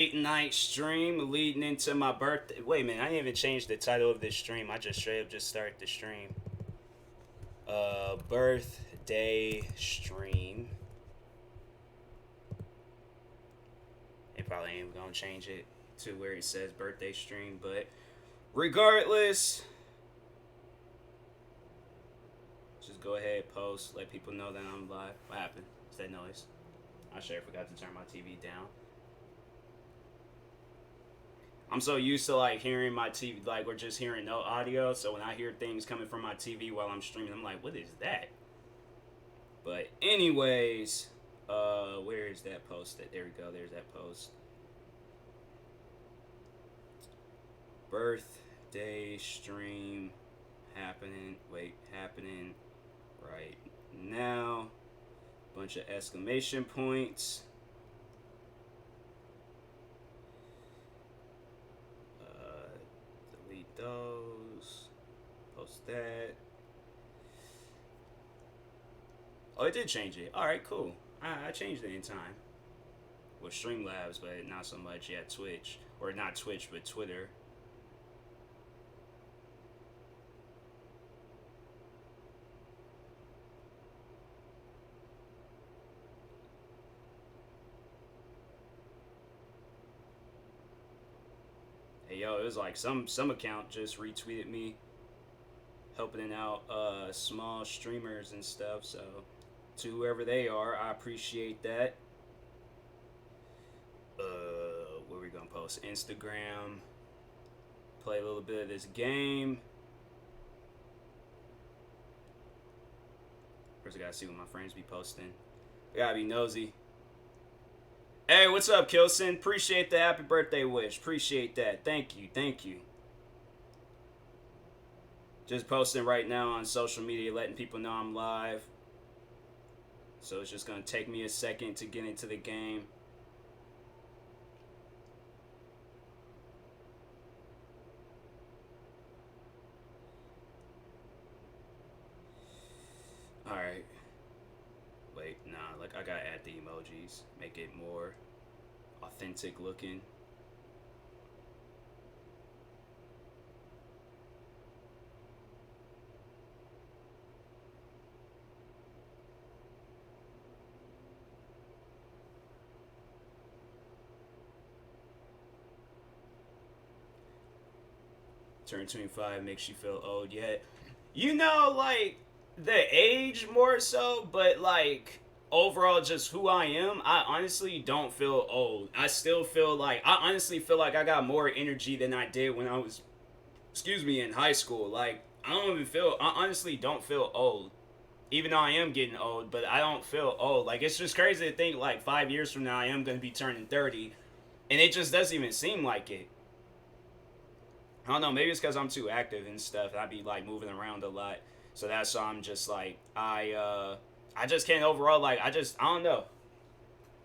Late night stream leading into my birthday. Wait a minute, I didn't even change the title of this stream. I just straight up just started the stream. Birthday stream. They probably ain't gonna change it to where it says birthday stream, but regardless, just go ahead, post, let people know that I'm live. What happened? Is that noise? I sure forgot to turn my TV down. I'm so used to like hearing my TV, like we're just hearing no audio. So when I hear things coming from my TV while I'm streaming, I'm like, what is that? But anyways, where is that posted? There we go. There's that post. Birthday stream happening. Wait, happening right now. Bunch of exclamation points. Delete those. Post that. Oh, it did change it. All right, cool. I changed it in time with Streamlabs, but not so much yet Twitch, or not Twitch, but Twitter. Hey yo, it was like some account just retweeted me helping out small streamers and stuff. So to whoever they are, I appreciate that. Where we gonna post? Instagram. Play a little bit of this game. First, I gotta see what my friends be posting. I gotta be nosy. Hey, what's up, Kilson? Appreciate the happy birthday wish. Appreciate that. Thank you. Thank you. Just posting right now on social media, letting people know I'm live. So it's just gonna take me a second to get into the game. Alright. Wait, nah, like I gotta add the emojis. Make it more authentic looking. Turn 25 makes you feel old. Yeah. You know, like, the age more so, but like overall just who I am, I honestly don't feel old. I still feel like I honestly feel like I got more energy than I did when I was in high school. Like I honestly don't feel old. Even though I am getting old, but I don't feel old. Like it's just crazy to think like 5 years from now I am gonna be turning 30. And it just doesn't even seem like it. I don't know. Maybe it's because I'm too active and stuff. I be like moving around a lot, so that's why I'm just like I just can't overall like I don't know.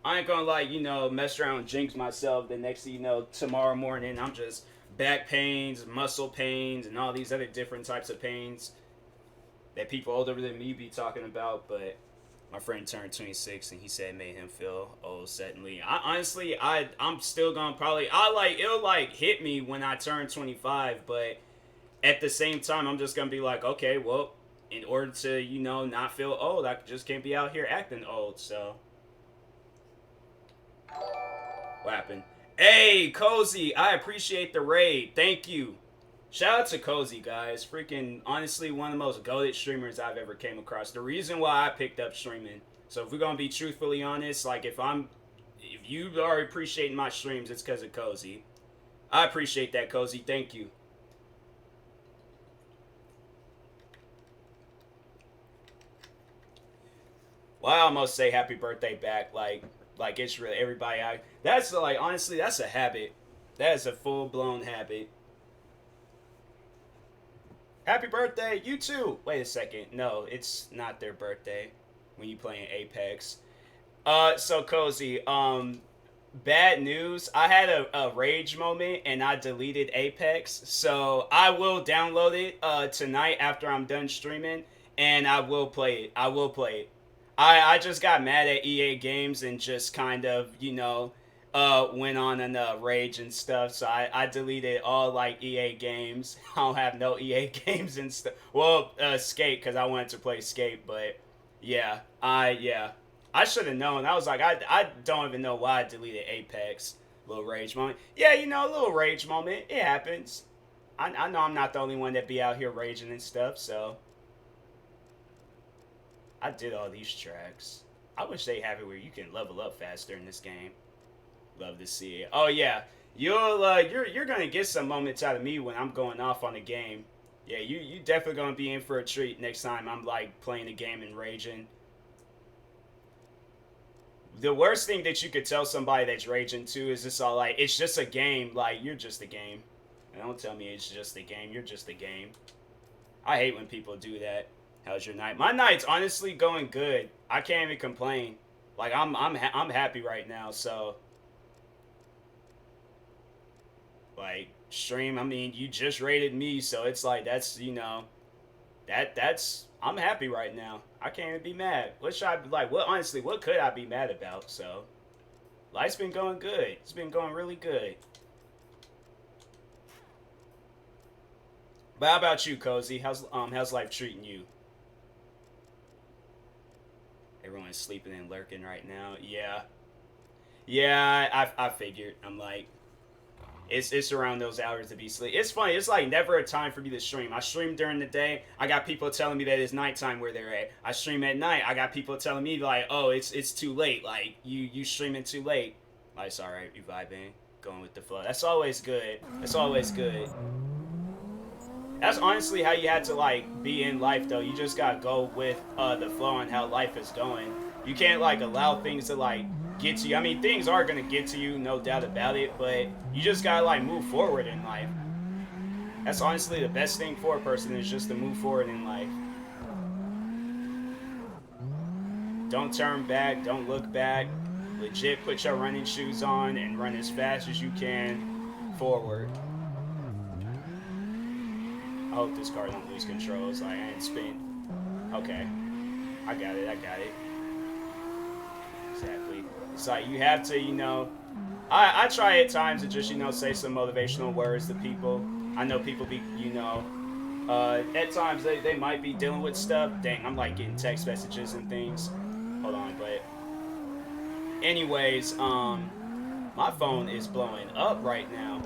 I ain't gonna like mess around and jinx myself. The next thing you know, tomorrow morning I'm just back pains, muscle pains, and all these other different types of pains that people older than me be talking about. But my friend turned 26 and he said it made him feel old suddenly. I honestly, I'm still gonna probably it'll like hit me when I turn 25, but at the same time I'm just gonna be like, okay, well, in order to not feel old, I just can't be out here acting old. So what happened? Hey, Cozy, I appreciate the raid. Thank you. Shout out to Cozy, guys. Freaking, honestly, one of the most goated streamers I've ever came across. The reason why I picked up streaming. So if we're gonna be truthfully honest, like if you are appreciating my streams, it's because of Cozy. I appreciate that, Cozy. Thank you. Well, I almost say happy birthday back, like it's really everybody. That's like honestly, that's a habit. That is a full blown habit. Happy birthday, you too. Wait a second. No, it's not their birthday when you playing Apex. So Cozy, bad news. I had a rage moment and I deleted Apex. So I will download it tonight after I'm done streaming and I will play it. I will play it. I just got mad at EA Games and just kind of, went on and rage and stuff. So I deleted all like EA games. I don't have no EA games and stuff. Well, Skate because I wanted to play Skate, but yeah, I should have known. I was like, I don't even know why I deleted Apex. Little rage moment. Yeah, you know, a little rage moment. It happens. I know I'm not the only one that be out here raging and stuff. So I did all these tracks. I wish they have it where you can level up faster in this game. Love to see it. Oh yeah, you're gonna get some moments out of me when I'm going off on the game. Yeah, you definitely gonna be in for a treat next time I'm like playing the game and raging. The worst thing that you could tell somebody that's raging too is just all like, it's just a game. Like, you're just a game. And don't tell me it's just a game. You're just a game. I hate when people do that. How's your night? My night's honestly going good. I can't even complain. Like, I'm happy right now. So like, stream, I mean, you just rated me, so it's like, that's, you know, that's I'm happy right now. I can't even be mad. What should I be like? What, honestly, what could I be mad about? So life's been going good. It's been going really good. But how about you, Cozy? How's life treating you? Everyone's sleeping and lurking right now. Yeah, I figured. I'm like, it's around those hours to be sleep. It's funny. It's like never a time for me to stream. I stream during the day. I got people telling me that it's nighttime where they're at. I stream at night. I got people telling me like, oh, it's too late. Like you streaming too late. Like, it's all right. You vibing, going with the flow. That's always good. That's always good. That's honestly how you had to like be in life though. You just gotta go with the flow and how life is going. You can't like allow things to like get to you. I mean, things are gonna get to you, no doubt about it, but you just gotta like move forward in life. That's honestly the best thing for a person, is just to move forward in life. Don't turn back, don't look back. Legit put your running shoes on and run as fast as you can forward. I hope this car don't lose control. It's like, I ain't spin. Okay. I got it. Exactly. It's like, you have to, you know, I try at times to just, you know, say some motivational words to people. I know people be, you know, at times they might be dealing with stuff. Dang, I'm like getting text messages and things. Hold on, but anyways, my phone is blowing up right now.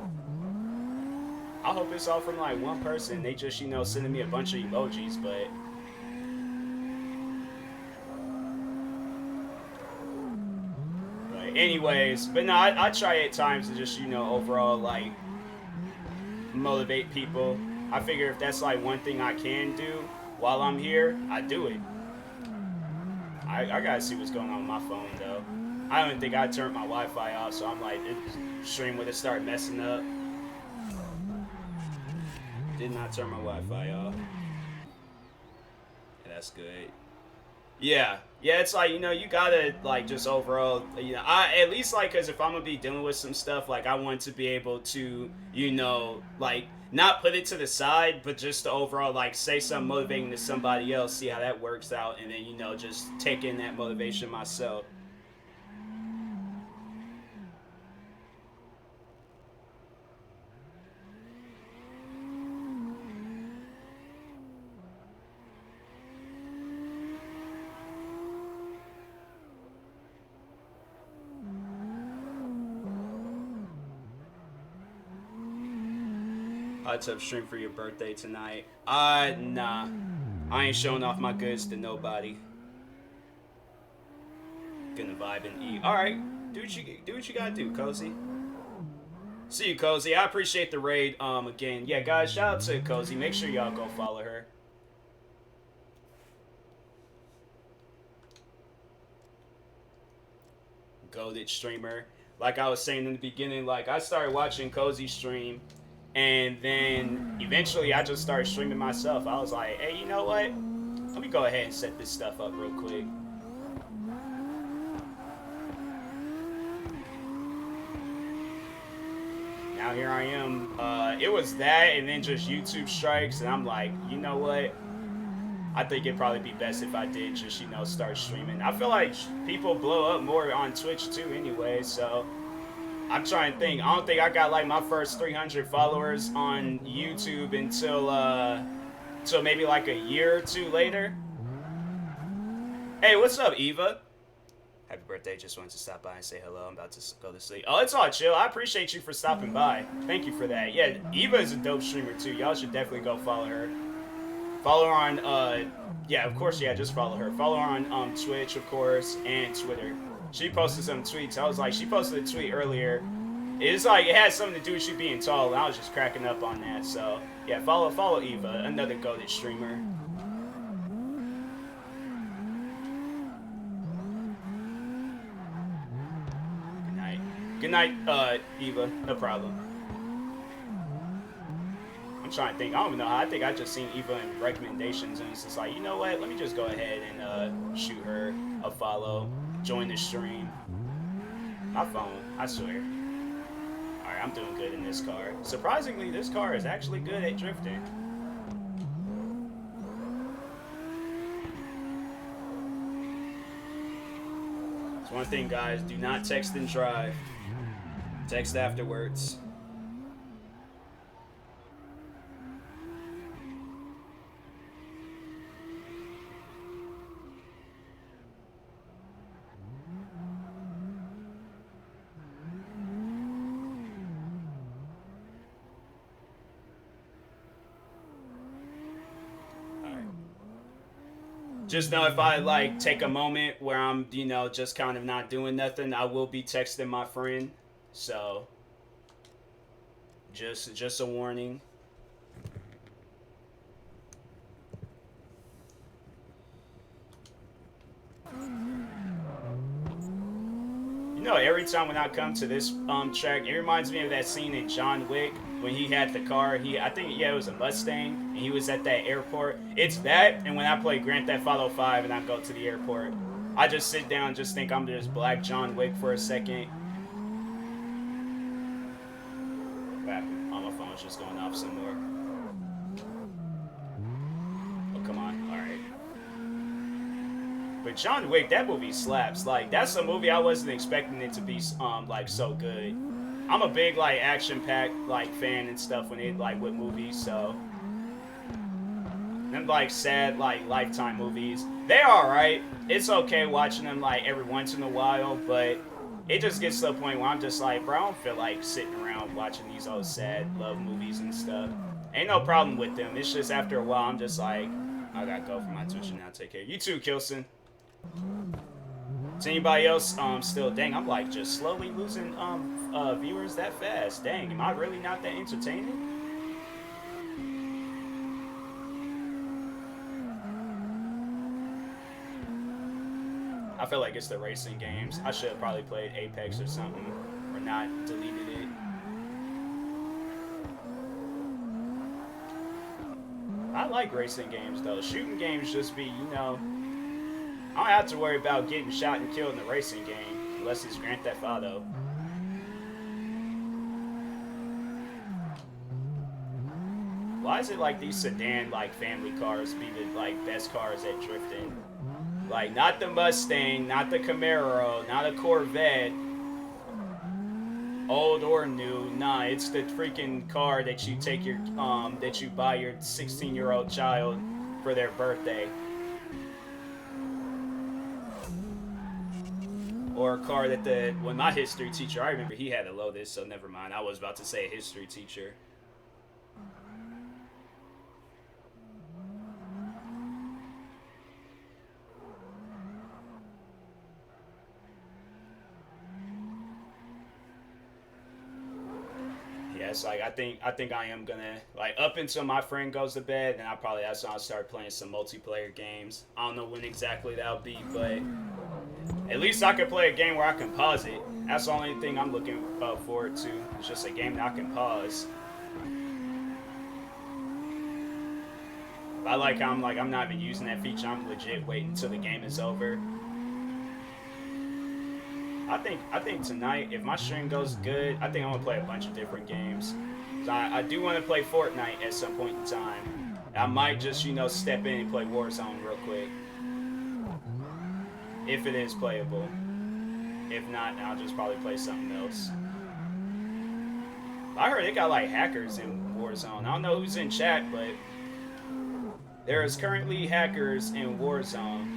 I hope it's all from like one person. They just, you know, sending me a bunch of emojis, but anyways, but no, I try at times to just, you know, overall like motivate people. I figure if that's like one thing I can do while I'm here, I do it. I gotta see what's going on with my phone though. I don't think I turned my Wi-Fi off, so I'm like, stream would have started messing up. Did not turn my Wi-Fi off. Yeah, that's good. Yeah, it's like, you know, you gotta like just overall, you know, I at least like, cause if I'm gonna be dealing with some stuff, like I want to be able to, you know, like not put it to the side, but just to overall like say something motivating to somebody else, see how that works out, and then, you know, just take in that motivation myself. I took stream for your birthday tonight. Nah. I ain't showing off my goods to nobody. Gonna vibe and eat. Alright. Do what you gotta do, Cozy. See you, Cozy. I appreciate the raid, again. Yeah, guys, shout out to Cozy. Make sure y'all go follow her. Goated streamer. Like I was saying in the beginning, like I started watching Cozy stream, and then eventually I just started streaming myself. I was like, hey, you know what? Let me go ahead and set this stuff up real quick. Now here I am. It was that and then just YouTube strikes, and I'm like, you know what? I think it'd probably be best if I did just, you know, start streaming. I feel like people blow up more on Twitch too anyway, so I'm trying to think. I don't think I got like my first 300 followers on YouTube until maybe like a year or two later. Hey, what's up, Eva? Happy birthday. Just wanted to stop by and say hello. I'm about to go to sleep. Oh, it's all chill. I appreciate you for stopping by. Thank you for that. Yeah, Eva is a dope streamer too. Y'all should definitely go follow her. Follow her on, yeah, of course, yeah, just follow her. Follow her on Twitch, of course, and Twitter. She posted some tweets. I was like, she posted a tweet earlier. It's like, it had something to do with she being tall, and I was just cracking up on that. So, yeah, follow Eva, another goated streamer. Good night, Eva. No problem. I'm trying to think. I don't even know how. I think I just seen Eva in recommendations, and it's just like, you know what? Let me just go ahead and shoot her a follow. Join the stream. My phone, I swear. Alright, I'm doing good in this car. Surprisingly, this car is actually good at drifting. It's one thing, guys. Do not text and drive. Text afterwards. Just know if I like take a moment where I'm, you know, just kind of not doing nothing, I will be texting my friend. So just a warning. You know, every time when I come to this track, it reminds me of that scene in John Wick when he had the car. I think, yeah, it was a Mustang, and he was at that airport. It's that, and when I play Grand Theft Auto 5 and I go to the airport, I just sit down and just think I'm just Black John Wick for a second. What happened? Oh, my phone's just going off some more. Oh, come on. All right. But John Wick, that movie slaps. Like, that's a movie I wasn't expecting it to be like so good. I'm a big like action-packed like fan and stuff when it like with movies, so them like sad like Lifetime movies, they're alright. It's okay watching them like every once in a while, but it just gets to the point where I'm just like, bro, I don't feel like sitting around watching these old sad love movies and stuff. Ain't no problem with them. It's just after a while I'm just like, I gotta go for my Twitch and now. Take care. You too, Kilson. Is anybody else still? Dang, I'm like just slowly losing viewers that fast. Dang, am I really not that entertaining? I feel like it's the racing games. I should have probably played Apex or something, or not deleted it. I like racing games though. Shooting games just be, you know, I don't have to worry about getting shot and killed in the racing game, unless it's Grand Theft Auto. Why is it like these sedan, like family cars be the like best cars at drifting? Like, not the Mustang, not the Camaro, not a Corvette, old or new. Nah, it's the freaking car that you take your that you buy your 16-year-old child for their birthday. Or a car that when my history teacher, I remember he had a Lotus, so never mind. I was about to say a history teacher. Yes, like I think I am gonna like up until my friend goes to bed, and that's when I'll start playing some multiplayer games. I don't know when exactly that'll be, but at least I can play a game where I can pause it. That's the only thing I'm looking forward to. It's just a game that I can pause. I like how I'm not even using that feature. I'm legit waiting until the game is over. I think tonight, if my stream goes good, I think I'm gonna play a bunch of different games. I do want to play Fortnite at some point in time. I might just, you know, step in and play Warzone real quick. If it is playable. If not, then I'll just probably play something else. I heard it got like hackers in Warzone. I don't know who's in chat, but there is currently hackers in Warzone.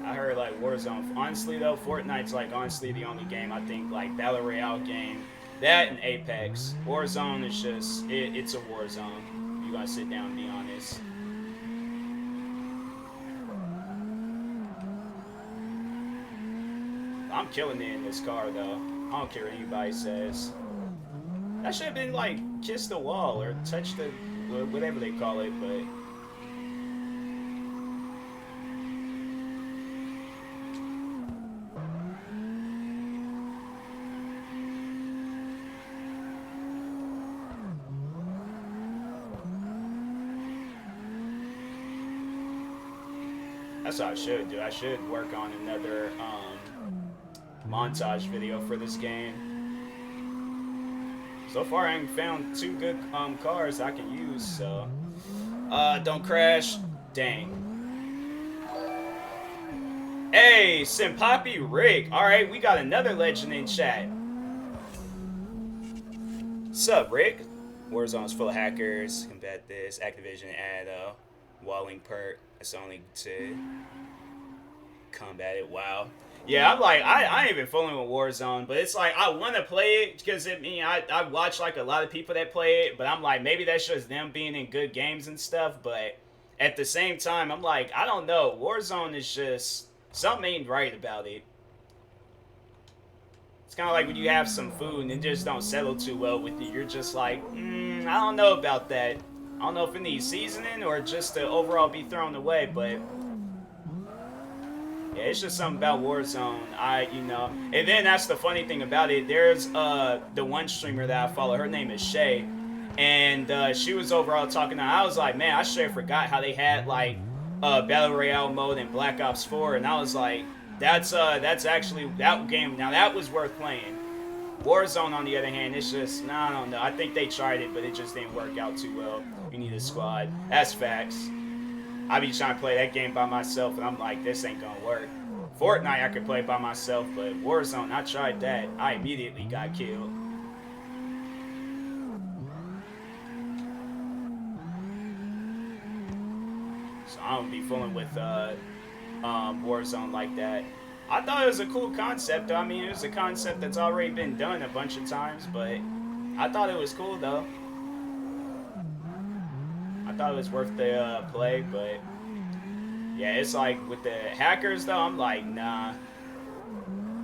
I heard like Warzone. Honestly though, Fortnite's like honestly the only game I think like Battle Royale game. That and Apex. Warzone is just it's a war zone. You gotta sit down and be honest. I'm killing it in this car though. I don't care what anybody says. That should have been like kiss the wall or touch the whatever they call it, but that's what I should do. I should work on another montage video for this game. So far, I haven't found two good cars I can use, so... don't crash. Dang. Hey, Simpapi Rick. Alright, we got another legend in chat. Sup, Rick? Warzone's full of hackers. Combat this. Activision add walling perk. It's only to combat it. Wow. Yeah, I'm like, I ain't even fooling with Warzone, but it's like, I want to play it, because I watch, like, a lot of people that play it, but I'm like, maybe that's just them being in good games and stuff, but at the same time, I'm like, I don't know, Warzone is just, something ain't right about it. It's kind of like when you have some food and it just don't settle too well with you, you're just like, I don't know about that. I don't know if it needs seasoning or just to overall be thrown away, but... yeah, it's just something about Warzone. And then that's the funny thing about it. There's the one streamer that I follow. Her name is Shay, and she was overall talking. I was like, man, I straight forgot how they had like Battle Royale mode in Black Ops 4, and I was like, that's actually that game. Now that was worth playing. Warzone, on the other hand, it's just I don't know. I think they tried it, but it just didn't work out too well. You need a squad. That's facts. I be trying to play that game by myself, and I'm like, this ain't gonna work. Fortnite, I could play by myself, but Warzone, I tried that. I immediately got killed. So I don't be fooling with Warzone like that. I thought it was a cool concept, though. I mean, it was a concept that's already been done a bunch of times, but I thought it was cool, though. I thought it was worth the play, but yeah, it's like with the hackers though, I'm like, nah.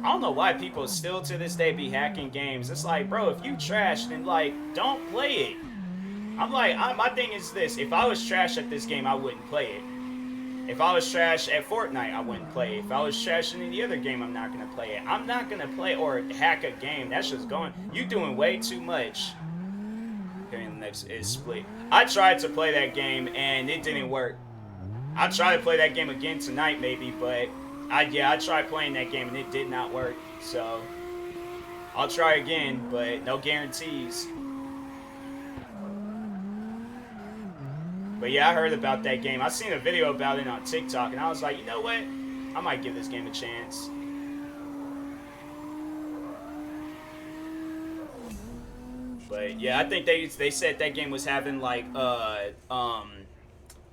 I don't know why people still to this day be hacking games. It's like, bro, if you trash, then like, don't play it. I'm like, my thing is this: if I was trash at this game, I wouldn't play it. If I was trash at Fortnite, I wouldn't play it. If I was trash in any other game, I'm not gonna play it. I'm not gonna play or hack a game. That's just going. You doing way too much. Okay, the next is Split. I tried to play that game and it didn't work. I'll try to play that game again tonight maybe, but I tried playing that game and it did not work. So I'll try again, but no guarantees. But yeah, I heard about that game. I seen a video about it on TikTok and I was like, you know what? I might give this game a chance. But yeah, I think they said that game was having like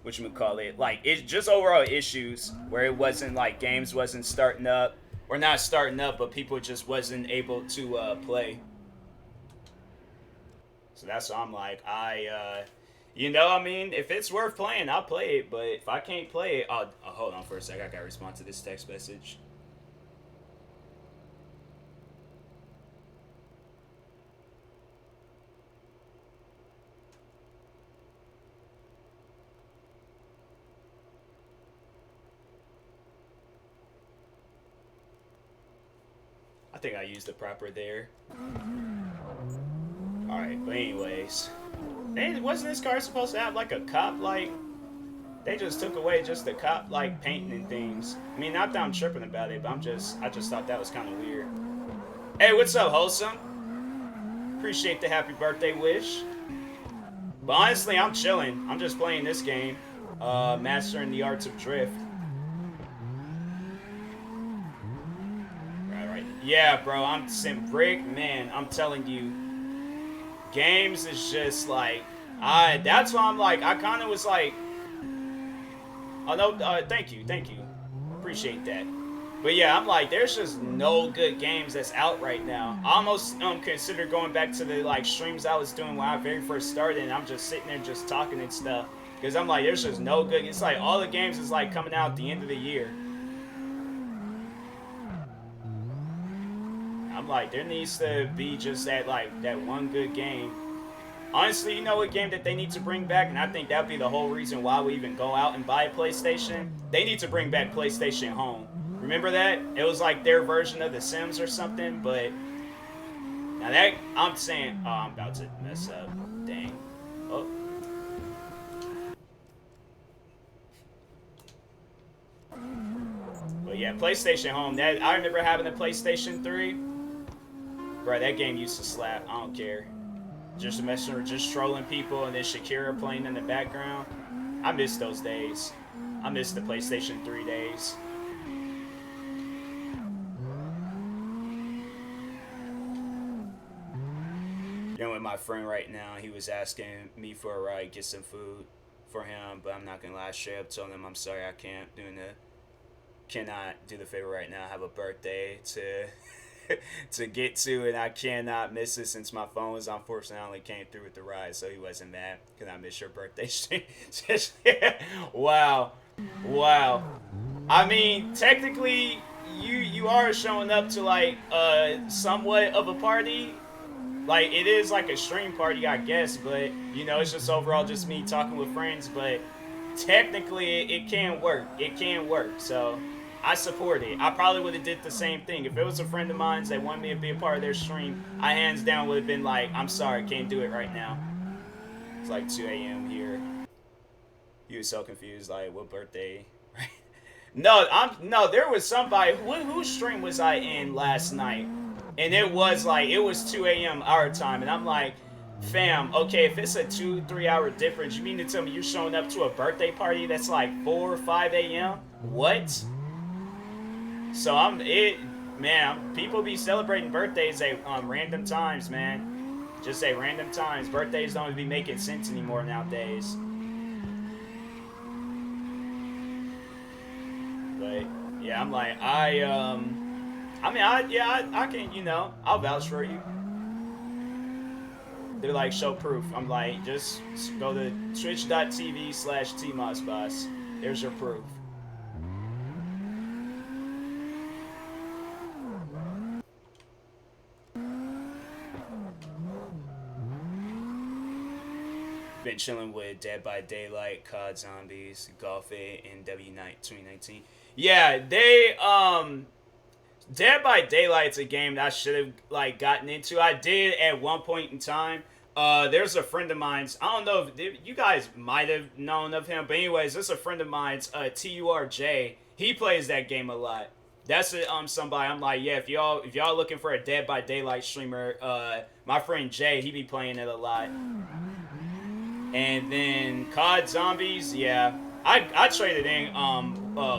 whatchamacallit, like it's just overall issues where it wasn't like games wasn't starting up, or not starting up, but people just wasn't able to play. So that's why I'm like, you know, I mean, if it's worth playing, I'll play it. But if I can't play it, I'll hold on for a sec. I gotta respond to this text message. I think I used the proper there. Alright, but anyways. Wasn't this car supposed to have like a cop light? They just took away just the cop like painting and things. I mean, not that I'm tripping about it, but I just thought that was kind of weird. Hey, what's up, Wholesome? Appreciate the happy birthday wish. But honestly, I'm chilling. I'm just playing this game. Mastering the Arts of Drift. Yeah, bro. Rick, man. I'm telling you, games is just like That's why I'm like, I kind of was like, oh no, thank you, appreciate that. But yeah, I'm like, there's just no good games that's out right now. I almost consider going back to the like streams I was doing when I very first started, and I'm just sitting there just talking and stuff because I'm like, there's just no good. It's like all the games is like coming out at the end of the year. I'm like, there needs to be just that like that one good game. Honestly, you know what game that they need to bring back, and I think that would be the whole reason why we even go out and buy a PlayStation. They need to bring back PlayStation Home. Remember that? It was like their version of The Sims or something, but now that I'm saying, oh, I'm about to mess up. Dang. Oh. But yeah, PlayStation Home. That I remember having a PlayStation 3. Bro, that game used to slap. I don't care. Just messing or just trolling people, and then Shakira playing in the background. I miss those days. I miss the PlayStation 3 days. You know, with my friend right now, he was asking me for a ride, get some food for him, but I'm not gonna lie, straight up told him I'm sorry, I cannot do the favor right now. I have a birthday to get to, and I cannot miss it since my phone was unfortunately I only came through with the ride, so he wasn't mad because I missed your birthday. Wow. I mean, technically, you are showing up to like somewhat of a party. Like, it is like a stream party, I guess, but you know, it's just overall just me talking with friends. But technically, it can work. It can work. So I support it. I probably would have did the same thing if it was a friend of mine that wanted me to be a part of their stream. I hands down would have been like, I'm sorry, can't do it right now. It's like 2 a.m. here. He was so confused, like, what birthday? No, there was somebody. Whose stream was I in last night? And it was 2 a.m. our time, and I'm like, fam, okay, if it's a 2-3 hour difference, you mean to tell me you're showing up to a birthday party that's like 4 or 5 a.m.? What? So man, people be celebrating birthdays at random times, man. Just say random times. Birthdays don't even be making sense anymore nowadays. But yeah, I'm like, I can, you know, I'll vouch for you. They're like, show proof. I'm like, just go to twitch.tv/TMossBoss. There's your proof. Been chilling with Dead by Daylight, COD Zombies, Golf A, and W Night 2019. Yeah, Dead by Daylight's a game that I should have like gotten into. I did at one point in time. There's a friend of mine's. I don't know if you guys might have known of him, but anyways, there's a friend of mine's, TURJ. He plays that game a lot. That's somebody I'm like, yeah, if y'all looking for a Dead by Daylight streamer, my friend Jay, he be playing it a lot. And then COD Zombies, yeah. I traded in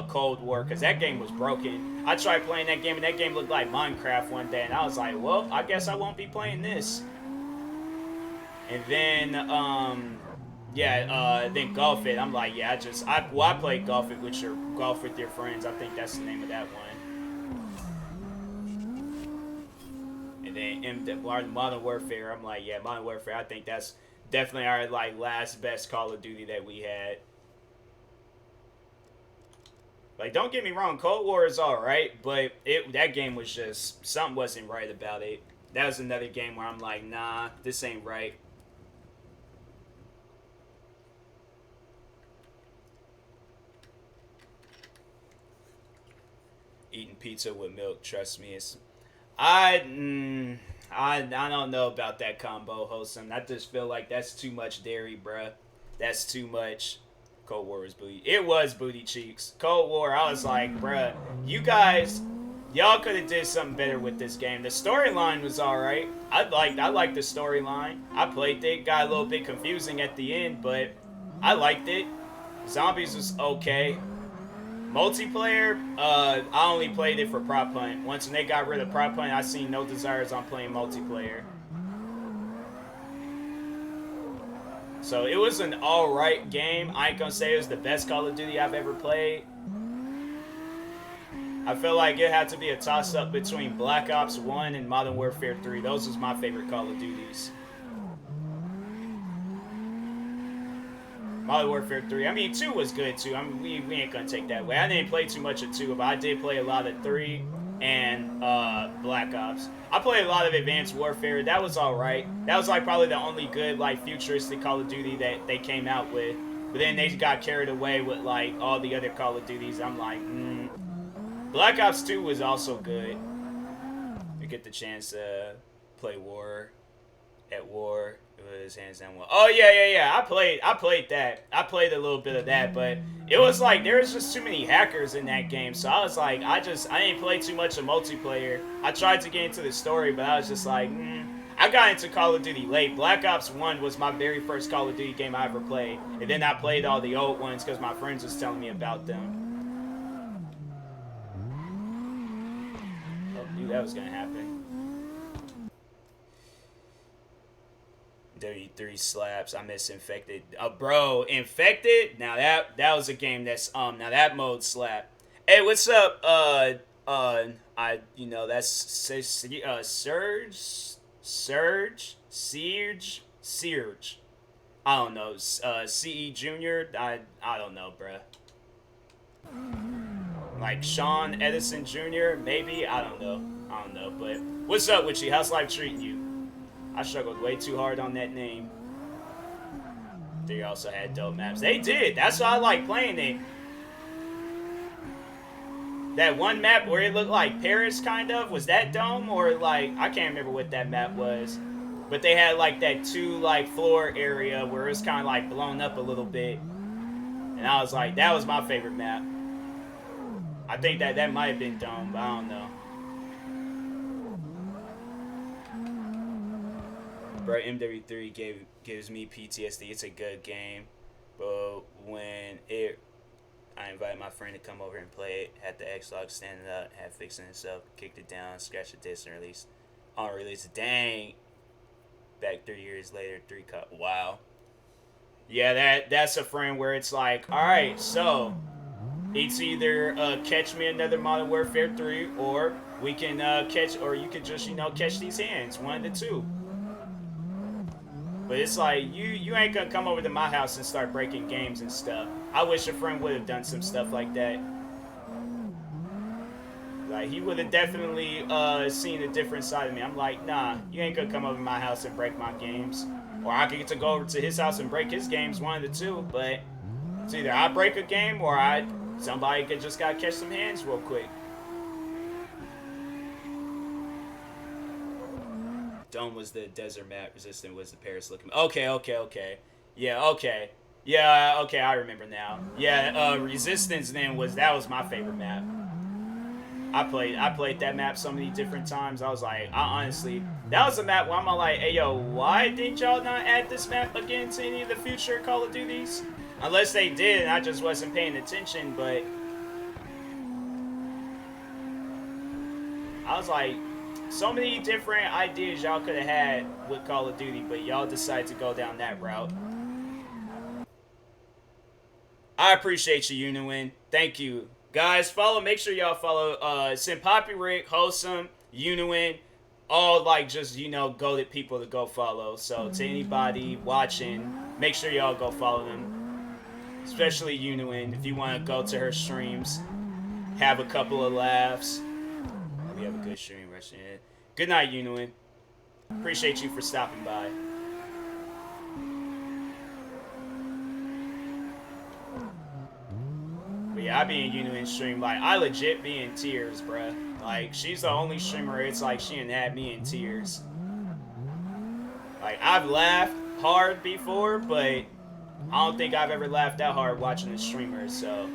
Cold War because that game was broken. I tried playing that game, and that game looked like Minecraft one day, and I was like, well, I guess I won't be playing this. And then, then Golf It. I'm like, yeah, I played Golf It with Golf with your friends. I think that's the name of that one. And then Modern Warfare. I'm like, yeah, Modern Warfare. I think that's definitely our like last best Call of Duty that we had. Like, don't get me wrong, Cold War is alright, but that game was just, something wasn't right about it. That was another game where I'm like, nah, this ain't right. Eating pizza with milk, trust me, I don't know about that combo, Wholesome. I just feel like that's too much dairy, bruh. That's too much. Cold War was booty. It was booty cheeks. Cold War, I was like, bruh, y'all could have did something better with this game. The storyline was alright. I liked the storyline. I played it. Got a little bit confusing at the end, but I liked it. Zombies was okay. Multiplayer, I only played it for prop hunt. Once when they got rid of prop hunt, I seen no desires on playing multiplayer. So it was an alright game. I ain't gonna say it was the best Call of Duty I've ever played. I feel like it had to be a toss-up between Black Ops 1 and Modern Warfare 3. Those was my favorite Call of Duties. Modern Warfare 3. I mean, 2 was good too. I mean, we ain't gonna take that away. I didn't play too much of 2, but I did play a lot of 3 and Black Ops. I played a lot of Advanced Warfare. That was alright. That was like probably the only good like futuristic Call of Duty that they came out with. But then they got carried away with like all the other Call of Duties. I'm like, Black Ops 2 was also good. You get the chance to play War. At War, it was hands down one. Oh yeah. I played that. I played a little bit of that, but it was like there was just too many hackers in that game. So I was like, I didn't play too much of multiplayer. I tried to get into the story, but I was just like, I got into Call of Duty late. Black Ops 1 was my very first Call of Duty game I ever played, and then I played all the old ones because my friends was telling me about them. Oh, knew that was gonna happen. W3 slaps. I miss Infected. Bro, Infected. Now that was a game that's now that mode slap. Hey, what's up? That's Surge. I don't know. CE Junior. I don't know, bruh. Like Sean Edison Jr. Maybe. I don't know. But what's up with you? How's life treating you? I struggled way too hard on that name. They also had dope maps. They did. That's why I like playing it. That one map where it looked like Paris, kind of, was that dome or like I can't remember what that map was, but they had like that 2 like floor area where it's kind of like blown up a little bit, and I was like, that was my favorite map. I think that might have been dome, but I don't know. Bro, MW3 gives me PTSD. It's a good game, but when I invited my friend to come over and play it, had the Xbox standing up, had fixing itself, kicked it down, scratched the disc, and release. Dang. Back 3 years later, 3 cut. Wow. Yeah, that's a friend where it's like, all right, so it's either catch me another Modern Warfare 3, or we can or you can just catch these hands, 1 to 2. But it's like, you ain't gonna come over to my house and start breaking games and stuff. I wish a friend would have done some stuff like that. Like, he would have definitely seen a different side of me. I'm like, nah, you ain't gonna come over to my house and break my games. Or I could get to go over to his house and break his games, 1 of the 2. But it's either I break a game or somebody could just gotta catch some hands real quick. Dome was the desert map. Resistant was the Paris looking. Okay. Yeah, okay. Yeah, okay, I remember now. Yeah, Resistance then was my favorite map. I played that map so many different times. I was like, honestly, that was a map where I'm like, hey yo, why didn't y'all not add this map again to any of the future Call of Duties? Unless they did and I just wasn't paying attention, but I was like, so many different ideas y'all could have had with Call of Duty, but y'all decided to go down that route. I appreciate you, Uniwin. Thank you. Guys, make sure y'all follow Senpapi Rick, Wholesome, Uniwin, all like just, goated people to go follow. So to anybody watching, make sure y'all go follow them. Especially Uniwin, if you want to go to her streams, have a couple of laughs. We have a good stream rushing in. Good night, Uniwin. Appreciate you for stopping by. But yeah, I be in Uniwin's stream. Like, I legit be in tears, bruh. Like, she's the only streamer, it's like she done had me in tears. Like, I've laughed hard before, but I don't think I've ever laughed that hard watching a streamer, so.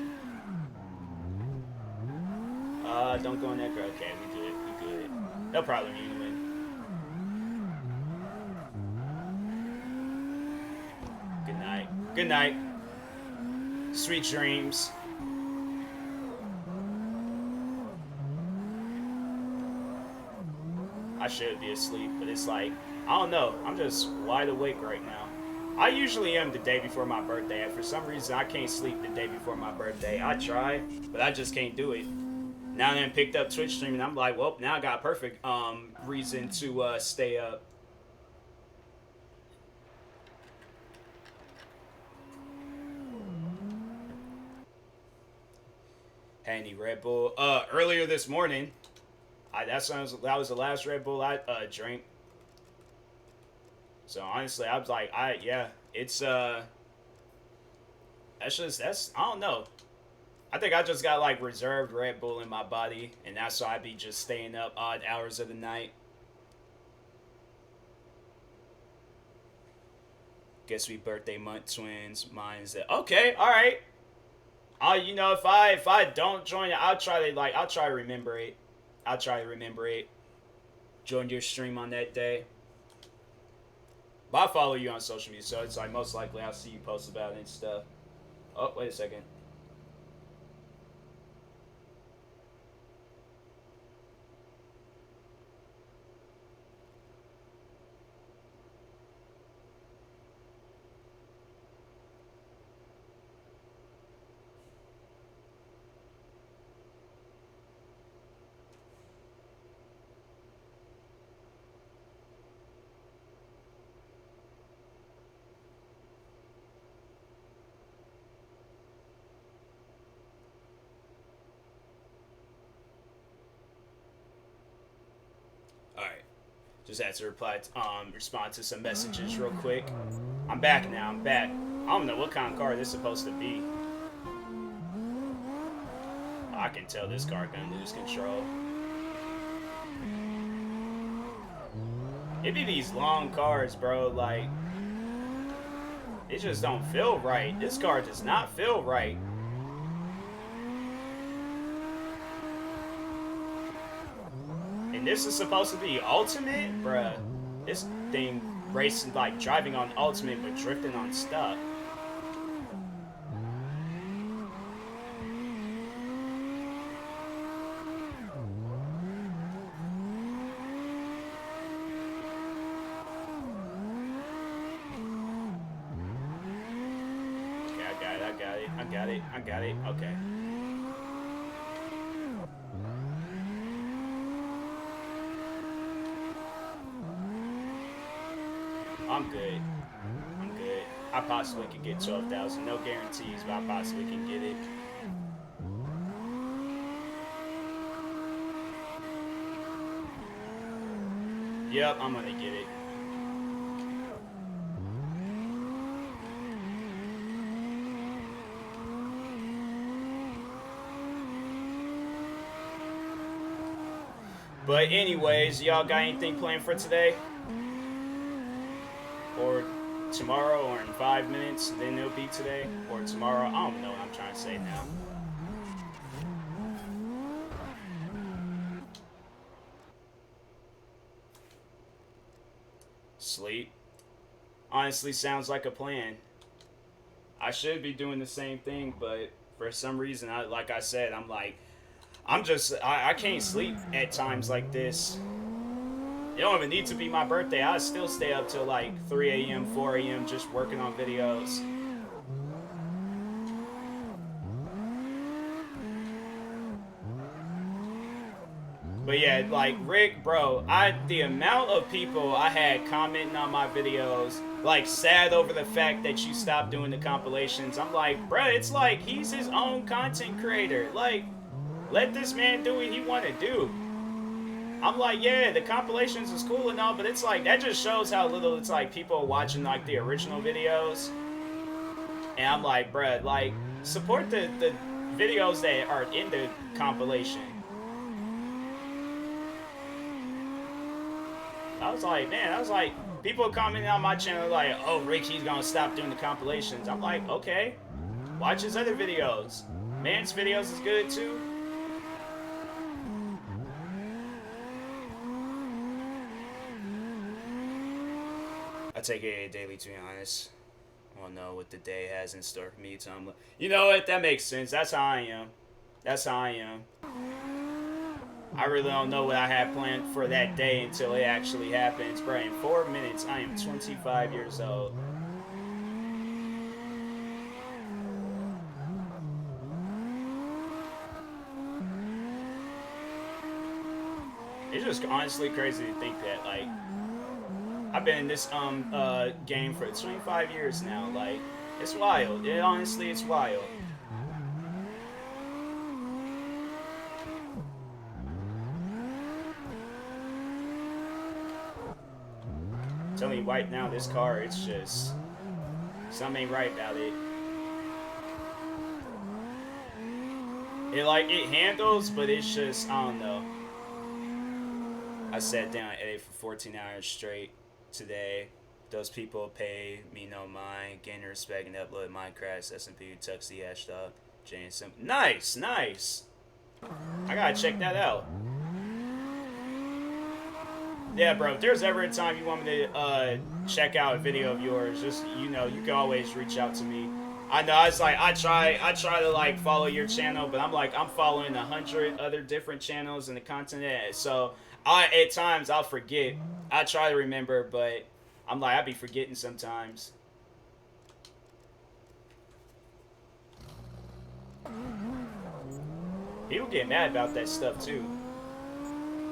Don't go in that girl. Okay, we good. No problem, Uniwin. Good night. Sweet dreams. I should be asleep, but it's like, I don't know. I'm just wide awake right now. I usually am the day before my birthday. And for some reason, I can't sleep the day before my birthday. I try, but I just can't do it. Now then, picked up Twitch streaming. I'm like, well, now I got a perfect reason to stay up. Had any Red Bull? Earlier this morning, that was the last Red Bull I drank. So honestly, I was like, it's that's I don't know. I think I just got like reserved Red Bull in my body, and that's why I be just staying up odd hours of the night. Guess we birthday month twins. Mine's that okay, all right. You know, if I don't join it, I'll try to remember it. I'll try to remember it. Join your stream on that day. But I follow you on social media, so it's like most likely I'll see you post about it and stuff. Oh, wait a second. Alright. Just had to respond to some messages real quick. I'm back now, I'm back. I don't know what kind of car this is supposed to be. I can tell this car gonna lose control. It be these long cars, bro, like, it just don't feel right. This car does not feel right. And this is supposed to be ultimate? Bruh, this thing racing, like, driving on ultimate, but drifting on stuff. I got it. Okay. I'm good. I possibly could get 12,000. No guarantees, but I possibly can get it. Yep, I'm gonna get it. But anyways, y'all got anything planned for today? Or tomorrow, or in 5 minutes, then it'll be today? Or tomorrow? I don't know what I'm trying to say now. Sleep. Honestly, sounds like a plan. I should be doing the same thing, but for some reason, like I said, I can't sleep at times like this. It don't even need to be my birthday. I still stay up till like 3 a.m., 4 a.m. just working on videos. But yeah, like Rick, bro, the amount of people I had commenting on my videos, like sad over the fact that you stopped doing the compilations. I'm like, bro, it's like he's his own content creator. Like, let this man do what he want to do. I'm like, yeah, the compilations is cool and all, but it's like, that just shows how little it's like people are watching like the original videos. And I'm like, bruh, like, support the videos that are in the compilation. I was like, people commenting on my channel like, oh, Rick, he's gonna stop doing the compilations. I'm like, okay, watch his other videos. Man's videos is good too. I take it daily, to be honest. I don't know what the day has in store for me, so I'm like, you know what? That makes sense. That's how I am. I really don't know what I had planned for that day until it actually happens. Bro, in 4 minutes, I am 25 years old. It's just honestly crazy to think that, like, I've been in this game for 25 years now. Like, it's wild. Honestly, it's wild. Tell me right now, this car, it's just something ain't right about it. It handles, but it's just, I don't know. I sat down and ate for 14 hours straight today. Those people pay me no mind, gain respect, and upload Minecraft, SMP, Tuxie, Hashtag, James. Nice, nice. I gotta check that out. Yeah, bro. If there's ever a time you want me to check out a video of yours, just you can always reach out to me. I know it's like I try to like follow your channel, but I'm following 100 other different channels and the content. So at times I'll forget. I try to remember, but I be forgetting sometimes. People get mad about that stuff too.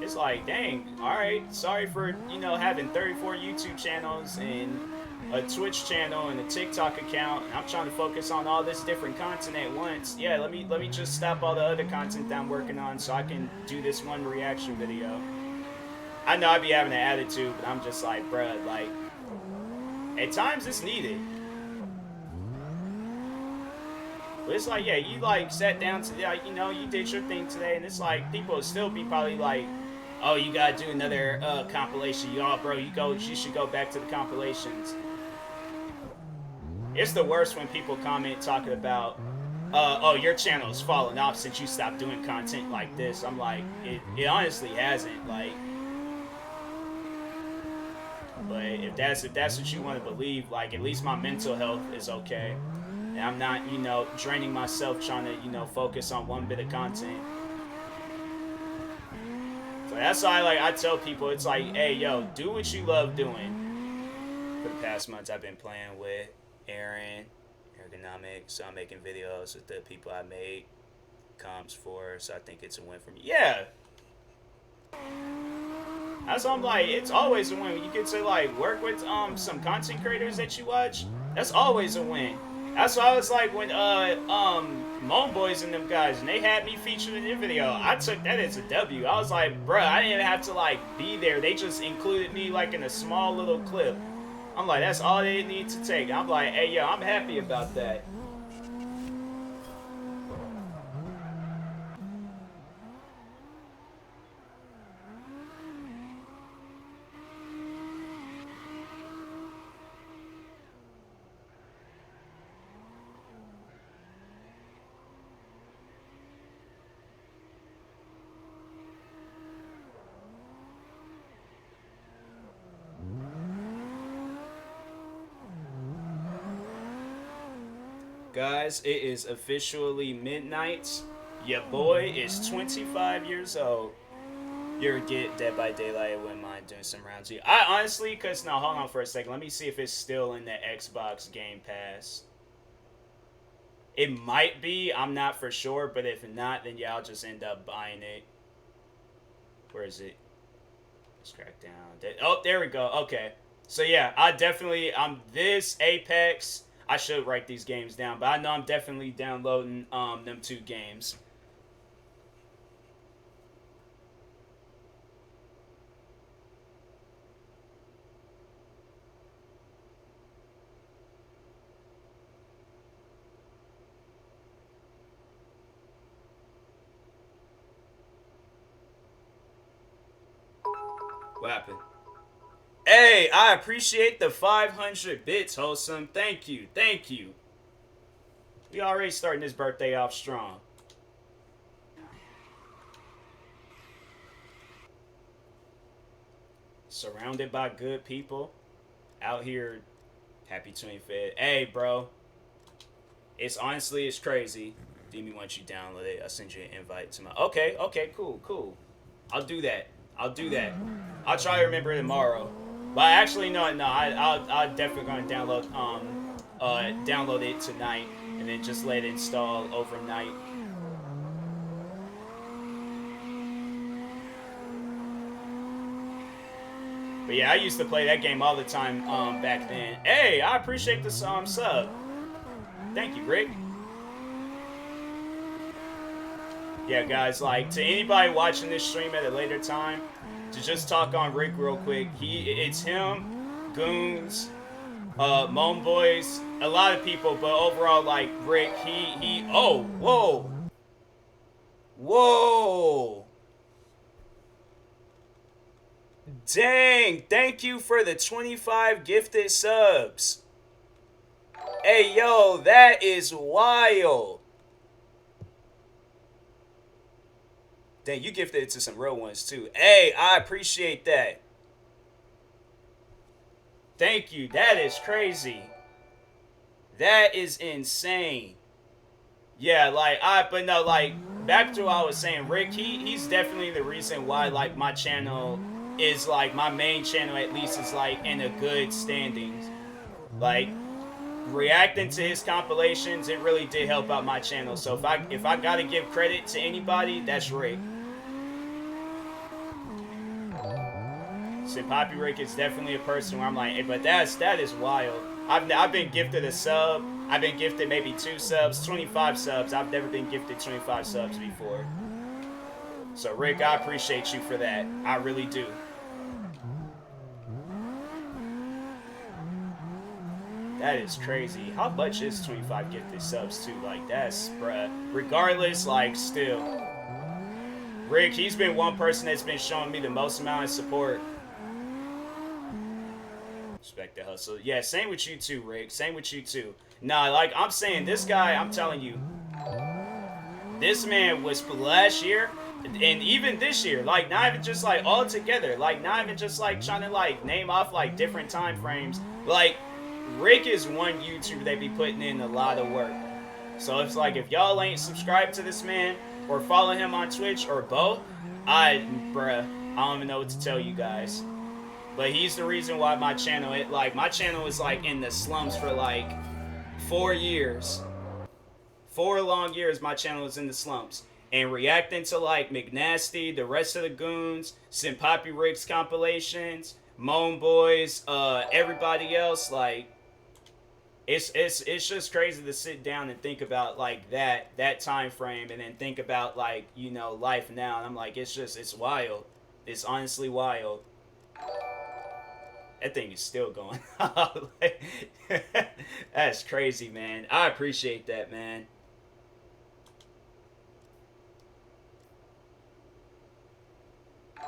It's like, dang, alright, sorry for, having 34 YouTube channels and a Twitch channel and a TikTok account, and I'm trying to focus on all this different content at once. Yeah, let me just stop all the other content that I'm working on so I can do this one reaction video. I know I be having an attitude, but I'm just like, bruh, like, at times it's needed. But it's like, yeah, you like sat down to, you did your thing today, and it's like people will still be probably like, oh, you gotta do another compilation. Bro, you should go back to the compilations. It's the worst when people comment talking about, oh, your channel's fallen off since you stopped doing content like this. I'm like, it honestly hasn't. Like, but if that's what you want to believe, like, at least my mental health is okay. And I'm not, draining myself trying to, focus on one bit of content. So that's why, I tell people, it's like, hey, yo, do what you love doing. For the past months, I've been playing with Aaron, Ergonomics, so I'm making videos with the people I made comps for, so I think it's a win for me. Yeah! That's why I'm like, it's always a win. When you get to, work with some content creators that you watch, that's always a win. That's why I was like, when Moan Boys and them guys, and they had me featured in their video, I took that as a W. I was like, bruh, I didn't have to be there. They just included me in a small little clip. I'm like, that's all they need to take. I'm like, hey, yo, I'm happy about that. Guys, it is officially midnight. Your boy is 25 years old. You're get Dead by Daylight. I wouldn't mind doing some rounds here. I honestly, no, hold on for a second. Let me see if it's still in the Xbox Game Pass. It might be. I'm not for sure, but if not, then yeah, I'll just end up buying it. Where is it? Let's crack down. Oh, there we go. Okay. So yeah, this Apex. I should write these games down, but I know I'm definitely downloading them 2 games. What happened? Hey, I appreciate the 500 bits, wholesome. Thank you, thank you. We already starting this birthday off strong. Surrounded by good people. Out here, happy 25th. Hey, bro. It's crazy. Demi wants you download it. I'll send you an invite to my... Okay, cool. I'll do that. I'll do that. I'll try to remember it tomorrow. But actually, no. I'll definitely gonna download it tonight and then just let it install overnight. But yeah, I used to play that game all the time back then. Hey, I appreciate the sub. Thank you, Rick. Yeah, guys, like, to anybody watching this stream at a later time, to just talk on Rick real quick, it's him, Goons, Moan Boys, a lot of people, but overall, like, Rick, oh, whoa. Whoa. Dang, thank you for the 25 gifted subs. Hey, yo, that is wild. Dang, you gifted it to some real ones, too. Hey, I appreciate that. Thank you. That is crazy. That is insane. Yeah, like, but no, like, back to what I was saying, Rick, he's definitely the reason why, like, my channel is, like, my main channel, at least, is, like, in a good standings. Like, reacting to his compilations, it really did help out my channel. So if I gotta give credit to anybody, that's Rick. So Poppy Rick is definitely a person where I'm like, hey, but that is wild. I've been gifted a sub. I've been gifted maybe 2 subs, 25 subs. I've never been gifted 25 subs before. So Rick, I appreciate you for that. I really do. That is crazy. How much is 25 gifted subs too? Like, that's, bruh. Regardless, like, still. Rick, he's been one person that's been showing me the most amount of support. Respect the hustle. Yeah, same with you too, Rick. Same with you too. Nah, like, I'm saying, this guy, I'm telling you, this man was last year, and even this year, like, not even just, like, all together. Like, not even just, like, trying to, like, name off, like, different time frames. Like, Rick is one YouTuber that be putting in a lot of work. So it's like, if y'all ain't subscribed to this man or follow him on Twitch or both, bruh, I don't even know what to tell you guys. But he's the reason why my channel, my channel is, like, in the slums for, like, 4 years. 4 long years my channel was in the slumps. And reacting to, like, McNasty, the rest of the Goons, Poppy Rick's compilations, Moan Boys, everybody else, like, it's just crazy to sit down and think about, like, that time frame, and then think about, like, you know, life now. And I'm like, it's wild. It's honestly wild. That thing is still going. That's crazy, man. I appreciate that, man.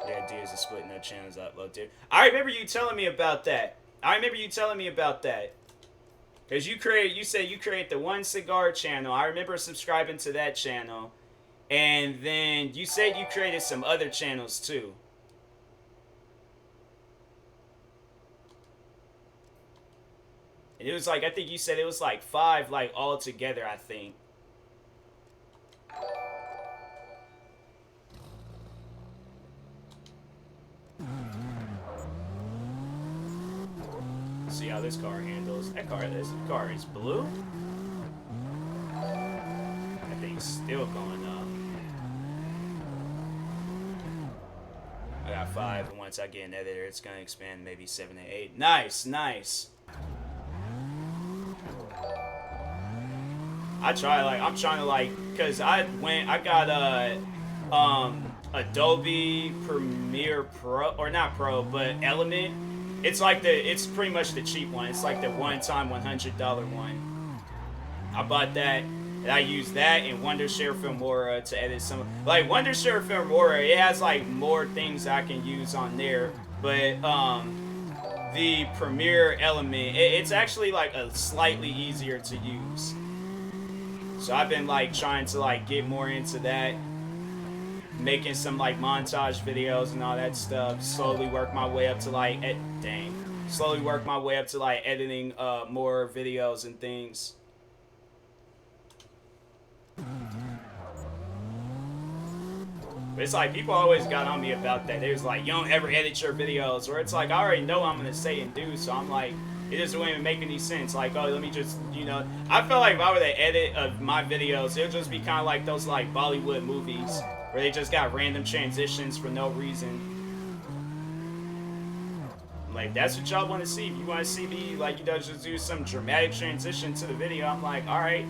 The idea is to split no channels upload too. I remember you telling me about that. Because you said you create the One Cigar channel. I remember subscribing to that channel. And then you said you created some other channels too. And it was like, I think you said it was like 5, like, all together, I think. See how this car handles. This car is blue. That thing's still going up. I got 5, and once I get an editor, it's gonna expand maybe 7 to 8. Nice, nice. I'm trying to, like, cause I got Adobe Premiere Pro, or not Pro, but Element. It's like it's pretty much the cheap one. It's like the one-time $100 one. I bought that, and I use that in Wondershare Filmora to edit some. Like, Wondershare Filmora, it has, like, more things I can use on there, but the Premiere Element, it's actually, like, a slightly easier to use. So I've been, like, trying to, like, get more into that, making some, like, montage videos and all that stuff. Slowly work my way up to, like, slowly work my way up to, like, editing more videos and things. But it's like people always got on me about that. They was like, you don't ever edit your videos, or it's like I already know what I'm gonna say and do, so I'm like, it just wouldn't even make any sense. Like, oh, let me just, you know, I feel like if I were to edit of my videos, it would just be kind of like those like Bollywood movies where they just got random transitions for no reason. Like, that's what y'all want to see. If you want to see me, like, you know, just do some dramatic transition to the video, I'm like, all right.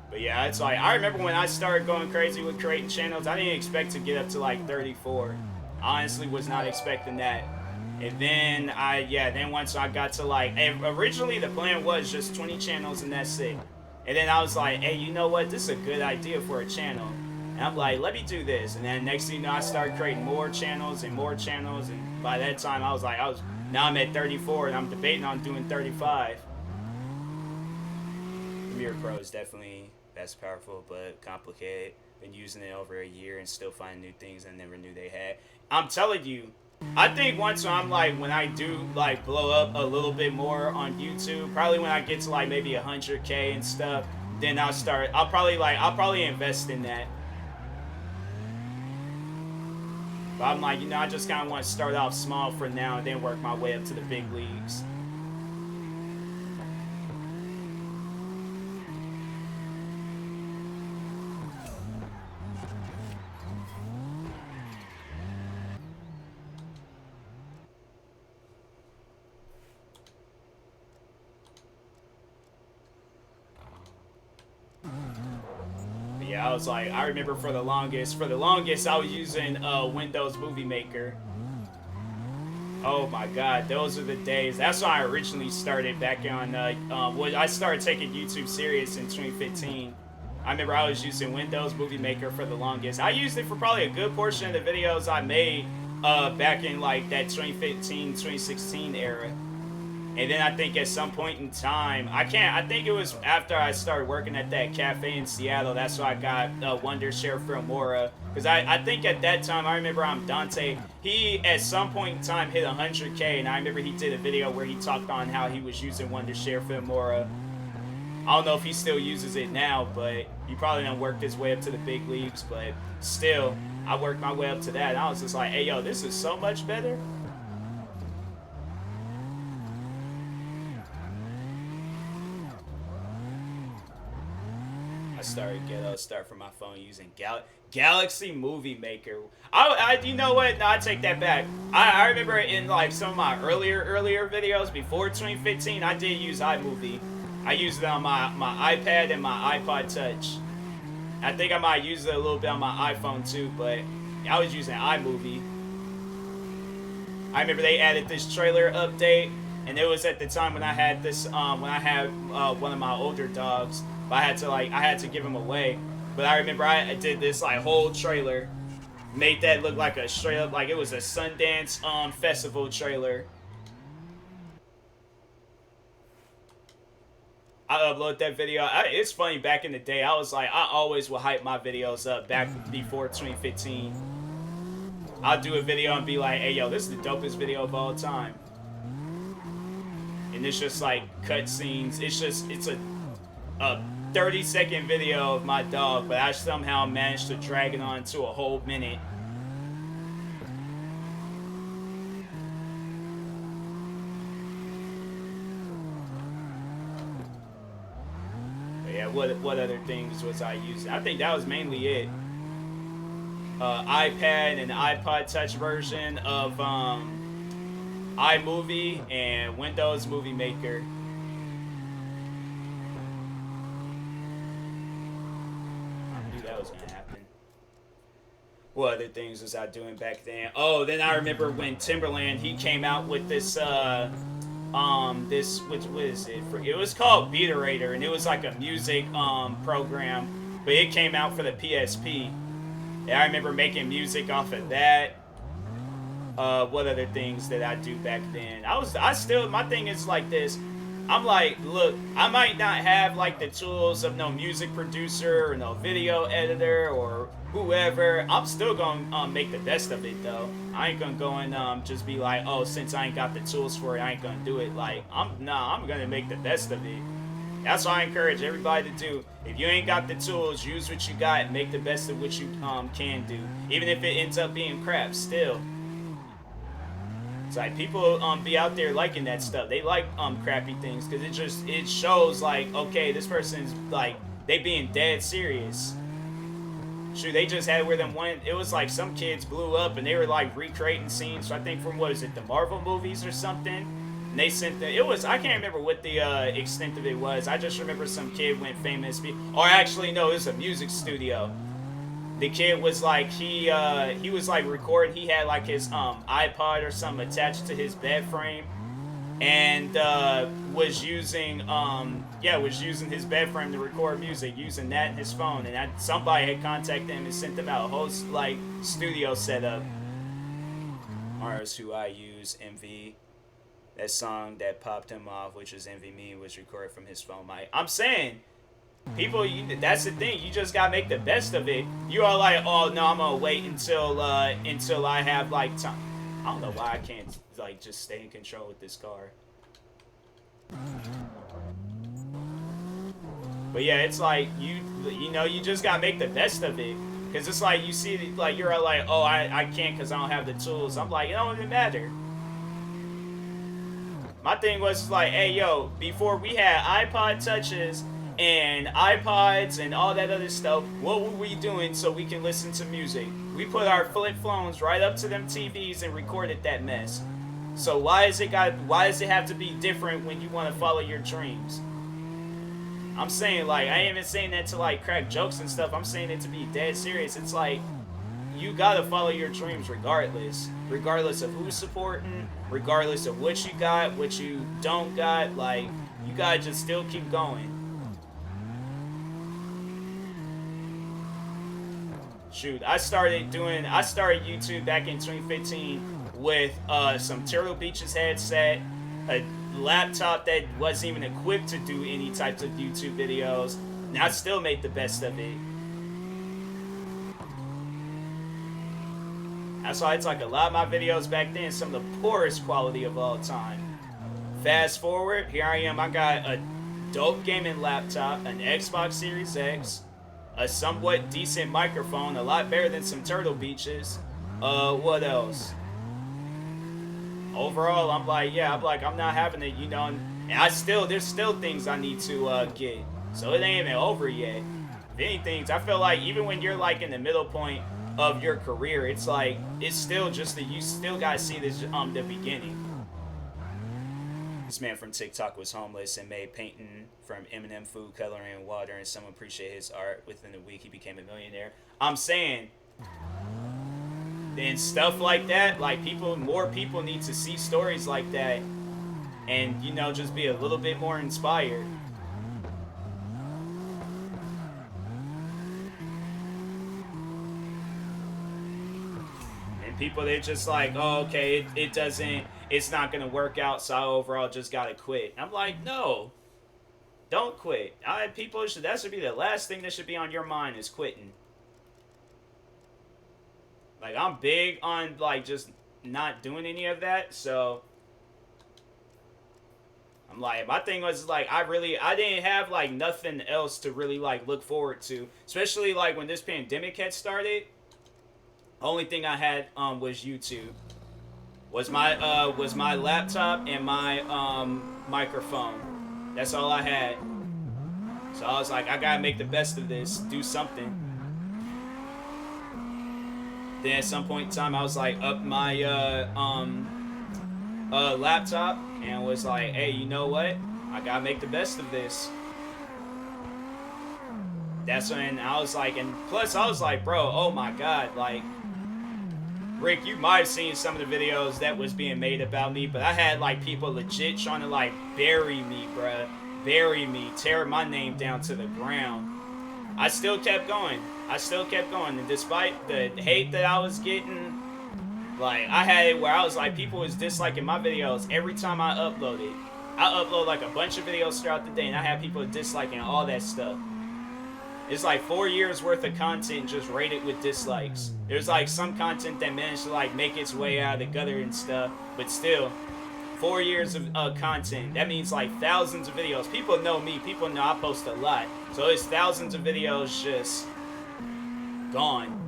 But yeah, it's like, I remember when I started going crazy with creating channels, I didn't expect to get up to like 34. I honestly was not expecting that. And then then once I got to like, originally the plan was just 20 channels and that's it. And then I was like, hey, you know what? This is a good idea for a channel. And I'm like, let me do this. And then next thing you know, I started creating more channels and more channels. And by that time, I was like, now I'm at 34 and I'm debating on doing 35. Premiere Pro is definitely that's powerful but complicated. Been using it over a year and still finding new things I never knew they had. I'm telling you, I think once I'm like, when I do like blow up a little bit more on YouTube, probably when I get to like maybe 100K and stuff, then I'll probably invest in that. But I'm like, you know, I just kind of want to start off small for now and then work my way up to the big leagues. I was like, I remember for the longest I was using Windows Movie Maker. Oh my god, those are the days. That's why I originally started back on, I started taking YouTube serious in 2015. I remember I was using Windows Movie Maker for the longest. I used it for probably a good portion of the videos I made back in like that 2015, 2016 era. And then I think at some point in time, I think it was after I started working at that cafe in Seattle, that's why I got Wondershare Filmora. Because I think at that time, I remember Dante, he at some point in time hit 100K, and I remember he did a video where he talked on how he was using Wondershare Filmora. I don't know if he still uses it now, but he probably done worked his way up to the big leagues, but still, I worked my way up to that, and I was just like, hey, yo, this is so much better. Start from my phone using Galaxy Movie Maker. You know what? No, I take that back. I remember in like some of my earlier videos before 2015, I did use iMovie. I used it on my iPad and my iPod Touch. I think I might use it a little bit on my iPhone too, but I was using iMovie. I remember they added this trailer update, and it was at the time when I had this when I had one of my older dogs. But I had to give him away. But I remember I did this like whole trailer, made that look like a straight up, like it was a Sundance festival trailer. I upload that video. It's funny, back in the day, I was like, I always would hype my videos up back before 2015. I'll do a video and be like, hey yo, this is the dopest video of all time. And it's just like cutscenes. It's a 30-second video of my dog, but I somehow managed to drag it on to a whole minute. But yeah, what other things was I using? I think that was mainly it. iPad and iPod Touch version of iMovie and Windows Movie Maker. What other things was I doing back then? Oh, then I remember when Timberland, he came out with this what is it? It was called Beaterator, and it was like a music program, but it came out for the PSP. And I remember making music off of that. What other things did I do back then? My thing is like this. I'm like, look, I might not have like the tools of no music producer or no video editor or whoever. I'm still gonna make the best of it though. I ain't gonna go and just be like, oh, since I ain't got the tools for it, I ain't gonna do it. Like, I'm gonna make the best of it. That's what I encourage everybody to do. If you ain't got the tools, use what you got and make the best of what you can do. Even if it ends up being crap, still. It's like people be out there liking that stuff. They like crappy things because it shows like, okay, this person's like, they being dead serious. Shoot, they just had where them one, it was like some kids blew up and they were like recreating scenes, I think from, what is it, the Marvel movies or something. And they sent the, it was, I can't remember what the extent of it was. I just remember some kid went famous, or actually no, it was a music studio. The kid was like, he was like recording, he had like his iPod or something attached to his bed frame, and was using his bed frame to record music, using that in his phone. And somebody had contacted him and sent them out a whole like studio setup. Mars, who I use, MV. That song that popped him off, which was Envy Me, was recorded from his phone mic. I'm saying, people, that's the thing. You just gotta make the best of it. You are like, oh no, I'm gonna wait until I have like time. I don't know why I can't like just stay in control with this car. But yeah, it's like you know, you just gotta make the best of it. Cause it's like you see, like you're like, oh, I can't cause I don't have the tools. I'm like, it don't even matter. My thing was like, hey yo, before we had iPod touches and iPods and all that other stuff, what were we doing so we can listen to music? We put our flip phones right up to them TVs and recorded that mess. So why does it have to be different when you want to follow your dreams? I'm saying, like, I ain't even saying that to like crack jokes and stuff. I'm saying it to be dead serious. It's like, you gotta follow your dreams regardless of who's supporting, regardless of what you got, what you don't got. Like, you gotta just still keep going. Shoot, I started YouTube back in 2015 with some Turtle Beach's headset, a laptop that wasn't even equipped to do any types of YouTube videos, and I still made the best of it. That's why it's like a lot of my videos back then, some of the poorest quality of all time. Fast forward, here I am, I got a dope gaming laptop, an Xbox Series X, a somewhat decent microphone, a lot better than some Turtle Beaches. What else? Overall, I'm like, I'm not having it, you know, and there's still things I need to get. So it ain't even over yet. If anything, I feel like even when you're like in the middle point of your career, it's like, it's still just that you still gotta see this the beginning. This man from TikTok was homeless and made painting from M&M food coloring and water, and someone appreciated his art. Within a week, he became a millionaire. I'm saying, and stuff like that, like more people need to see stories like that, and you know, just be a little bit more inspired. And people, they're just like, oh, okay, it's not gonna work out, so I overall just gotta quit. I'm like, no, don't quit. That should be the last thing that should be on your mind, is quitting. Like, I'm big on like just not doing any of that, so I'm like, my thing was like, I didn't have like nothing else to really like look forward to, especially like when this pandemic had started. Only thing I had was YouTube. Was my laptop and my microphone. That's all I had. So I was like, I gotta make the best of this, do something. Then at some point in time, I was like, up my laptop and was like, hey, you know what? I gotta make the best of this. That's when I was like, and plus I was like, bro, oh my god, like, Rick, you might have seen some of the videos that was being made about me, but I had like people legit trying to like bury me, bruh. Bury me, tear my name down to the ground. I still kept going. And despite the hate that I was getting, like, I had it where I was like, people was disliking my videos every time I uploaded. I upload like a bunch of videos throughout the day, and I have people disliking all that stuff. It's like 4 years worth of content just rated with dislikes. There's like some content that managed to like make its way out of the gutter and stuff, but still, 4 years of content. That means like thousands of videos. People know me. People know I post a lot. So it's thousands of videos just gone.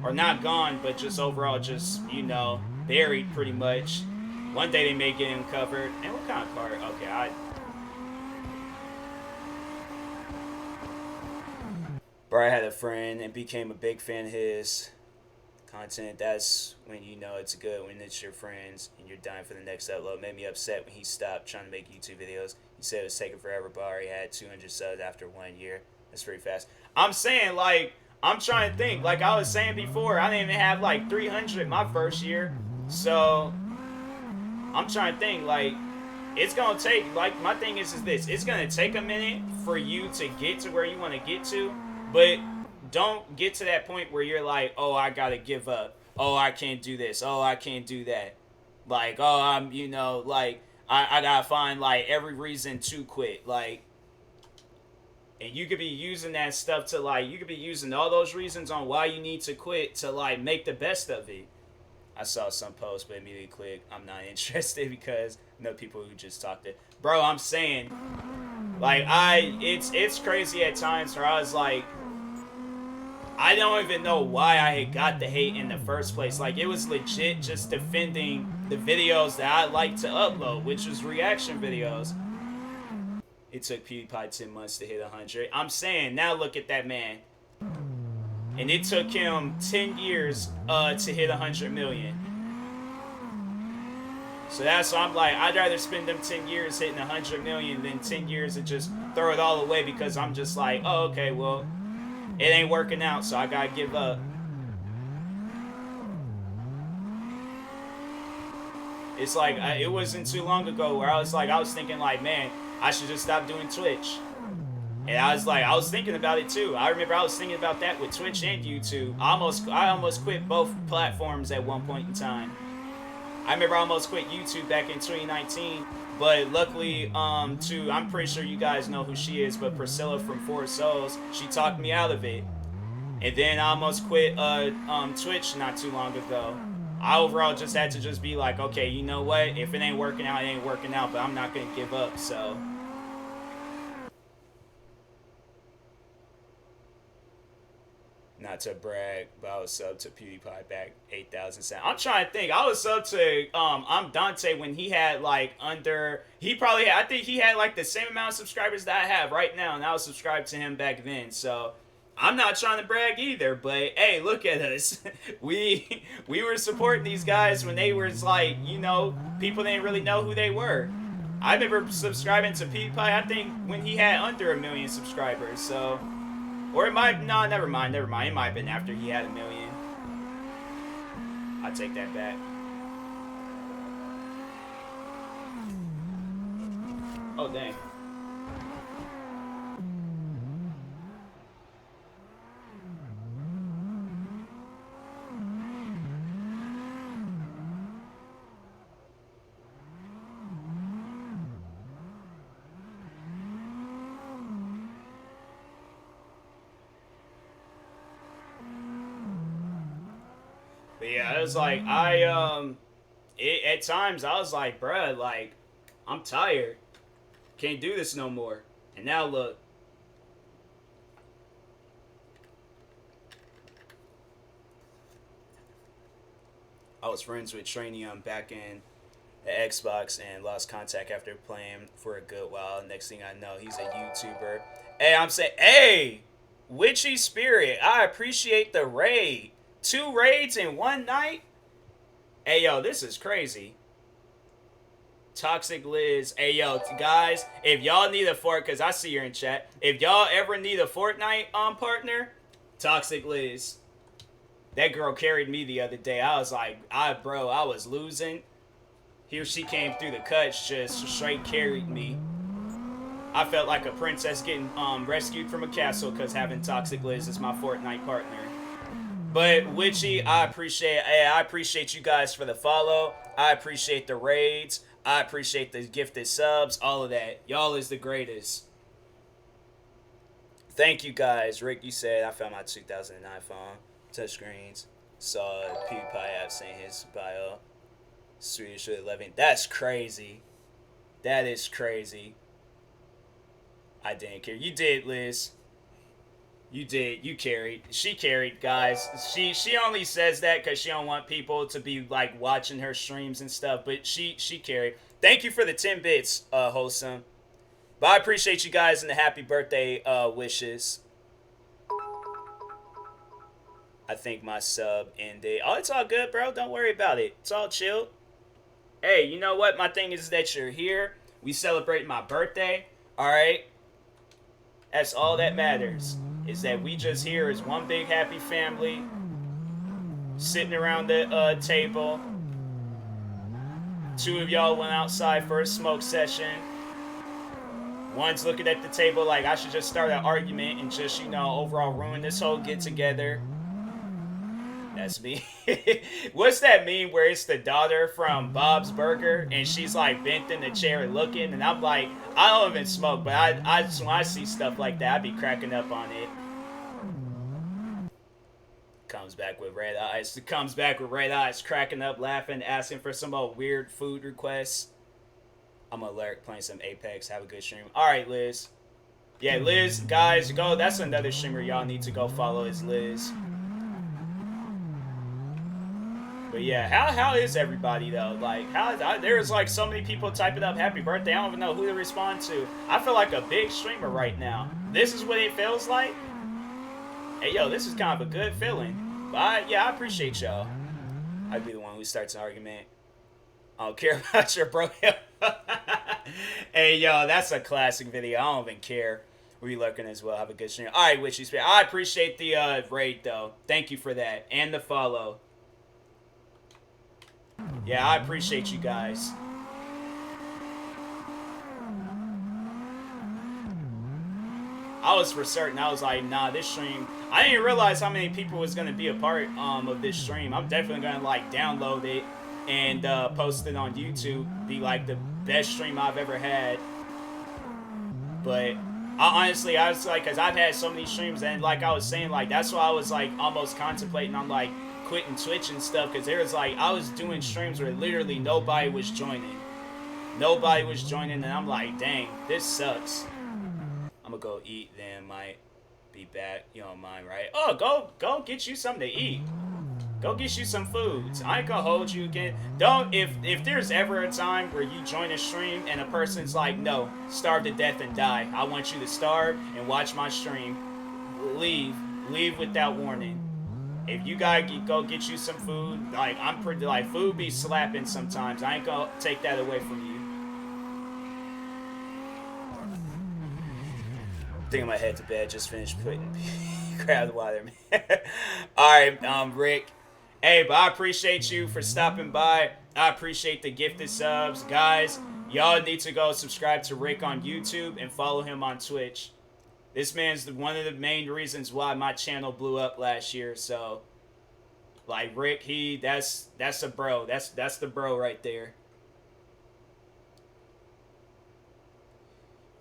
Or not gone, but just overall just, you know, buried pretty much. One day they may get uncovered. And what kind of car? Okay, Bro, I had a friend and became a big fan of his content. That's when you know it's good, when it's your friends and you're dying for the next upload. Made me upset when he stopped trying to make YouTube videos. He said it was taking forever, but already had 200 subs after 1 year. That's pretty fast. I'm saying, like, I'm trying to think. Like I was saying before, I didn't even have like 300 my first year. So I'm trying to think, like, it's gonna take, like, my thing is this. It's gonna take a minute for you to get to where you want to get to. But don't get to that point where you're like, oh, I gotta give up. Oh, I can't do this. Oh, I can't do that. Like, oh, I'm, you know, like, I gotta find, like, every reason to quit. Like, and you could be using that stuff to, like, you could be using all those reasons on why you need to quit to, like, make the best of it. I saw some post, but immediately clicked, I'm not interested because I know people who just talked it. Bro, I'm saying, like, it's crazy at times where I was like, I don't even know why I had got the hate in the first place. Like, it was legit just defending the videos that I like to upload, which was reaction videos. It took PewDiePie 10 months to hit 100. I'm saying, now look at that man. And it took him 10 years to hit 100 million. So that's why I'm like, I'd rather spend them 10 years hitting 100 million than 10 years and just throw it all away because I'm just like, oh, okay, well, it ain't working out, so I gotta give up. It's like, it wasn't too long ago where I was thinking like, man, I should just stop doing Twitch. And I was thinking about it too. I remember I was thinking about that with Twitch and YouTube. I almost quit both platforms at one point in time. I remember I almost quit YouTube back in 2019. But luckily, I'm pretty sure you guys know who she is, but Priscilla from Four Souls, she talked me out of it. And then I almost quit Twitch not too long ago. I overall just had to just be like, okay, you know what? If it ain't working out, it ain't working out, but I'm not going to give up, so. Not to brag, but I was sub to PewDiePie back 8,000 cents. I'm trying to think. I was sub to I'm Dante when he had like under, he probably had, I think he had like the same amount of subscribers that I have right now, and I was subscribed to him back then. So I'm not trying to brag either, but hey, look at us. we were supporting these guys when they were like, you know, people didn't really know who they were. I remember subscribing to PewDiePie, I think when he had under 1 million subscribers. So. Or it might, no, never mind. It might have been after he had 1 million. I take that back. Oh, dang. But yeah, it was like, at times I was like, bruh, like, I'm tired. Can't do this no more. And now look. I was friends with Trainium back in the Xbox and lost contact after playing for a good while. Next thing I know, he's a YouTuber. Hey, I'm saying, hey, Witchy Spirit, I appreciate the raid. 2 raids in one night? Hey, yo, this is crazy. Toxic Liz. Hey, yo, guys, if y'all need a Fort, because I see you're in chat. If y'all ever need a Fortnite partner, Toxic Liz. That girl carried me the other day. I was like, I was losing. Here she came through the cuts, just straight carried me. I felt like a princess getting rescued from a castle because having Toxic Liz as my Fortnite partner. But Witchy, I appreciate you guys for the follow. I appreciate the raids. I appreciate the gifted subs, all of that. Y'all is the greatest. Thank you guys. Rick, you said I found my 2009 phone. Touchscreens. Saw PewDiePie have seen his bio. Swedish 11. That's crazy. That is crazy. I didn't care. You did, Liz. You did. You carried. She carried, guys. She only says that because she don't want people to be like watching her streams and stuff. But she carried. Thank you for the 10 bits, wholesome. But I appreciate you guys and the happy birthday wishes. I think my sub ended. Oh, it's all good, bro. Don't worry about it. It's all chill. Hey, you know what? My thing is that you're here. We celebrate my birthday. All right. That's all that matters. Is that we just here as one big happy family, sitting around the table. Two of y'all went outside for a smoke session. One's looking at the table like I should just start an argument and just, overall ruin this whole get together. That's me. What's that meme where it's the daughter from Bob's Burger and she's like bent in the chair looking, and I'm like, I don't even smoke, but I when I see stuff like that, I be cracking up on it. Comes back with red eyes. Comes back with red eyes, cracking up, laughing, asking for some old weird food requests. I'm a Lyric playing some Apex. Have a good stream. All right, Liz. Yeah, Liz, guys, go. That's another streamer y'all need to go follow is Liz. But yeah, how is everybody though? Like, there's like so many people typing up happy birthday. I don't even know who to respond to. I feel like a big streamer right now. This is what it feels like. Hey, yo, this is kind of a good feeling. But I appreciate y'all. I'd be the one who starts an argument. I don't care about your bro. Hey, yo, that's a classic video. I don't even care. We lurking as well. Have a good stream. All right, Witchy Spirit. I appreciate the raid, though. Thank you for that. And the follow. Yeah, I appreciate you guys. I was for certain. I was like, nah, this stream. I didn't realize how many people was going to be a part of this stream. I'm definitely going to, like, download it and post it on YouTube. Be, like, the best stream I've ever had. But I was like, because I've had so many streams, and like I was saying, like, that's why I was, like, almost contemplating on, like, quitting Twitch and stuff, because there was, like, I was doing streams where literally nobody was joining. Nobody was joining, and I'm like, dang, this sucks. I'm gonna go eat, then might be back. You don't mind, right? Oh, go get you something to eat. Go get you some foods. I ain't gonna hold you again. Don't, if there's ever a time where you join a stream and a person's like, no, starve to death and die. I want you to starve and watch my stream. Leave without warning. If you gotta go get you some food, like, I'm pretty, like, food be slapping sometimes. I ain't gonna take that away from you. I think I'm gonna head to bed. Just finished putting grab the water, man. Alright, Rick. Hey, but I appreciate you for stopping by. I appreciate the gifted subs. Guys, y'all need to go subscribe to Rick on YouTube and follow him on Twitch. This man's one of the main reasons why my channel blew up last year. So, like, Rick, that's a bro. That's the bro right there.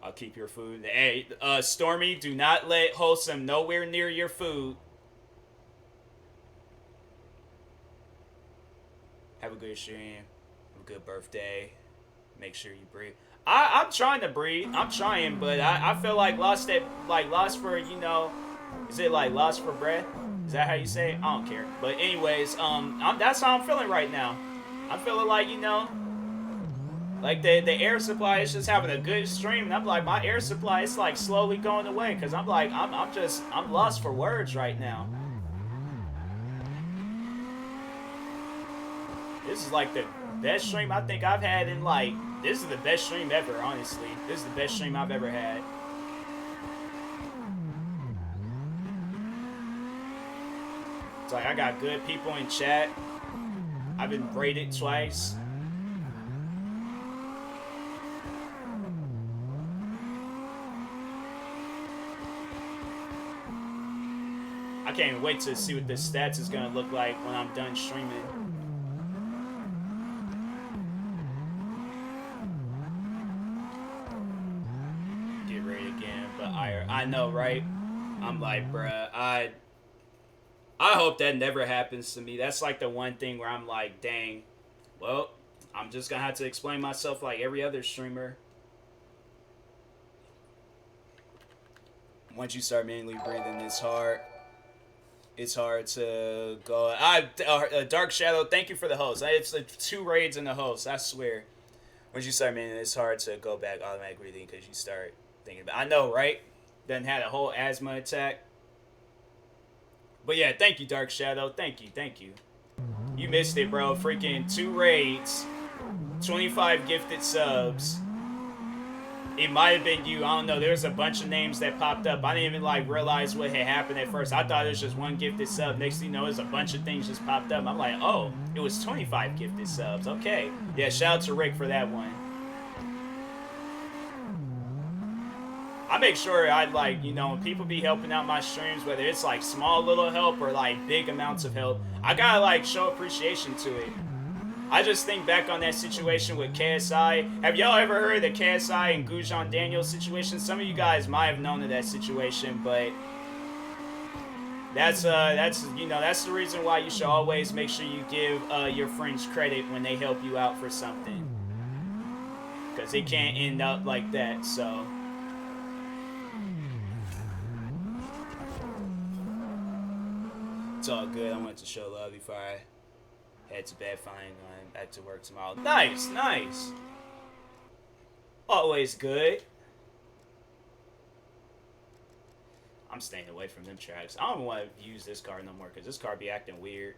I'll keep your food. Hey, Stormy, do not let Wholesome nowhere near your food. Have a good stream. Have a good birthday. Make sure you breathe. I'm trying to breathe. I'm trying, but I feel like lost for, is it like lost for breath? Is that how you say it? I don't care. But anyways, that's how I'm feeling right now. I'm feeling like, like the air supply is just having a good stream, and I'm like, my air supply is like slowly going away, because I'm like, I'm lost for words right now. This is like the best stream I think I've had in, like, this is the best stream ever, honestly. This is the best stream I've ever had. It's like, I got good people in chat. I've been rated twice. I can't even wait to see what the stats is going to look like when I'm done streaming. I know, right? I'm like, bruh, I hope that never happens to me. That's like the one thing where I'm like, dang, well, I'm just gonna have to explain myself like every other streamer. Once you start manually breathing, it's hard. It's hard to go. Dark Shadow, thank you for the host. It's like 2 raids in the host, I swear. Once you start manually, it's hard to go back automatic breathing because you start thinking about. I know, right? Then had a whole asthma attack. But yeah, thank you, Dark Shadow. Thank you. You missed it, bro. Freaking 2 raids, 25 gifted subs. It might have been you. I don't know. There was a bunch of names that popped up. I didn't even like realize what had happened at first. I thought it was just 1 gifted sub. Next thing you know, there's a bunch of things just popped up. I'm like, oh, it was 25 gifted subs. Okay. Yeah, shout out to Rick for that one. I make sure I like, you know, when people be helping out my streams, whether it's like small little help or like big amounts of help, I gotta like show appreciation to it. I just think back on that situation with KSI. Have y'all ever heard of the KSI and Gujan Daniels situation? Some of you guys might have known of that situation, but that's you know, that's the reason why you should always make sure you give your friends credit when they help you out for something, because it can't end up like that. So it's all good. I wanted to show love before I head to bed. Fine, going back to work tomorrow. Nice. Always good. I'm staying away from them tracks. I don't want to use this car no more because this car be acting weird.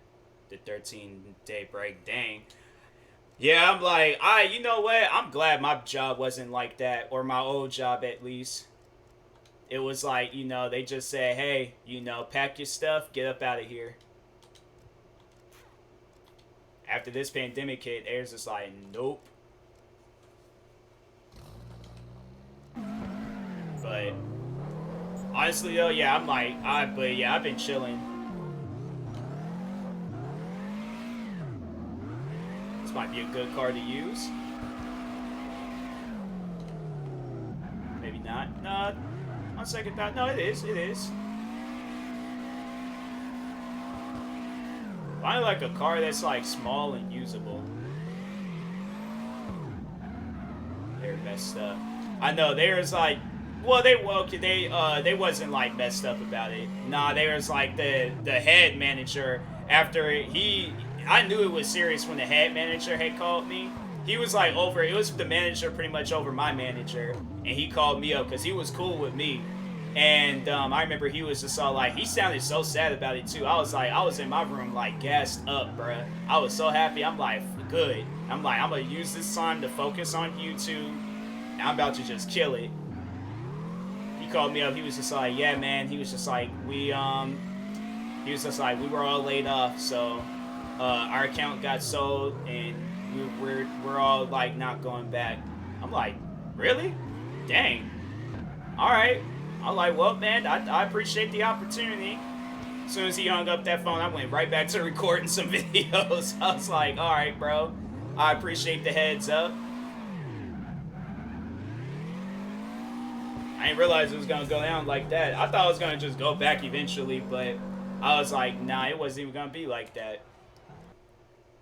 The 13-day break, dang. Yeah, I'm like, you know what? I'm glad my job wasn't like that, or my old job at least. It was like, you know, they just said, hey, you know, pack your stuff, get up out of here. After this pandemic hit, Air's just like, nope. But honestly though, yeah, I'm like, I've been chilling. This might be a good car to use. Maybe not. No, on second thought, no, it is. I like a car that's like small and usable. They're messed up. I know there's like, well, they wasn't like messed up about it. Nah, there was like the head manager after I knew it was serious when the head manager had called me. He was like it was the manager pretty much over my manager, and he called me up because he was cool with me. And I remember he was just all like, he sounded so sad about it too. I was in my room like gassed up, bruh. I was so happy. I'm like, good. I'm like, I'm gonna use this time to focus on YouTube. And I'm about to just kill it. He called me up. He was just like, yeah, man. He was just like, we were all laid off, so our account got sold, and we're all like not going back. I'm like, really? Dang. All right. I'm like, well, man, I appreciate the opportunity. As soon as he hung up that phone, I went right back to recording some videos. I was like, all right, bro. I appreciate the heads up. I didn't realize it was going to go down like that. I thought I was going to just go back eventually, but I was like, nah, it wasn't even going to be like that.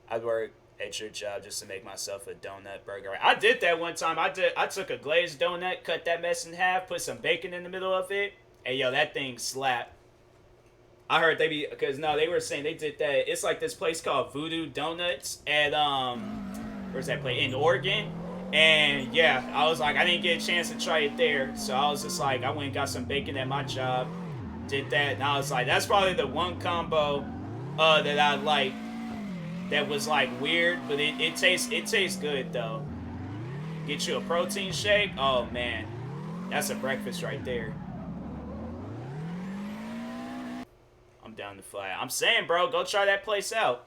I'd work at your job just to make myself a donut burger. I did that one time. I took a glazed donut, cut that mess in half, put some bacon in the middle of it. Hey, yo, that thing slapped. I heard they were saying they did that. It's like this place called Voodoo Donuts at, where's that place? In Oregon. And yeah, I was like, I didn't get a chance to try it there. So I was just like, I went and got some bacon at my job, did that. And I was like, that's probably the one combo that I like. That was like weird, but it tastes good though. Get you a protein shake. Oh man, that's a breakfast right there. I'm down to fly. I'm saying, bro, go try that place out.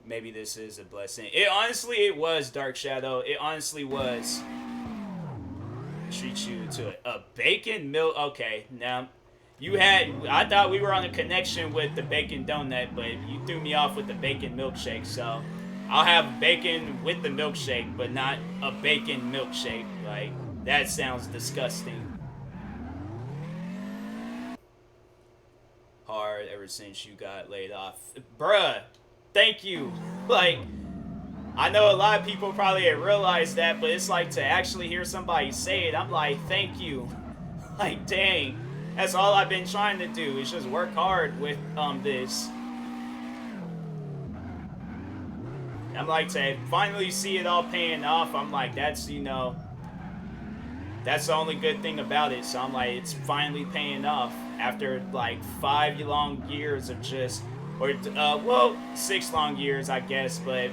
Maybe this is a blessing. It was, Dark Shadow. It honestly was. Treat you to a bacon milk. Okay, now. I thought we were on a connection with the bacon donut, but you threw me off with the bacon milkshake, so I'll have bacon with the milkshake, but not a bacon milkshake. Like, that sounds disgusting. ever since you got laid off. Bruh, thank you. Like, I know a lot of people probably didn't realize that, but it's like to actually hear somebody say it, I'm like, thank you. Like, dang. That's all I've been trying to do, is just work hard with this. I'm like, to finally see it all paying off, I'm like, that's, you know, that's the only good thing about it. So I'm like, it's finally paying off after like 5 long years of just, or well, 6 long years, I guess, but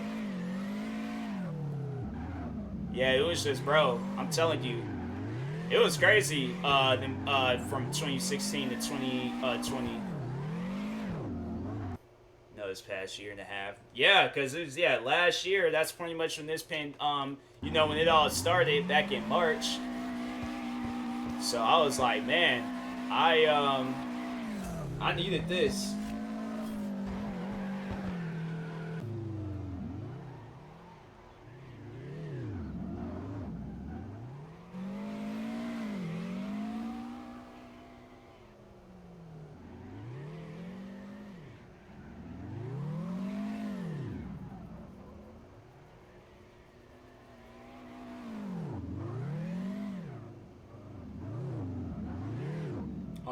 yeah, it was just, bro, I'm telling you, it was crazy. From 2016 to 2020. No, this past year and a half. Yeah, because it was, yeah, last year. That's pretty much when this you know, when it all started back in March. So I was like, man, I needed this.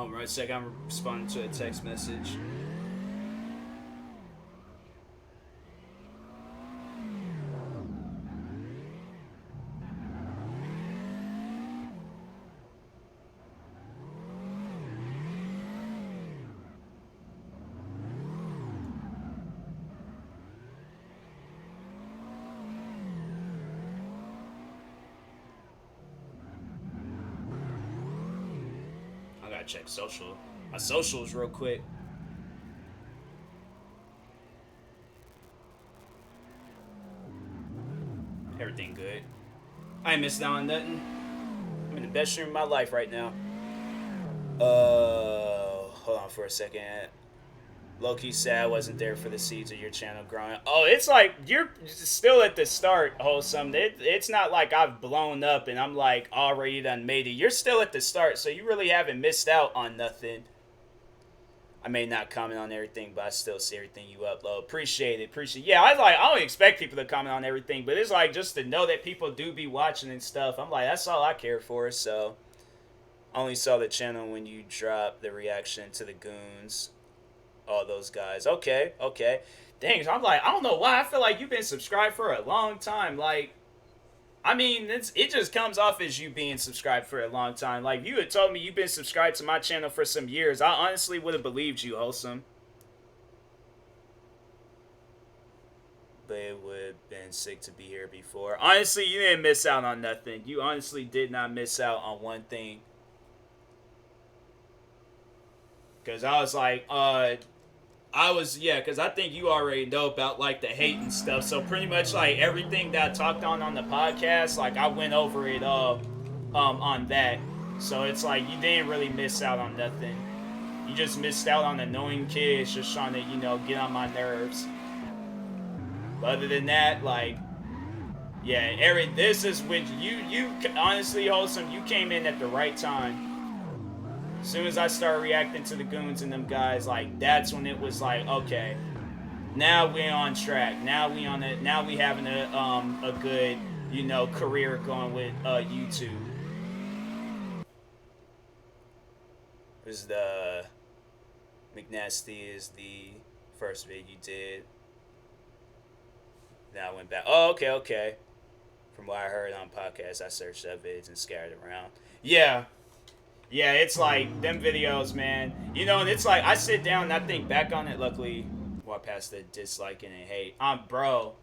Right a second, I'm responding to a text message. Check my socials real quick. Everything good. I ain't missing out on nothing. I'm in the best room of my life right now. Hold on for a second. Low-key sad I wasn't there for the seeds of your channel growing. Oh, it's like you're still at the start, Wholesome. It's not like I've blown up and I'm like already done made it. You're still at the start, so you really haven't missed out on nothing. I may not comment on everything, but I still see everything you upload. Appreciate it. Yeah, I don't expect people to comment on everything, but it's like just to know that people do be watching and stuff. I'm like, that's all I care for. So I only saw the channel when you dropped the reaction to the goons. All those guys. Okay. Dang, so I'm like, I don't know why. I feel like you've been subscribed for a long time. Like, I mean, it just comes off as you being subscribed for a long time. Like, if you had told me you've been subscribed to my channel for some years, I honestly would have believed you, Wholesome. But it would have been sick to be here before. Honestly, you didn't miss out on nothing. You honestly did not miss out on one thing. Because I was like, because I think you already know about, like, the hate and stuff. So pretty much, like, everything that I talked on the podcast, like, I went over it all on that. So it's like, you didn't really miss out on nothing. You just missed out on annoying kids just trying to, you know, get on my nerves. But other than that, like, yeah, this is when you honestly, Wholesome, you came in at the right time. As soon as I started reacting to the goons and them guys, like, that's when it was like, okay, now we're on track. Now we having a good, you know, career going with YouTube. This is the McNasty is the first vid you did. Then I went back. Oh, okay. From what I heard on podcasts, I searched up vids and scattered around. Yeah, it's like, them videos, man. You know, and it's like, I sit down and I think back on it, luckily, well, past the disliking and hate. Bro,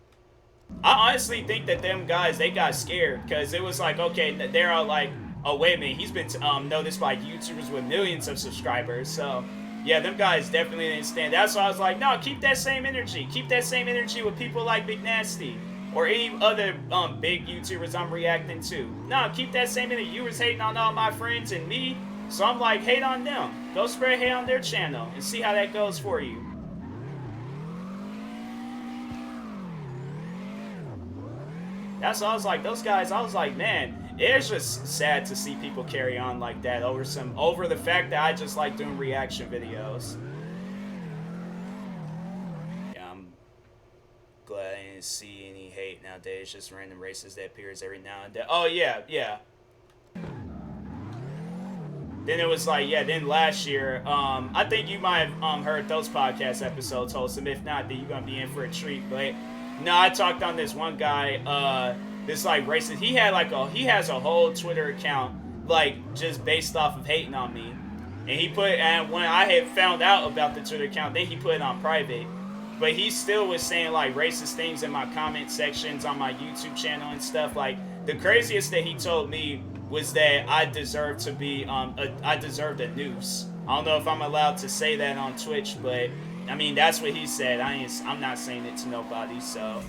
I honestly think that them guys, they got scared, because it was like, okay, they're all like, oh, wait a minute, he's been noticed by YouTubers with millions of subscribers, so, yeah, them guys definitely didn't stand. That's why I was like, no, keep that same energy. Keep that same energy with people like Big Nasty. Or any other big YouTubers I'm reacting to. No, keep that same energy. You was hating on all my friends and me, so I'm like, hate on them. Go spread hate on their channel and see how that goes for you. That's why I was like, those guys, I was like, man, it's just sad to see people carry on like that over the fact that I just like doing reaction videos. see any hate nowadays. Just random races that appears every now and then. Oh yeah, yeah. Then it was like, yeah, then last year, I think you might have heard those podcast episodes, Wholesome. If not, then you're going to be in for a treat. But, no, I talked on this one guy, this, like, racist. He has a whole Twitter account, like, just based off of hating on me. And when I had found out about the Twitter account, then he put it on private. But he still was saying, like, racist things in my comment sections on my YouTube channel and stuff. Like, the craziest that he told me was that I deserved a noose. I don't know if I'm allowed to say that on Twitch, but I mean that's what he said. I'm not saying it to nobody, so.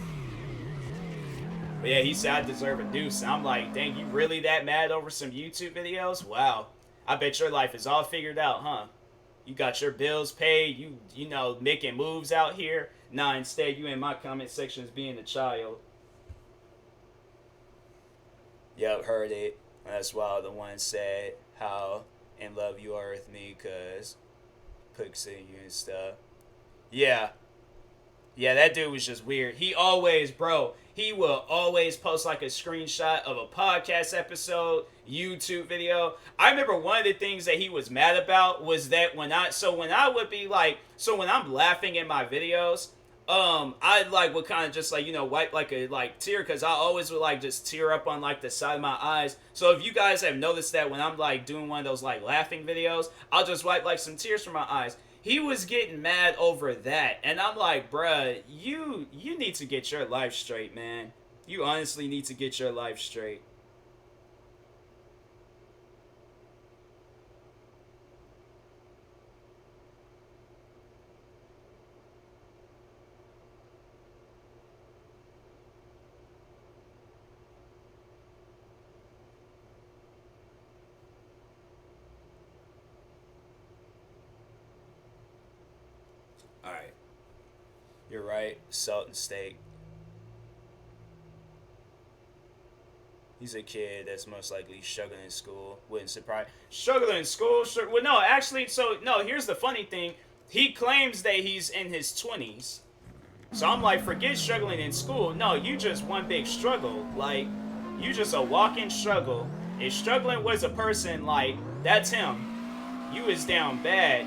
But yeah, he said I deserve a noose. And I'm like, dang, you really that mad over some YouTube videos? Wow. I bet your life is all figured out, huh? You got your bills paid. You know making moves out here. Nah, instead you in my comment sections being a child. Yep, heard it. That's why the one said how in love you are with me, cause puts in you and stuff. Yeah. Yeah, that dude was just weird. He will always post like a screenshot of a podcast episode, YouTube video. I remember one of the things that he was mad about was that when I'm laughing in my videos, I like would kind of just like, wipe like a tear, because I always would like just tear up on like the side of my eyes. So if you guys have noticed that when I'm like doing one of those like laughing videos, I'll just wipe like some tears from my eyes. He was getting mad over that, and I'm like, bruh, you need to get your life straight, man. You honestly need to get your life straight. Alright. You're right. Salt and steak. He's a kid that's most likely struggling in school. Wouldn't surprise. Struggling in school? Well, no, actually, here's the funny thing. He claims that he's in his 20s. So I'm like, forget struggling in school. No, you just one big struggle. Like, you just a walking struggle. If struggling was a person, like, that's him. You is down bad.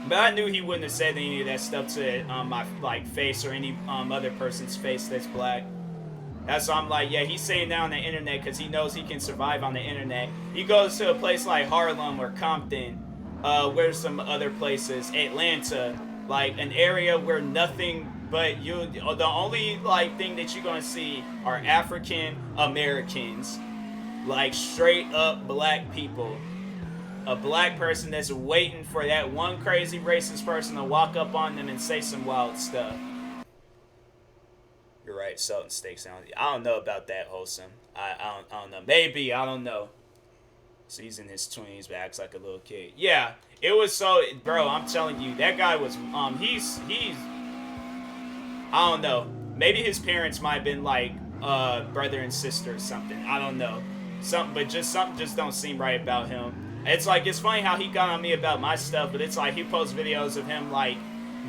But I knew he wouldn't have said any of that stuff to my like face or any other person's face that's black. That's why I'm like, yeah, he's saying that on the internet because he knows he can survive on the internet. He goes to a place like Harlem or Compton, where's some other places, Atlanta, like an area where nothing but the only like thing that you're gonna see are African Americans, like straight up black people. A black person that's waiting for that one crazy racist person to walk up on them and say some wild stuff. You're right, salt and steak sound. I don't know about that, Wholesome. I don't know. Maybe, I don't know. So he's in his 20s but acts like a little kid. Yeah, it was so, bro, I'm telling you, that guy was, he's, I don't know. Maybe his parents might have been like, brother and sister or something. I don't know. Something just don't seem right about him. It's like, it's funny how he got on me about my stuff, but it's like he posts videos of him like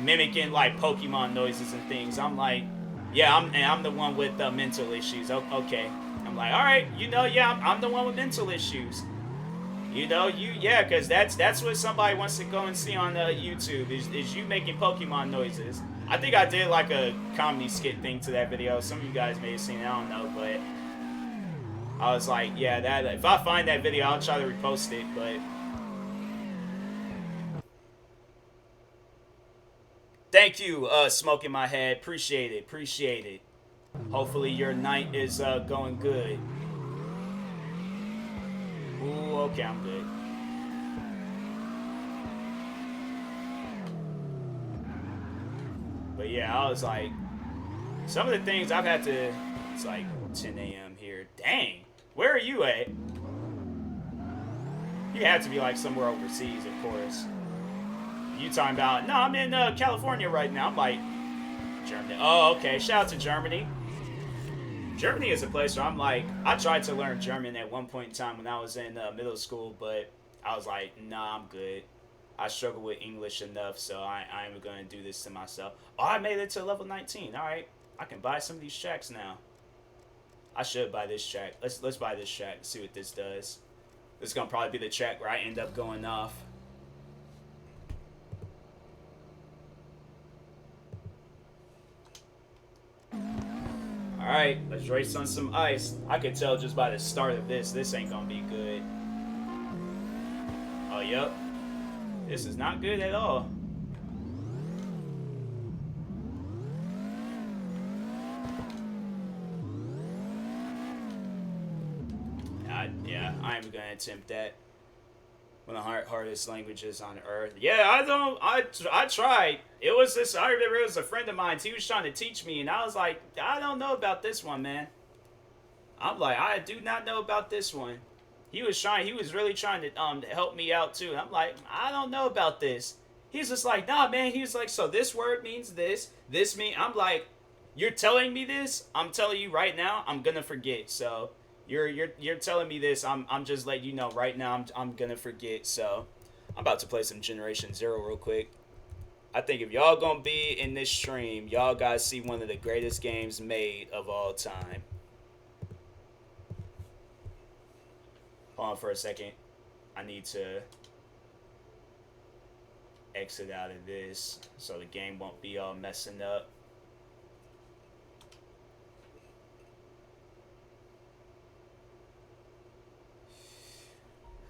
mimicking like Pokemon noises and things. I'm like, yeah, I'm the one with mental issues. Okay. I'm like, all right, I'm the one with mental issues. Because that's what somebody wants to go and see on YouTube is you making Pokemon noises. I think I did like a comedy skit thing to that video. Some of you guys may have seen it, I don't know, but I was like, yeah, that if I find that video, I'll try to repost it, but thank you, Smoking My Head. Appreciate it. Hopefully your night is going good. Ooh, okay, I'm good. But yeah, I was like, some of the things I've had to, it's like 10 a.m. here. Dang, where are you at? You have to be like somewhere overseas, of course. You talking about, no, I'm in California right now. I'm like, Germany. Oh, okay, shout out to Germany. Germany is a place where I'm like, I tried to learn German at one point in time when I was in middle school, but I was like, nah, I'm good. I struggle with English enough, so I'm gonna do this to myself. Oh, I made it to level 19. All right, I can buy some of these tracks now. I should buy this track. Let's buy this track and see what this does. This is gonna probably be the track where I end up going off. Alright, let's race on some ice. I can tell just by the start of this ain't gonna be good. Oh, yep. This is not good at all. Yeah, I am gonna attempt that. One of the hardest languages on earth. Yeah, I tried. It was this. I remember it was a friend of mine. He was trying to teach me, and I was like, I don't know about this one, man. I'm like, I do not know about this one. He was trying. He was really trying to help me out too. And I'm like, I don't know about this. He's just like, nah, man. He was like, so this word means this. This mean. I'm like, you're telling me this. I'm telling you right now. I'm gonna forget. So. You're telling me this. I'm just letting you know right now. I'm gonna forget. So I'm about to play some Generation Zero real quick. I think if y'all gonna be in this stream, y'all gotta see one of the greatest games made of all time. Hold on for a second. I need to exit out of this so the game won't be all messing up.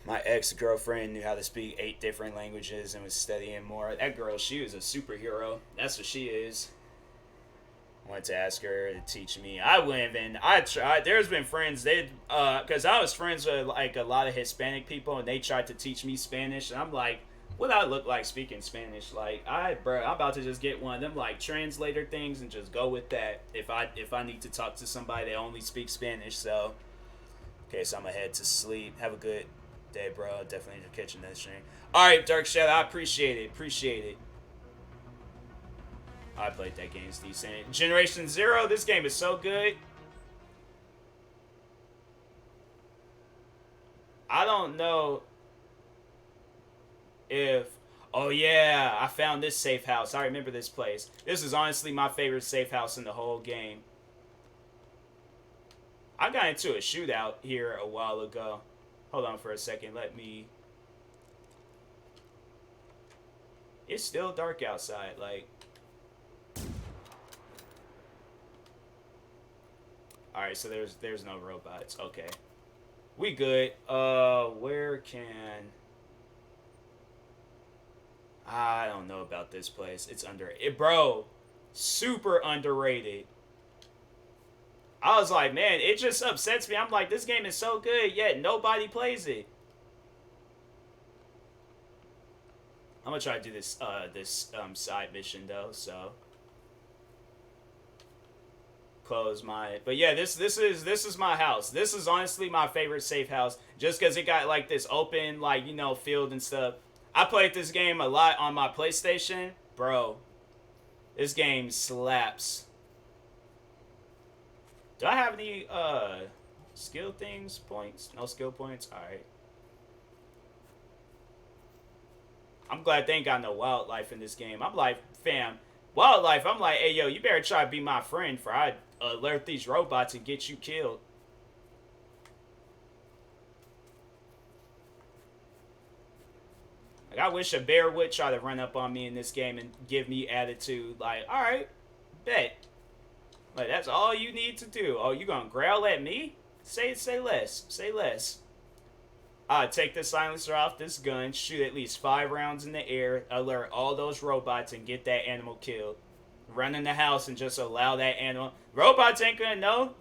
My ex-girlfriend knew how to speak 8 different languages and was studying more. That girl, she was a superhero. That's what she is. I wanted to ask her to teach me. I tried. There's been friends, because I was friends with like a lot of Hispanic people, and they tried to teach me Spanish, and I'm like, what I look like speaking Spanish? Like, I'm about to just get one of them like translator things and just go with that. If I need to talk to somebody that only speaks Spanish, so okay, so I'm gonna head to sleep. Have a good day, bro. Definitely catching that stream. All right, Dark Shadow, I appreciate it. I played that game. It's decent. Generation Zero, this game is so good. I don't know if... Oh, yeah, I found this safe house. I remember this place. This is honestly my favorite safe house in the whole game. I got into a shootout here a while ago. Hold on for a second. Let me... It's still dark outside. Like... Alright, so there's no robots. Okay. We good. Where can... I don't know about this place. It's bro, super underrated. I was like, man, it just upsets me. I'm like, this game is so good, yet nobody plays it. I'm gonna try to do this side mission though, so close my... But yeah, this is my house. This is honestly my favorite safe house, just because it got like this open, like, you know, field and stuff. I played this game a lot on my PlayStation, bro. This game slaps. Do I have any skill things points? No skill points. All right. I'm glad they ain't got no wildlife in this game. I'm like, fam, wildlife. I'm like, hey yo, you better try to be my friend, for I alert these robots and get you killed. Like, I wish a bear would try to run up on me in this game and give me attitude. Like, all right, bet. Like, that's all you need to do. Oh, you gonna growl at me? Say less. Say less. Take the silencer off this gun, shoot at least 5 rounds in the air, alert all those robots, and get that animal killed. Run in the house and just allow that animal... Robots ain't gonna know.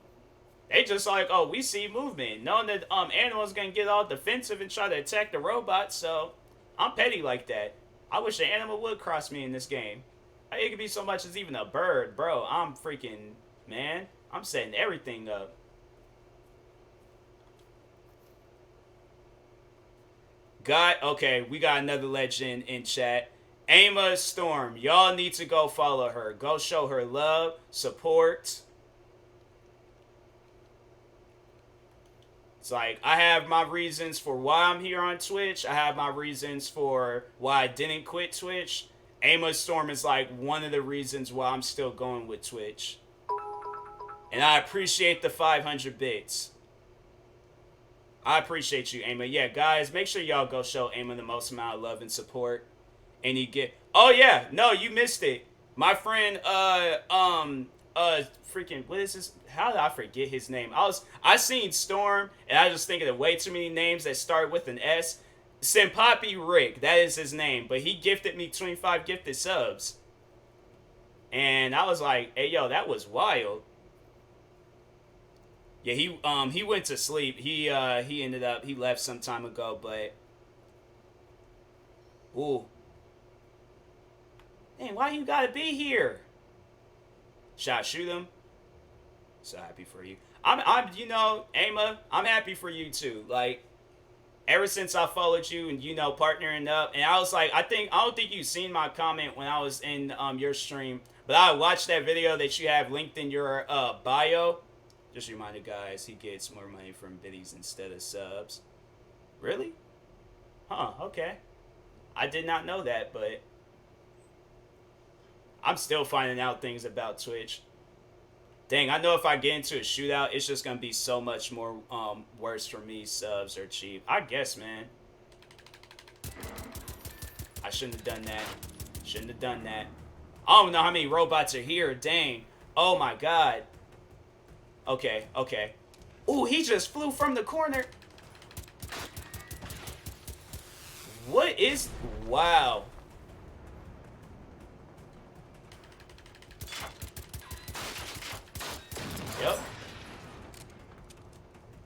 They just like, oh, we see movement. Knowing that animal's gonna get all defensive and try to attack the robot, so I'm petty like that. I wish an animal would cross me in this game. It could be so much as even a bird. Bro, I'm freaking... Man, I'm setting everything up. Okay, we got another legend in chat. Ama Storm. Y'all need to go follow her. Go show her love, support. It's like I have my reasons for why I'm here on Twitch. I have my reasons for why I didn't quit Twitch. Amos Storm is like one of the reasons why I'm still going with Twitch. And I appreciate the 500 bits. I appreciate you, Ama. Yeah, guys, make sure y'all go show Ama the most amount of love and support. And you get... Oh, yeah. No, you missed it. My friend, freaking... What is this? How did I forget his name? I seen Storm, and I was just thinking of way too many names that start with an S. Senpapi Rick, that is his name. But he gifted me 25 gifted subs. And I was like, hey, yo, that was wild. Yeah, he went to sleep. He left some time ago, but... Ooh. Dang, why you gotta be here? Should I shoot him? So happy for you. You know, Ama, I'm happy for you too. Like, ever since I followed you and, you know, partnering up, and I was like, I don't think you've seen my comment when I was in your stream, but I watched that video that you have linked in your bio. Just reminded guys, he gets more money from biddies instead of subs. Really? Huh, okay. I did not know that, but I'm still finding out things about Twitch. Dang, I know if I get into a shootout, it's just going to be so much more worse for me. Subs are cheap. I guess, man. I shouldn't have done that. Shouldn't have done that. I don't know how many robots are here. Dang. Oh, my God. Okay, okay. Ooh, he just flew from the corner. What is... Wow. Yep.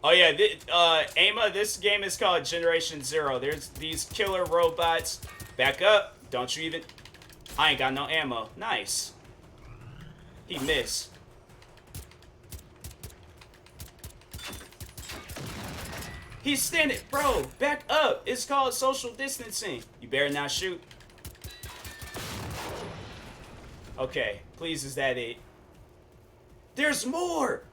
Oh, yeah. Ama, this game is called Generation Zero. There's these killer robots. Back up. Don't you even... I ain't got no ammo. Nice. He missed. He's standing, bro, back up. It's called social distancing. You better not shoot. Okay, please, is that it? There's more.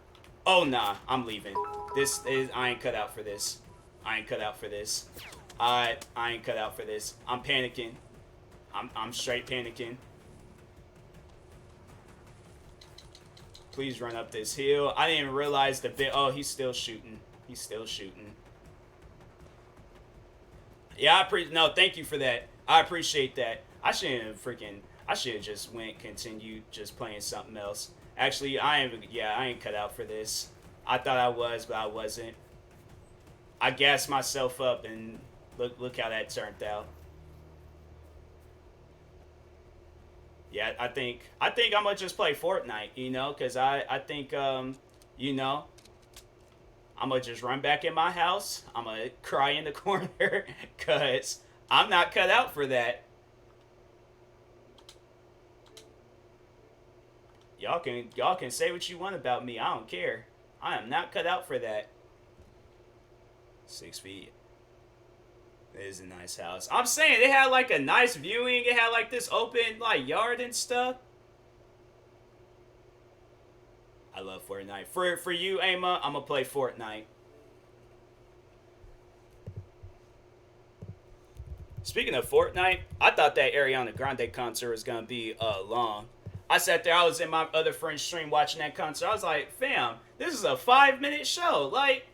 Oh, nah, I'm leaving. I ain't cut out for this. I ain't cut out for this. I ain't cut out for this. I'm panicking. I'm straight panicking. Please run up this hill. I didn't realize the bit. Oh, he's still shooting. He's still shooting. Yeah, no, thank you for that. I appreciate that. I should have just continued just playing something else. Actually, I ain't cut out for this. I thought I was, but I wasn't. I gassed myself up, and look how that turned out. Yeah, I think I'm gonna just play Fortnite, you know, because I think, you know, I'm going to just run back in my house. I'm going to cry in the corner because I'm not cut out for that. Y'all can say what you want about me. I don't care. I am not cut out for that. 6 feet. It is a nice house. I'm saying it had like a nice viewing. It had like this open like yard and stuff. I love Fortnite. For you, Ama, I'm gonna play Fortnite. Speaking of Fortnite, I thought that Ariana Grande concert was gonna be long. I sat there, I was in my other friend's stream watching that concert. I was like, fam, this is a 5-minute show. Like,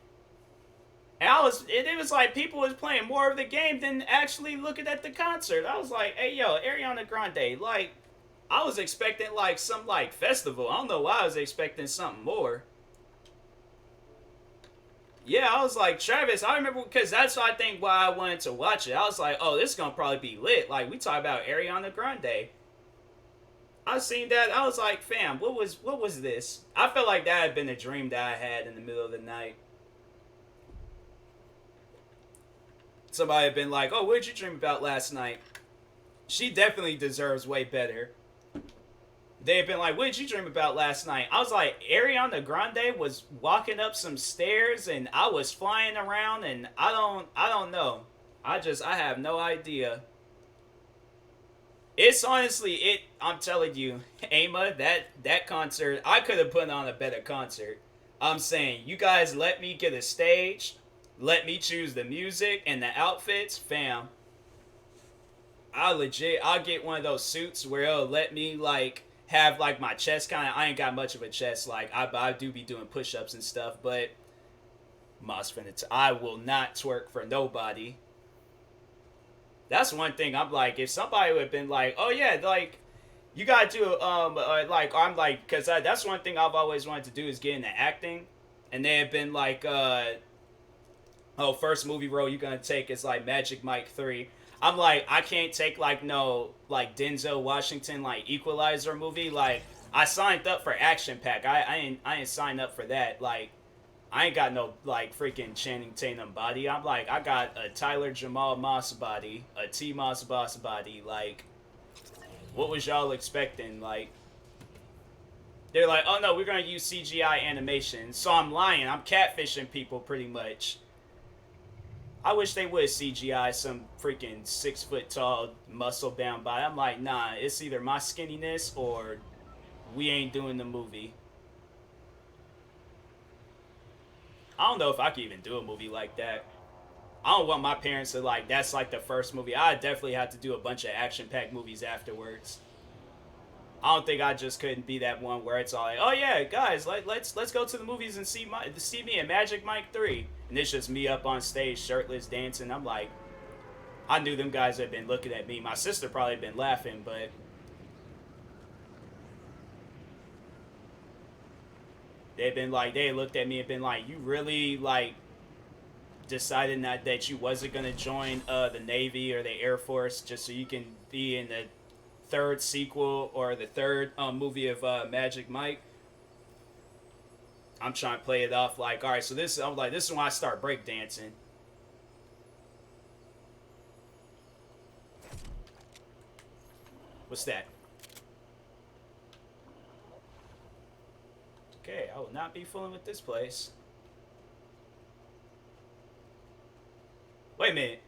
and it was like people was playing more of the game than actually looking at the concert. I was like, hey yo, Ariana Grande, like, I was expecting like some like festival. I don't know why I was expecting something more. Yeah, I was like, Travis, I remember because that's I think why I wanted to watch it. I was like, oh, this is gonna probably be lit. Like we talk about Ariana Grande. I seen that. I was like, fam, what was this? I felt like that had been a dream that I had in the middle of the night. Somebody had been like, oh, what did you dream about last night? She definitely deserves way better. They've been like, what did you dream about last night? I was like, Ariana Grande was walking up some stairs and I was flying around and I don't know. I have no idea. It's honestly, I'm telling you, Ama, that concert, I could have put on a better concert. I'm saying, you guys let me get a stage let me choose the music and the outfits, fam. I'll get one of those suits where it'll let me like have like my chest kind of. I ain't got much of a chest. Like I do be doing push-ups and stuff, but I will not twerk for nobody. That's one thing. I'm like, if somebody would have been like, oh yeah, like you gotta do like I'm like, because that's one thing I've always wanted to do is get into acting, and they have been like, oh, first movie role you're gonna take is like Magic Mike 3. I'm like, I can't take like no like Denzel Washington like Equalizer movie. Like I signed up for Action Pack. I ain't signed up for that. Like I ain't got no like freaking Channing Tatum body. I'm like, I got a Tyler Jamal Moss body, a TMossBoss body. Like, what was y'all expecting? Like, they're like, oh no, we're gonna use CGI animation. So I'm lying. I'm catfishing people pretty much. I wish they would CGI some freaking 6 foot tall muscle bound body. I'm like, nah, it's either my skinniness or we ain't doing the movie. I don't know if I could even do a movie like that. I don't want my parents to like, that's like the first movie. I definitely have to do a bunch of action-packed movies afterwards. I don't think I just couldn't be that one where it's all like, oh yeah, guys, let's go to the movies and see me in Magic Mike 3. And it's just me up on stage shirtless dancing. I'm like, I knew them guys had been looking at me. My sister probably been laughing, but they've been like, they looked at me and been like, you really like decided that you wasn't gonna join the Navy or the Air Force just so you can be in the third sequel or the third movie of Magic Mike. I'm trying to play it off like, all right, so this I'm like, this is when I start breakdancing. What's that? Okay, I will not be fooling with this place. Wait a minute.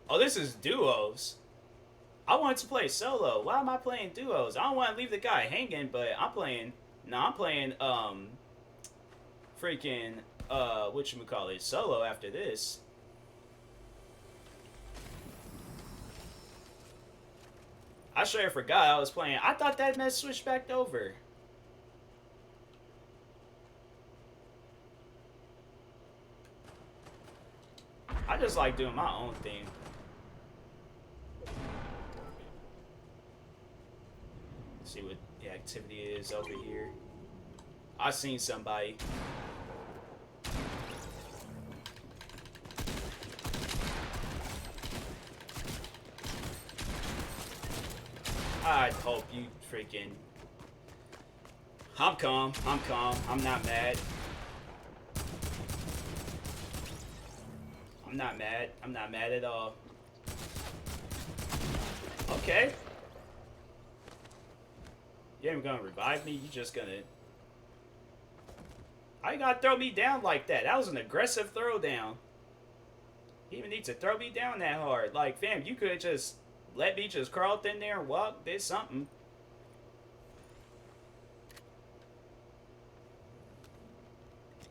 Oh, this is duos. I wanted to play solo. Why am I playing duos? I don't want to leave the guy hanging, but I'm playing. No, I'm playing freaking whatchamacallit, solo after this. I sure forgot I was playing. I thought that mess switched back over. I just like doing my own thing. Let's see what the activity is over here. I seen somebody. I hope you freaking... I'm calm. I'm calm. I'm not mad. I'm not mad. I'm not mad at all. Okay. You ain't gonna revive me? You just gonna... How you gotta throw me down like that? That was an aggressive throw down. You even need to throw me down that hard. Like, fam, you could just let me just crawl in there and walk. Did something.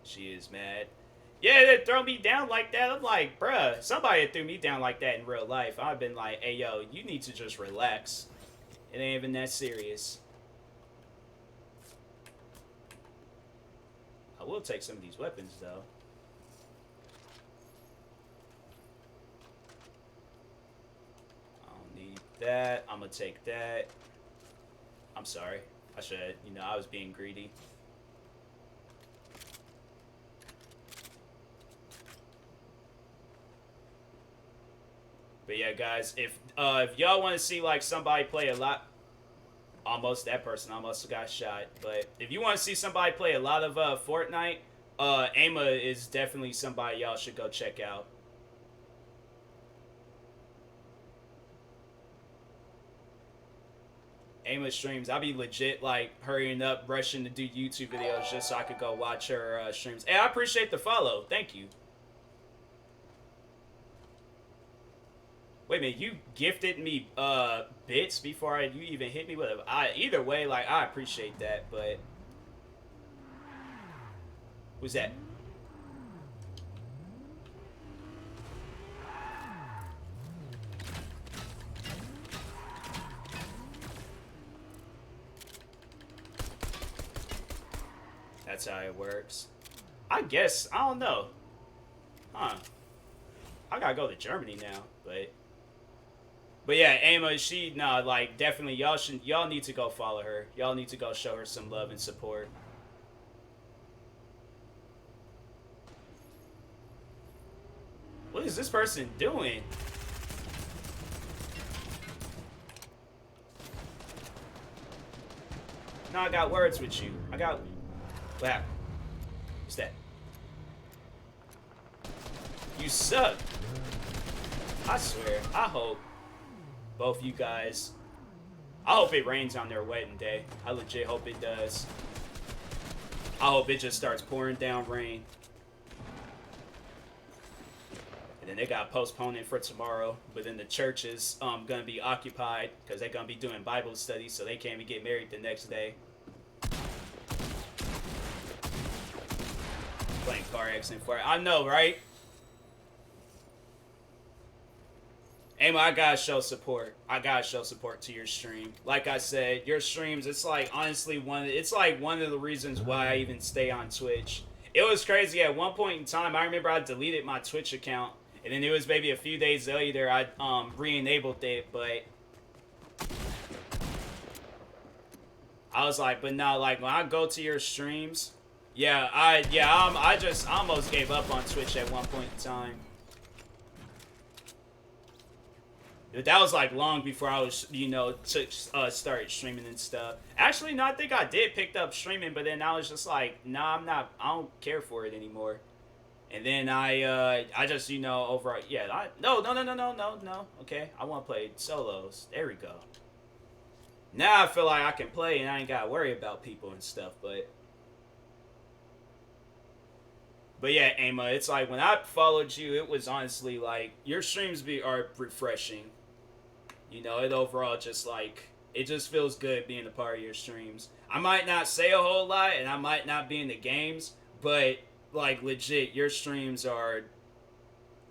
She is mad. Yeah, they throw me down like that. I'm like, bruh, somebody threw me down like that in real life. I've been like, hey, yo, you need to just relax. It ain't even that serious. I will take some of these weapons, though. I don't need that. I'm gonna take that. I'm sorry. I should, you know, I was being greedy. But yeah, guys, if y'all want to see like somebody play a lot, that person almost got shot. But if you want to see somebody play a lot of Fortnite, Ama is definitely somebody y'all should go check out. Ama streams. I'll be legit like hurrying up, rushing to do YouTube videos just so I could go watch her streams. Hey, I appreciate the follow. Thank you. Wait a minute, you gifted me bits before you even hit me with a... either way, like, I appreciate that, but... Who's that? that's how it works. I guess I don't know. Huh? I gotta go to Germany now, but yeah, Emma, she like definitely y'all need to go follow her. Y'all need to go show her some love and support. What is this person doing? No, I got words with you. I got. Wow. What's that? You suck. I swear. I hope both you guys. I hope it rains on their wedding day. I legit hope it does. I hope it just starts pouring down rain. And then they got postponed for tomorrow. But then the church is gonna be occupied because they're gonna be doing Bible studies, so they can't even get married the next day. Playing car accident for it. I know, right? Emma, I gotta show support. I gotta show support to your stream. Like I said, your streams, it's like honestly one of the reasons why I even stay on Twitch. It was crazy at one point in time. I remember I deleted my Twitch account, and then it was maybe a few days later I re-enabled it, but I was like, but no, like when I go to your streams, I just almost gave up on Twitch at one point in time. That was like long before I was, started streaming and stuff. Actually, no, I think I did pick up streaming, but then I was just like, nah, I don't care for it anymore. And then I just, overall, yeah, no. Okay, I want to play solos. There we go. Now I feel like I can play and I ain't got to worry about people and stuff, But yeah, Emma, it's like when I followed you, it was honestly like your streams are refreshing. It overall just like it just feels good being a part of your streams. I might not say a whole lot and I might not be in the games, but like legit, your streams are.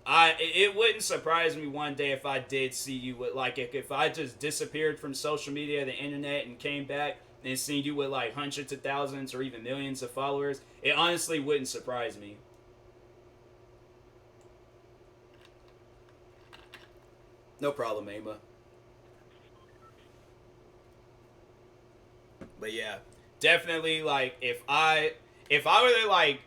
It wouldn't surprise me one day if I did see you with like if I just disappeared from social media, the internet, and came back and seen you with like hundreds of thousands or even millions of followers. It honestly wouldn't surprise me. No problem, Emma. But yeah, definitely like if I were to like,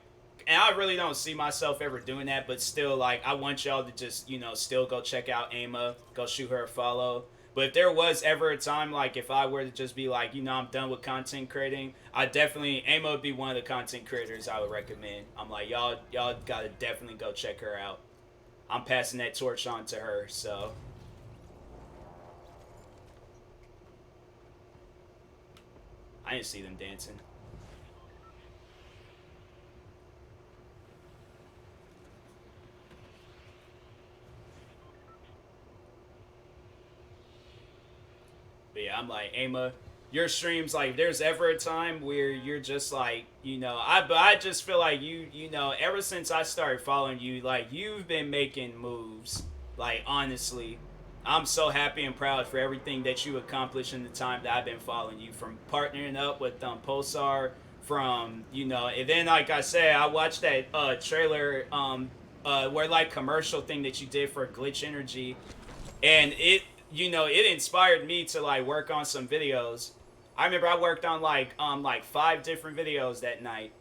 and I really don't see myself ever doing that, but still like I want y'all to just still go check out Emma, go shoot her a follow. But if there was ever a time like if I were to just be like I'm done with content creating, Emma would be one of the content creators I would recommend. I'm like y'all gotta definitely go check her out. I'm passing that torch on to her, so. I didn't see them dancing. But yeah, I'm like, Emma, your streams, like, if there's ever a time where you're just like, I just feel like ever since I started following you, like, you've been making moves. Like, honestly. I'm so happy and proud for everything that you accomplished in the time that I've been following you. From partnering up with Pulsar, from and then like I said, I watched that trailer where like commercial thing that you did for Glitch Energy, and it inspired me to like work on some videos. I remember I worked on like 5 different videos that night.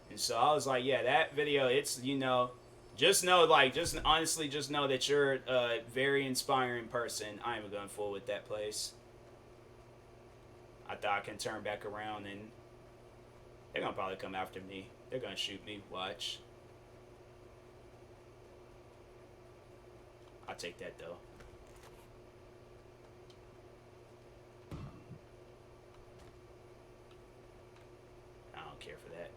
And so I was like, yeah, that video, it's just know, like, just honestly, just know that you're a very inspiring person. I am going full with that place. I thought I can turn back around and they're going to probably come after me. They're going to shoot me. Watch. I'll take that, though. I don't care for that.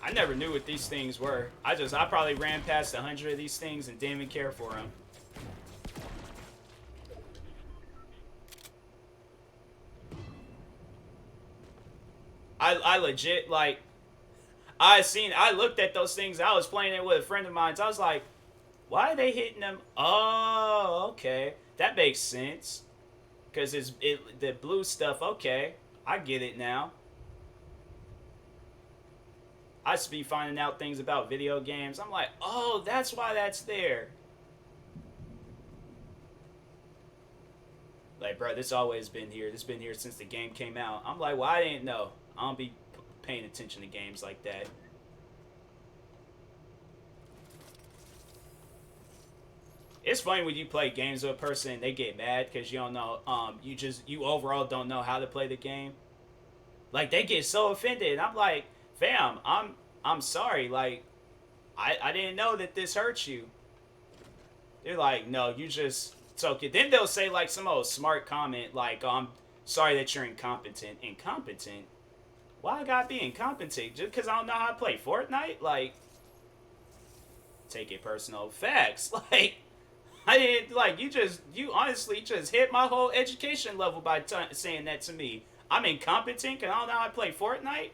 I never knew what these things were. I probably ran past 100 of these things and didn't even care for them. I legit like I looked at those things. I was playing it with a friend of mine. So I was like, why are they hitting them? Oh, okay, that makes sense. Cause the blue stuff. Okay, I get it now. I just be finding out things about video games. I'm like, oh, that's why that's there. Like, bro, this always been here. This been here since the game came out. I'm like, well, I didn't know. I don't be paying attention to games like that. It's funny when you play games with a person and they get mad because you don't know. You overall don't know how to play the game. Like they get so offended. I'm like, fam, I'm sorry. Like, I didn't know that this hurts you. They're like, no, you just it's okay. Then they'll say like some old smart comment like, I'm sorry that you're incompetent. Incompetent? Why I gotta be incompetent? Just because I don't know how to play Fortnite? Like, take it personal. Facts. Like, I didn't like you honestly just hit my whole education level by saying that to me. I'm incompetent because I don't know how to play Fortnite.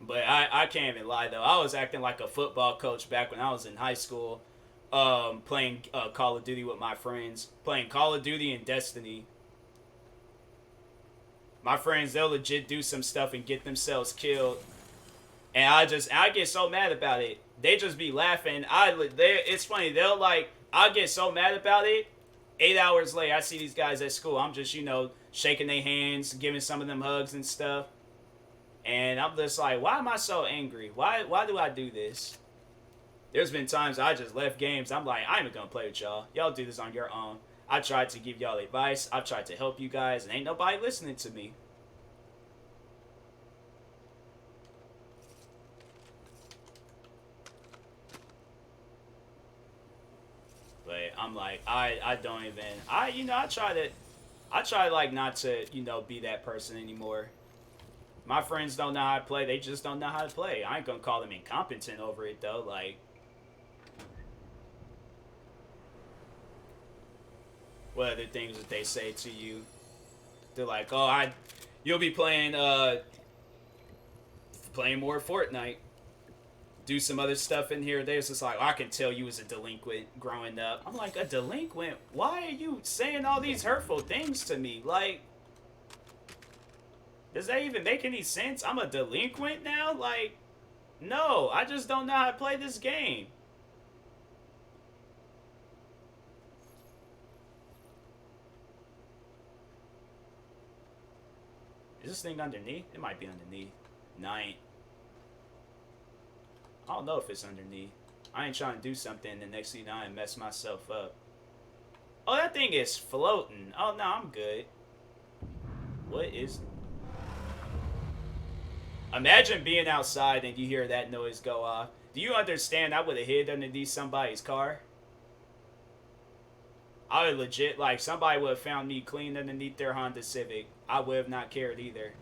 But I can't even lie though. I was acting like a football coach back when I was in high school, playing Call of Duty with my friends, playing Call of Duty and Destiny. My friends, they'll legit do some stuff and get themselves killed, and I get so mad about it. They just be laughing. It's funny. They'll like I get so mad about it. 8 hours later, I see these guys at school. I'm just shaking their hands, giving some of them hugs and stuff. And I'm just like, why am I so angry? Why do I do this? There's been times I just left games. I'm like, I ain't even gonna play with y'all. Y'all do this on your own. I tried to give y'all advice. I've tried to help you guys, and ain't nobody listening to me. But I'm like, I don't even I try like not to, be that person anymore. My friends don't know how to play. They just don't know how to play. I ain't gonna call them incompetent over it though. Like, what other things that they say to you? They're like, oh, you'll be playing more Fortnite. Do some other stuff in here. There's just like, oh, I can tell you was a delinquent growing up. I'm like, a delinquent? Why are you saying all these hurtful things to me? Like, does that even make any sense? I'm a delinquent now? Like, no, I just don't know how to play this game. Is this thing underneath? It might be underneath. I don't know if it's underneath. I ain't trying to do something and the next thing I mess myself up. Oh, that thing is floating. Oh, no, I'm good. What is... Imagine being outside and you hear that noise go off. Do you understand I would have hid underneath somebody's car? I would legit, like, somebody would have found me clean underneath their Honda Civic. I would have not cared either.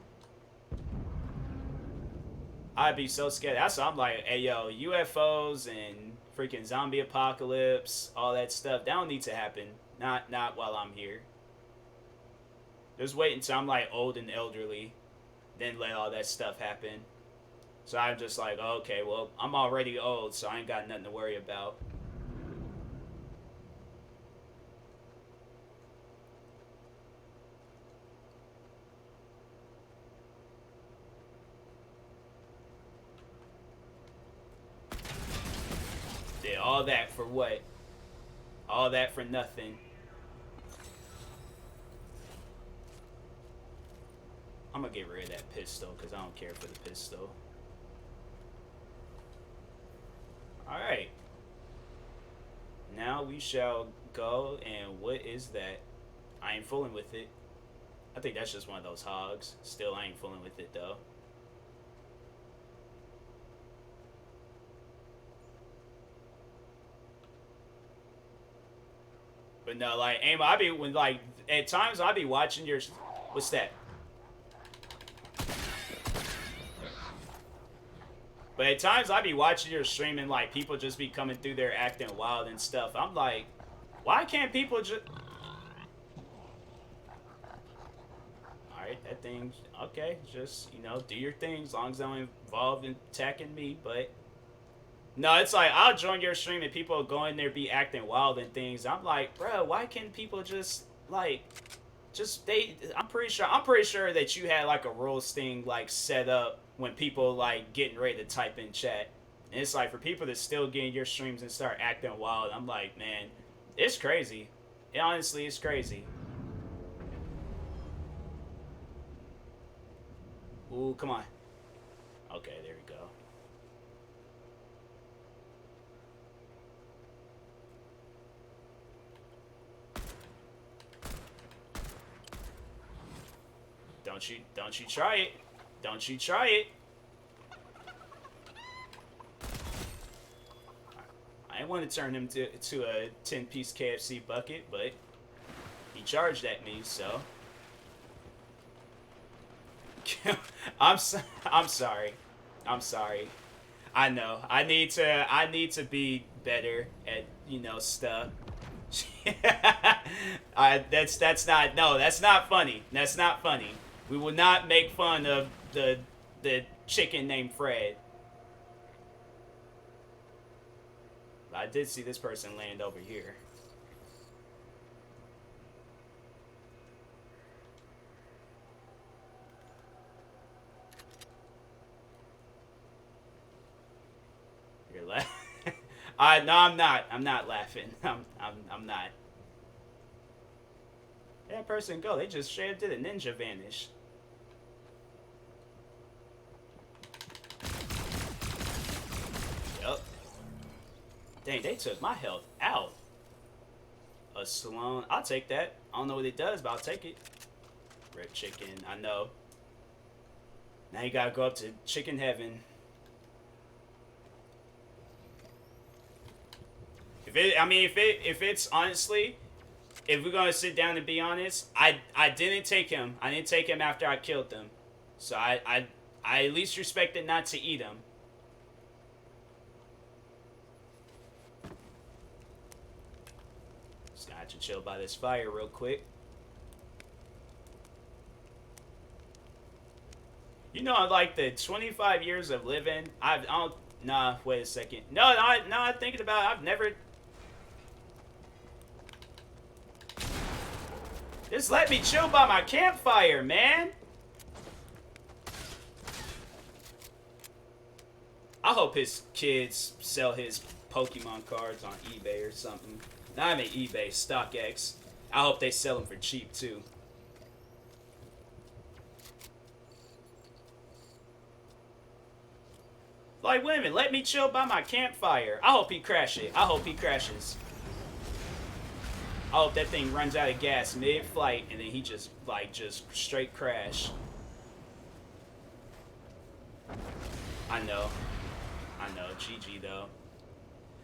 I'd be so scared. That's why I'm like, hey, yo, UFOs and freaking zombie apocalypse, all that stuff, that don't need to happen. Not while I'm here. Just wait until I'm, like, old and elderly. Then let all that stuff happen. So I'm just like, okay, well, I'm already old, so I ain't got nothing to worry about. Yeah, all that for what? All that for nothing. I'm gonna get rid of that pistol because I don't care for the pistol. Alright. Now we shall go, and what is that? I ain't fooling with it. I think that's just one of those hogs. Still, I ain't fooling with it though. But no, like, aim. At times I be watching your. What's that? But at times I be watching your stream and like people just be coming through there acting wild and stuff. I'm like, why can't people just? Alright, that thing, okay, just, you know, do your thing as long as they don't involve in attacking me, but... No, it's like, I'll join your stream and people go in there be acting wild and things. I'm like, bro, why can't people just, like, I'm pretty sure that you had, like, a rules thing, like, set up when people, like, getting ready to type in chat. And it's like, for people to still get in your streams and start acting wild, I'm like, man, it's crazy. Honestly, it's crazy. Ooh, come on. Okay, there we go. Don't you try it. Don't you try it. I didn't want to turn him to a 10-piece KFC bucket, but he charged at me, so... I'm sorry. I'm sorry. I know. I need to be better at, you know, stuff. That's not funny. That's not funny. We will not make fun of the chicken named Fred. I did see this person land over here. You're laughing. No, I'm not. I'm not laughing. I'm not. That person go. They just straight up did a ninja vanish. Yup. Dang, they took my health out. A Sloan. I'll take that. I don't know what it does, but I'll take it. Red chicken. I know. Now you gotta go up to chicken heaven. If it's honestly, if we're gonna sit down and be honest, I didn't take him. I didn't take him after I killed them, so I at least respected not to eat him. Just gonna have to chill by this fire real quick. You know, like the 25 years of living, nah, wait a second. No, I'm thinking about it, I've never. Just let me chill by my campfire, man. I hope his kids sell his Pokemon cards on eBay or something. Not even eBay, StockX. I hope they sell them for cheap, too. Like, wait a minute, let me chill by my campfire. I hope he crashes. I hope he crashes. I hope that thing runs out of gas mid-flight and then he just straight crash. I know. GG though.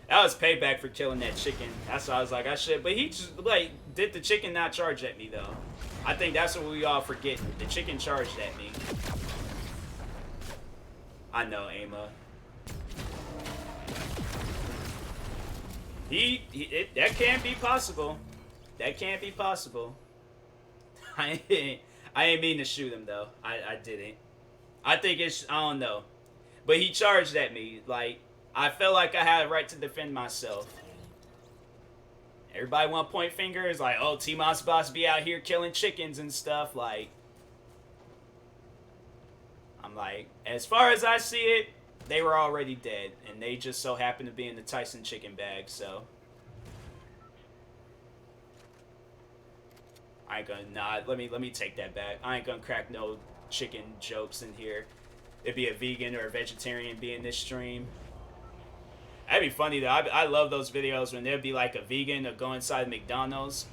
That was payback for killing that chicken. That's why I was like, I should. But he just, like, did the chicken not charge at me though? I think that's what we all forget. The chicken charged at me. I know, Ama. That can be possible. That can't be possible. I ain't mean to shoot him though. I didn't. I think it's, I don't know. But he charged at me. Like, I felt like I had a right to defend myself. Everybody want to point fingers like, oh, TMossBoss be out here killing chickens and stuff. Like, I'm like, as far as I see it, they were already dead. And they just so happened to be in the Tyson chicken bag, so. I ain't gonna, nah, let me take that back. I ain't gonna crack no chicken jokes in here. It'd be a vegan or a vegetarian be in this stream. That'd be funny though. I love those videos when there'd be like a vegan that go inside McDonald's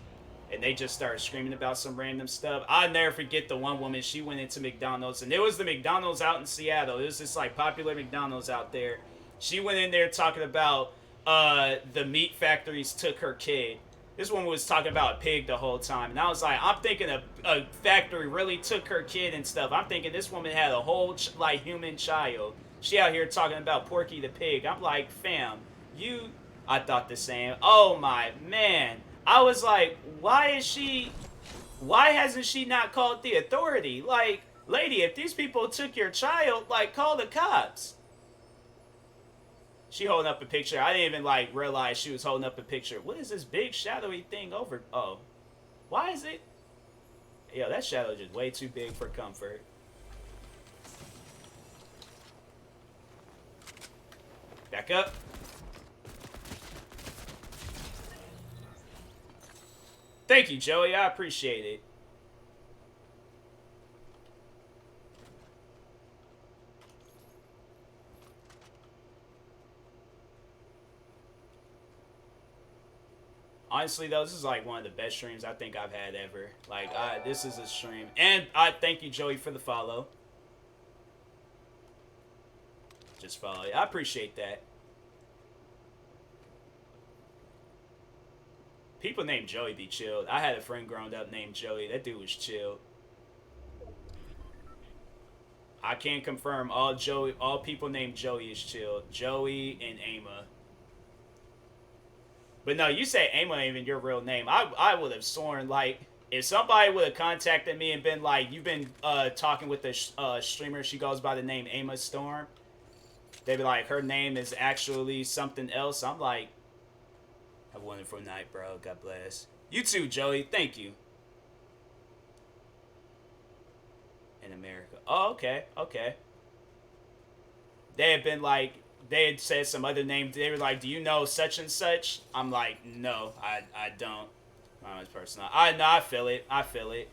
and they just start screaming about some random stuff. I'll never forget the one woman, she went into McDonald's and it was the McDonald's out in Seattle. It was this like popular McDonald's out there. She went in there talking about the meat factories took her kid. This woman was talking about a pig the whole time. And I was like, I'm thinking a factory really took her kid and stuff. I'm thinking this woman had a whole, like, human child. She out here talking about Porky the pig. I'm like, fam, I thought the same. Oh, my man. I was like, why is she Why hasn't she not called the authority? Like, lady, if these people took your child, like, call the cops. She holding up a picture. I didn't even, like, realize she was holding up a picture. What is this big shadowy thing over? Oh. Why is it? Yo, that shadow is just way too big for comfort. Back up. Thank you, Joey. I appreciate it. Honestly, though, this is like one of the best streams I think I've had ever. Like, this is a stream. And I thank you, Joey, for the follow. Just follow. I appreciate that. People named Joey be chilled. I had a friend growing up named Joey. That dude was chilled. I can confirm all people named Joey is chilled. Joey and Ama. But no, you say Ama ain't even your real name. I would have sworn, like, if somebody would have contacted me and been like, you've been talking with the streamer, she goes by the name Ama Storm. They'd be like, her name is actually something else. I'm like, have a wonderful night, bro. God bless. You too, Joey. Thank you. In America. Oh, okay. Okay. They had been like, they had said some other name. They were like, do you know such and such? I'm like, no, I don't. My personal. I feel it. I feel it.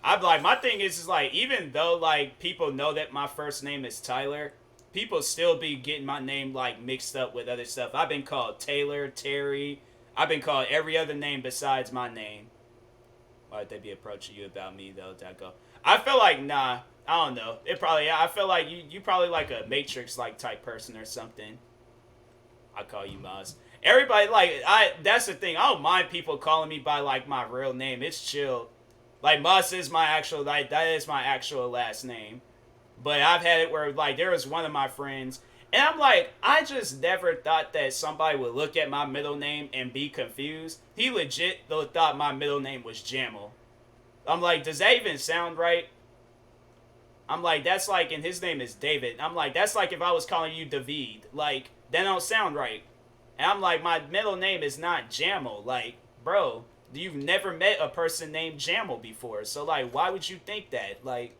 I'm like, my thing is like, even though like people know that my first name is Tyler, people still be getting my name like mixed up with other stuff. I've been called Taylor, Terry. I've been called every other name besides my name. Why'd they be approaching you about me though, Daco? I feel like nah. I don't know. It probably. I feel like you probably like a Matrix like type person or something. I call you Moss. Everybody like That's the thing. I don't mind people calling me by like my real name. It's chill. Like Moss is my actual that is my actual last name. But I've had it where like there was one of my friends, and I'm like, I just never thought that somebody would look at my middle name and be confused. He legit though thought my middle name was Jamal. I'm like, does that even sound right? I'm like, that's like, and his name is David. I'm like, that's like if I was calling you David. Like, that don't sound right. And I'm like, my middle name is not Jamal. Like, bro, you've never met a person named Jamal before. So, like, why would you think that? Like,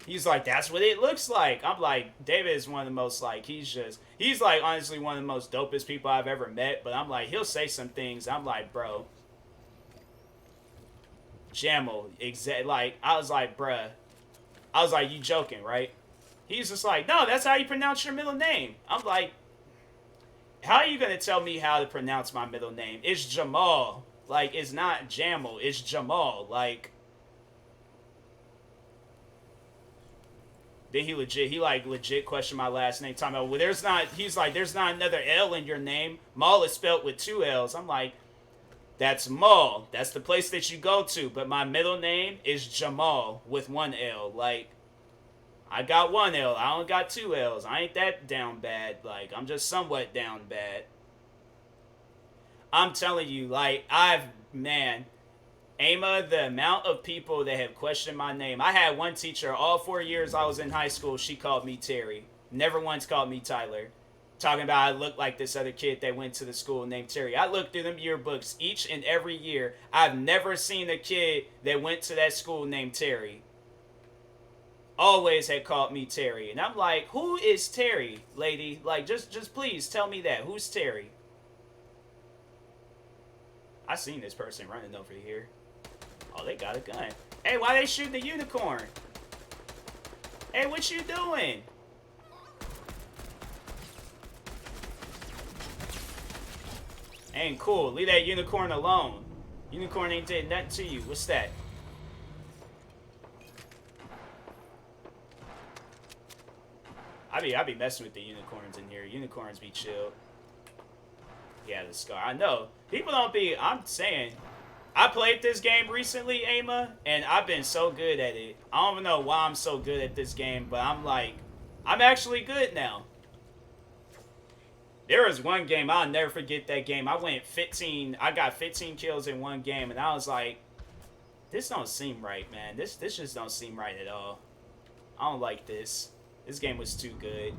he's like, that's what it looks like. I'm like, David is one of the most, like, he's like, honestly, one of the most dopest people I've ever met. But I'm like, he'll say some things. I'm like, bro, Jamal, like, I was like, bruh. I was like, you joking, right? He's just like, no, that's how you pronounce your middle name. I'm like, how are you going to tell me how to pronounce my middle name? It's Jamal. Like, it's not Jamal. It's Jamal. Like, then he legit questioned my last name. Talking about, well, he's like, there's not another L in your name. Maul is spelled with 2 L's. I'm like, that's Maul. That's the place that you go to. But my middle name is Jamal with 1 L. Like, I got 1 L. I don't got 2 L's. I ain't that down bad. Like, I'm just somewhat down bad. I'm telling you, like, man, Ama, the amount of people that have questioned my name. I had one teacher, all 4 years I was in high school, she called me Terry. Never once called me Tyler. Talking about I look like this other kid that went to the school named Terry. I looked through them yearbooks each and every year. I've never seen a kid that went to that school named Terry. Always had called me Terry. And I'm like, who is Terry, lady? Like, just please tell me that. Who's Terry? I seen this person running over here. Oh, they got a gun. Hey, why they shooting the unicorn? Hey, what you doing? Ain't cool. Leave that unicorn alone. Unicorn ain't did nothing to you. What's that? I be messing with the unicorns in here. Unicorns be chill. Yeah, the scar. I know. People don't be... I'm saying... I played this game recently, Ama, and I've been so good at it. I don't even know why I'm so good at this game, but I'm like... I'm actually good now. There was one game, I'll never forget that game. I got 15 kills in one game, and I was like, this don't seem right, man. This just don't seem right at all. I don't like this. This game was too good.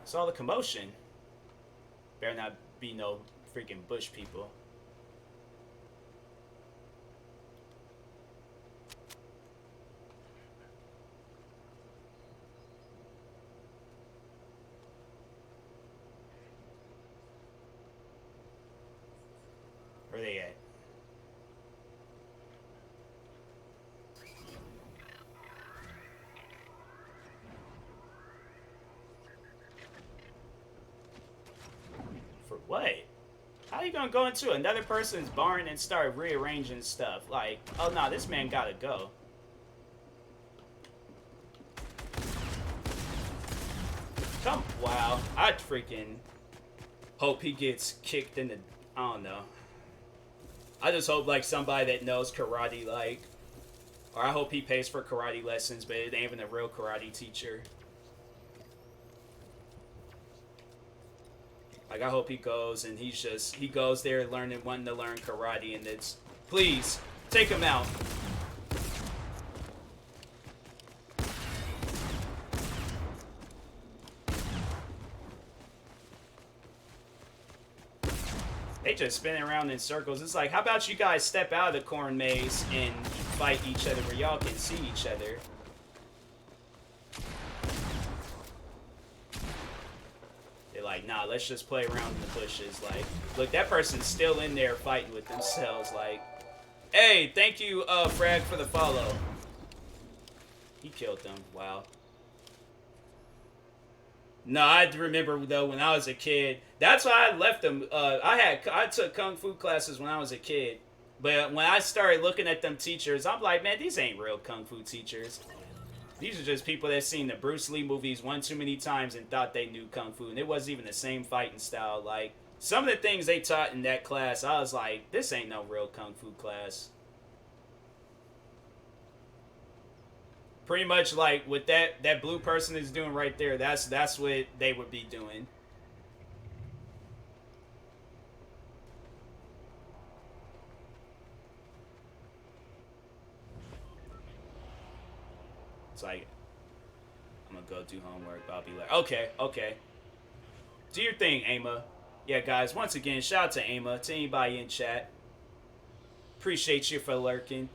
It's all the commotion. Better not be no freaking bush people. Where they at? For what? How you gonna go into another person's barn and start rearranging stuff? Like, oh no, this man gotta go. Wow. I'd freaking hope he gets kicked in the, I don't know. I just hope like somebody that knows karate, like, or I hope he pays for karate lessons, but it ain't even a real karate teacher. Like, I hope he goes and he goes there wanting to learn karate, and it's, please, take him out. They just spin around in circles. It's like, how about you guys step out of the corn maze and fight each other where y'all can see each other? They're like, nah, let's just play around in the bushes. Like, look, that person's still in there fighting with themselves. Like, hey, thank you, Frag, for the follow. He killed them. Wow. No, I remember though when I was a kid. That's why I left them. I took kung fu classes when I was a kid, but when I started looking at them teachers, I'm like, man, these ain't real kung fu teachers. These are just people that seen the Bruce Lee movies one too many times and thought they knew kung fu, and it wasn't even the same fighting style. Like, some of the things they taught in that class, I was like, this ain't no real kung fu class. Pretty much like what that blue person is doing right there, that's what they would be doing. It's like, I'm gonna go do homework, I'll be like, okay. Do your thing, Ama. Yeah, guys, once again, shout out to Ama, to anybody in chat. Appreciate you for lurking.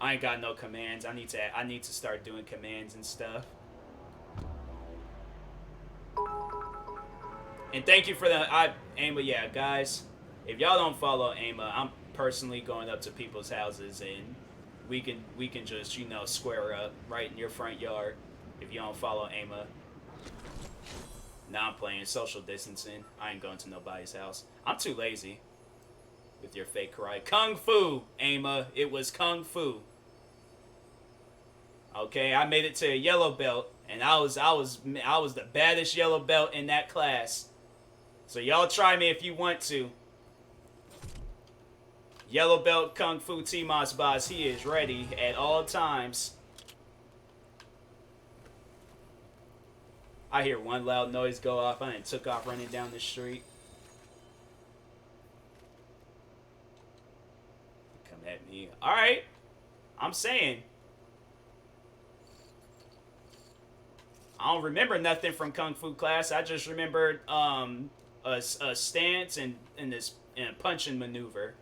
I ain't got no commands. I need to start doing commands and stuff. And thank you for the Ama. Yeah, guys, if y'all don't follow Ama, I'm personally going up to people's houses and we can just, you know, square up right in your front yard if you don't follow Ama. Now I'm playing social distancing. I ain't going to nobody's house. I'm too lazy with your fake karate. Kung Fu, Ama. It was Kung Fu. Okay, I made it to a yellow belt, and I was the baddest yellow belt in that class. So y'all try me if you want to. Yellow belt Kung Fu TMossBoss, he is ready at all times. I hear one loud noise go off. I then took off running down the street. Come at me. All right, I'm saying. I don't remember nothing from Kung Fu class. I just remembered a stance and a punching maneuver.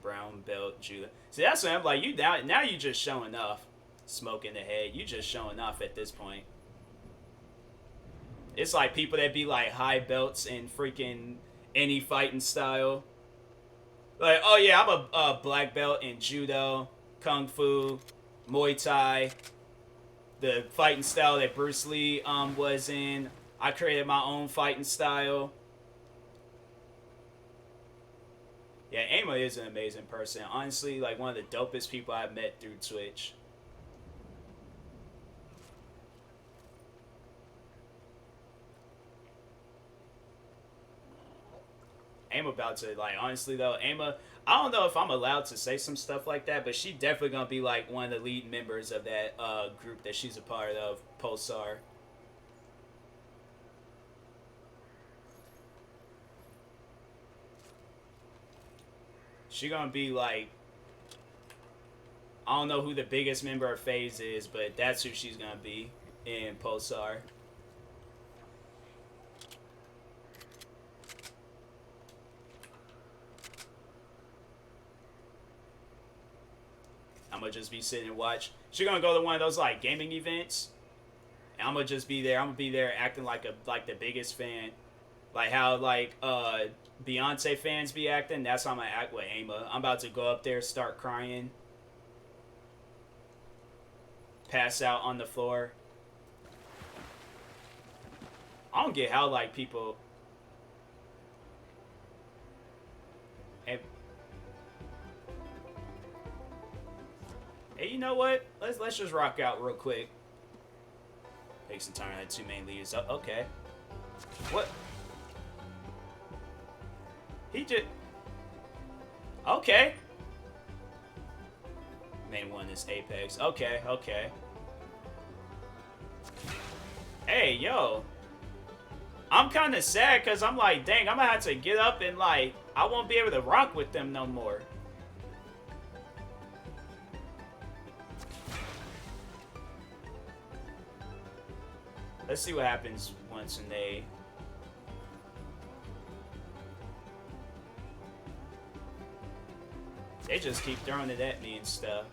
Brown belt, Judah. See, that's what I'm like. You now you just showing off, smoking the head. You just showing off at this point. It's like people that be like high belts in freaking any fighting style. Like, oh yeah, I'm a black belt in judo, kung fu, Muay Thai, the fighting style that Bruce Lee was in. I created my own fighting style. Yeah, Ama is an amazing person. Honestly, like one of the dopest people I've met through Twitch. Emma about to, like, honestly though, Emma, I don't know if I'm allowed to say some stuff like that, but she definitely gonna be like one of the lead members of that group that she's a part of, Pulsar. She gonna be like, I don't know who the biggest member of FaZe is, but that's who she's gonna be in Pulsar. I'm gonna just be sitting and watch. She's gonna go to one of those like gaming events. And I'm gonna just be there. I'm gonna be there acting like the biggest fan, like how like Beyonce fans be acting. That's how I'm gonna act with Ama. I'm about to go up there, start crying, pass out on the floor. I don't get how like people. Hey, you know what? Let's just rock out real quick. Take some time. I had two main leads. Oh, okay. What? He just. Okay. Main one is Apex. Okay, okay. Hey, yo. I'm kind of sad because I'm like, dang, I'm gonna have to get up and like, I won't be able to rock with them no more. Let's see what happens once they. They just keep throwing it at me and stuff.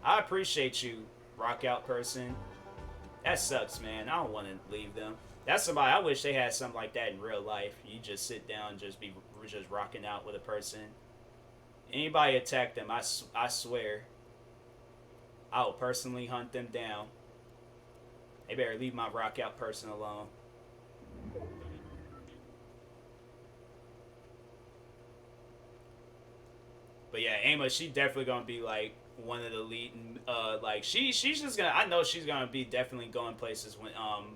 I appreciate you, rock out person. That sucks, man. I don't want to leave them. That's somebody, I wish they had something like that in real life. You just sit down and just be just rocking out with a person. Anybody attack them, I swear, I will personally hunt them down. They better leave my rock out person alone. But yeah, Ama, she definitely gonna be like one of the lead. Like she's just gonna. I know she's gonna be definitely going places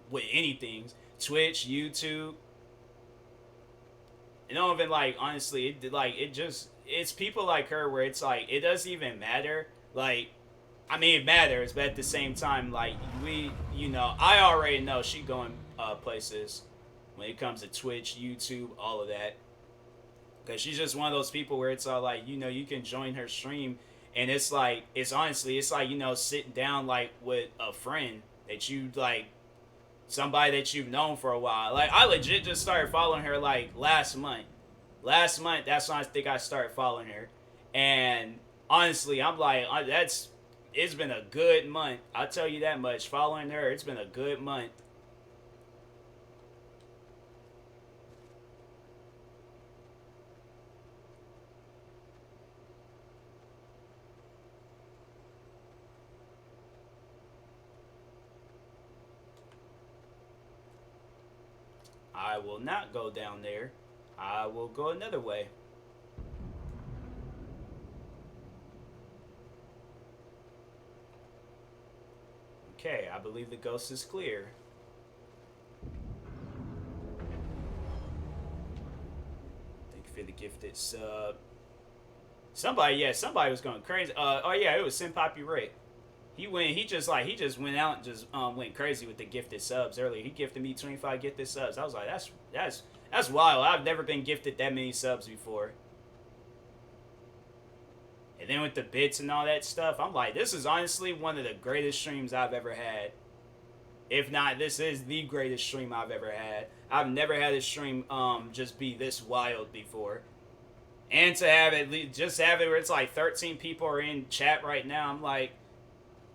with anything, Twitch, YouTube. You know, even like honestly, it's people like her where it's like it doesn't even matter. Like, I mean, it matters, but at the same time, like I already know she going places when it comes to Twitch, YouTube, all of that. Because she's just one of those people where it's all like, you can join her stream and it's like, it's honestly, it's like, sitting down like with a friend that you like, somebody that you've known for a while. Like, I legit just started following her like last month. Last month, that's when I think I started following her. And honestly, I'm like, it's been a good month. I'll tell you that much. Following her, it's been a good month. I will not go down there. I will go another way. Okay, I believe the ghost is clear. Thank you for the gifted sub. Somebody was going crazy. Oh yeah, it was Senpapi Ray. He just went out and just went crazy with the gifted subs earlier. He gifted me 25 gifted subs. I was like, that's wild. I've never been gifted that many subs before. And then with the bits and all that stuff, I'm like, this is honestly one of the greatest streams I've ever had. If not, this is the greatest stream I've ever had. I've never had a stream just be this wild before. And to have it where it's like 13 people are in chat right now, I'm like,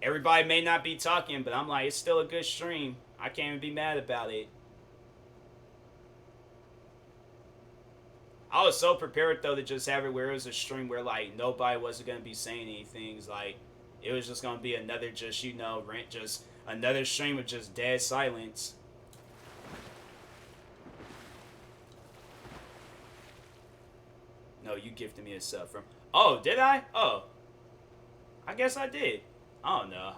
everybody may not be talking, but I'm like, it's still a good stream. I can't even be mad about it. I was so prepared though to just have it where it was a stream where like nobody wasn't gonna be saying anything. Like it was just gonna be another just another stream of just dead silence. No, you gifted me a sub from. Oh, did I? Oh, I guess I did. I don't know.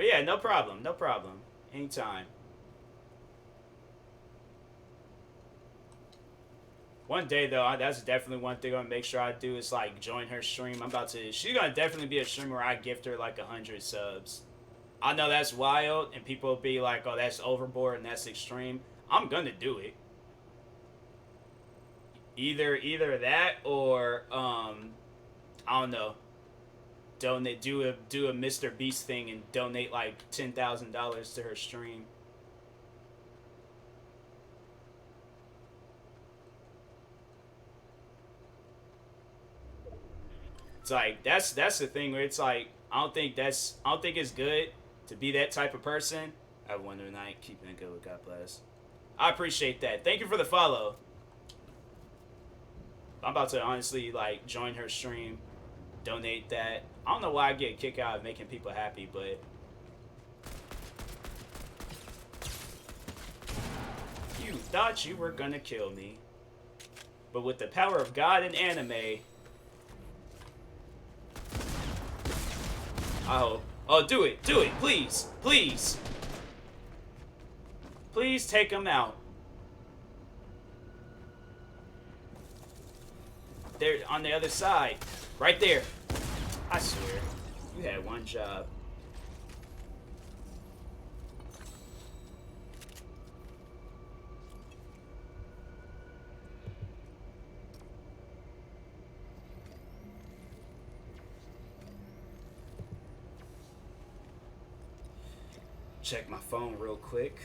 But yeah, no problem. No problem. Anytime. One day though, that's definitely one thing I'm gonna make sure I do is like join her stream. I'm about to. She's gonna definitely be a streamer where I gift her like 100 subs. I know that's wild, and people will be like, "Oh, that's overboard and that's extreme." I'm gonna do it. Either that or I don't know. Donate do a Mr. Beast thing and donate like $10,000 to her stream. It's like that's the thing where it's like I don't think it's good to be that type of person. I have one night, keeping it good with God bless. I appreciate that. Thank you for the follow. I'm about to honestly like join her stream, donate that. I don't know why I get a kick out of making people happy, but you thought you were gonna kill me. But with the power of God and anime, I hope. Oh, do it, please, please. Please take him out. They're on the other side. Right there. I swear. You had one job. Check my phone real quick.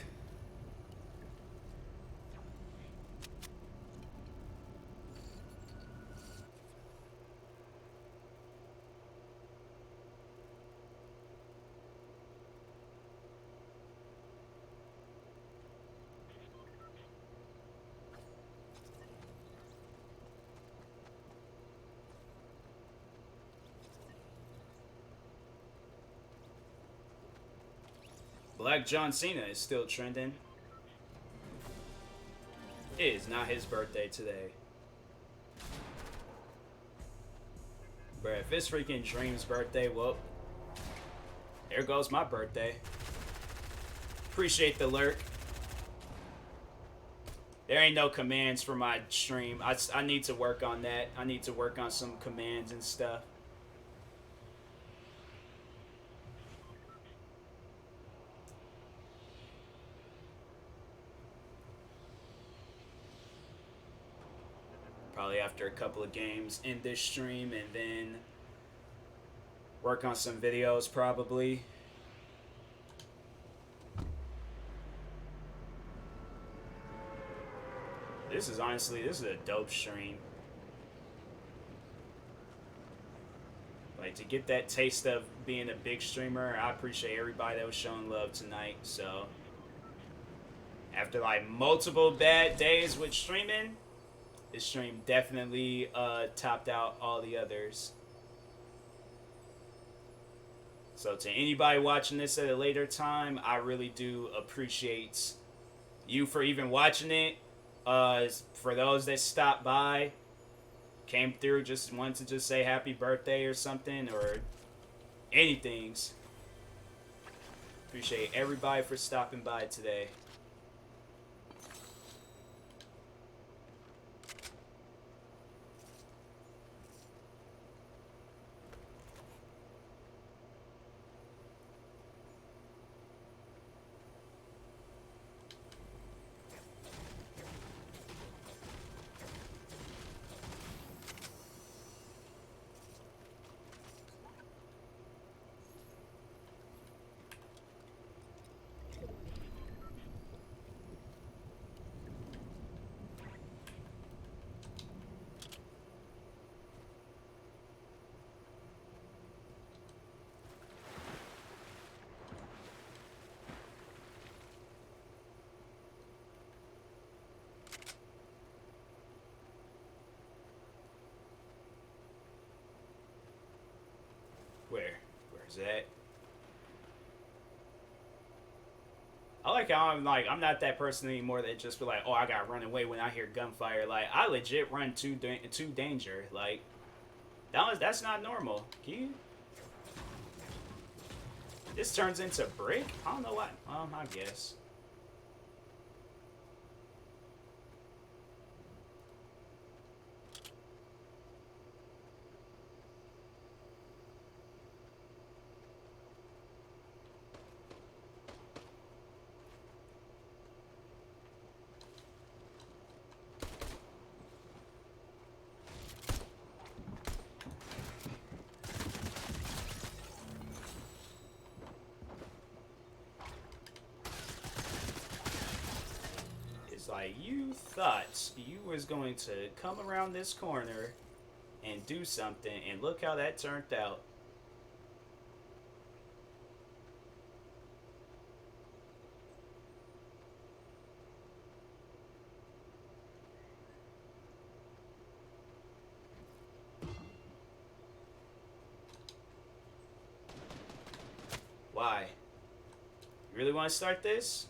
Black John Cena is still trending. It is not his birthday today. Bruh, if it's freaking Dream's birthday, well, there goes my birthday. Appreciate the lurk. There ain't no commands for my stream. I need to work on that. I need to work on some commands and stuff. Probably after a couple of games in this stream, and then work on some videos probably. This is a dope stream. Like, to get that taste of being a big streamer, I appreciate everybody that was showing love tonight. So after like multiple bad days with streaming, this stream definitely topped out all the others. So to anybody watching this at a later time, I really do appreciate you for even watching it. For those that stopped by, came through, just wanted to just say happy birthday or something, or anything. Appreciate everybody for stopping by today. Where's that? I like how I'm not that person anymore that just be like, oh, I gotta run away when I hear gunfire. Like, I legit run to danger. Like, that's not normal. Can you? This turns into brick? I don't know why. I guess. Like, you thought you was going to come around this corner and do something, and look how that turned out. Why? You really want to start this?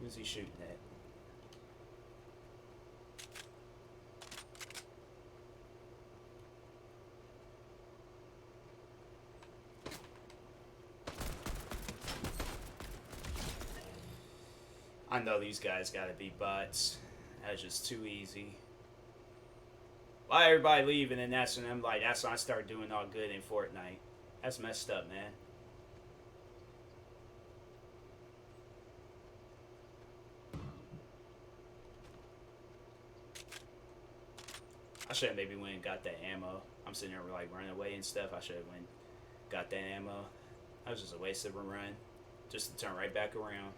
Who's he shooting at? I know these guys gotta be bots. That's just too easy. Why everybody leaving, and that's when I'm like, that's when I start doing all good in Fortnite. That's messed up, man. I should have maybe went and got that ammo. I'm sitting there like running away and stuff. I should have went and got that ammo. That was just a waste of a run. Just to turn right back around.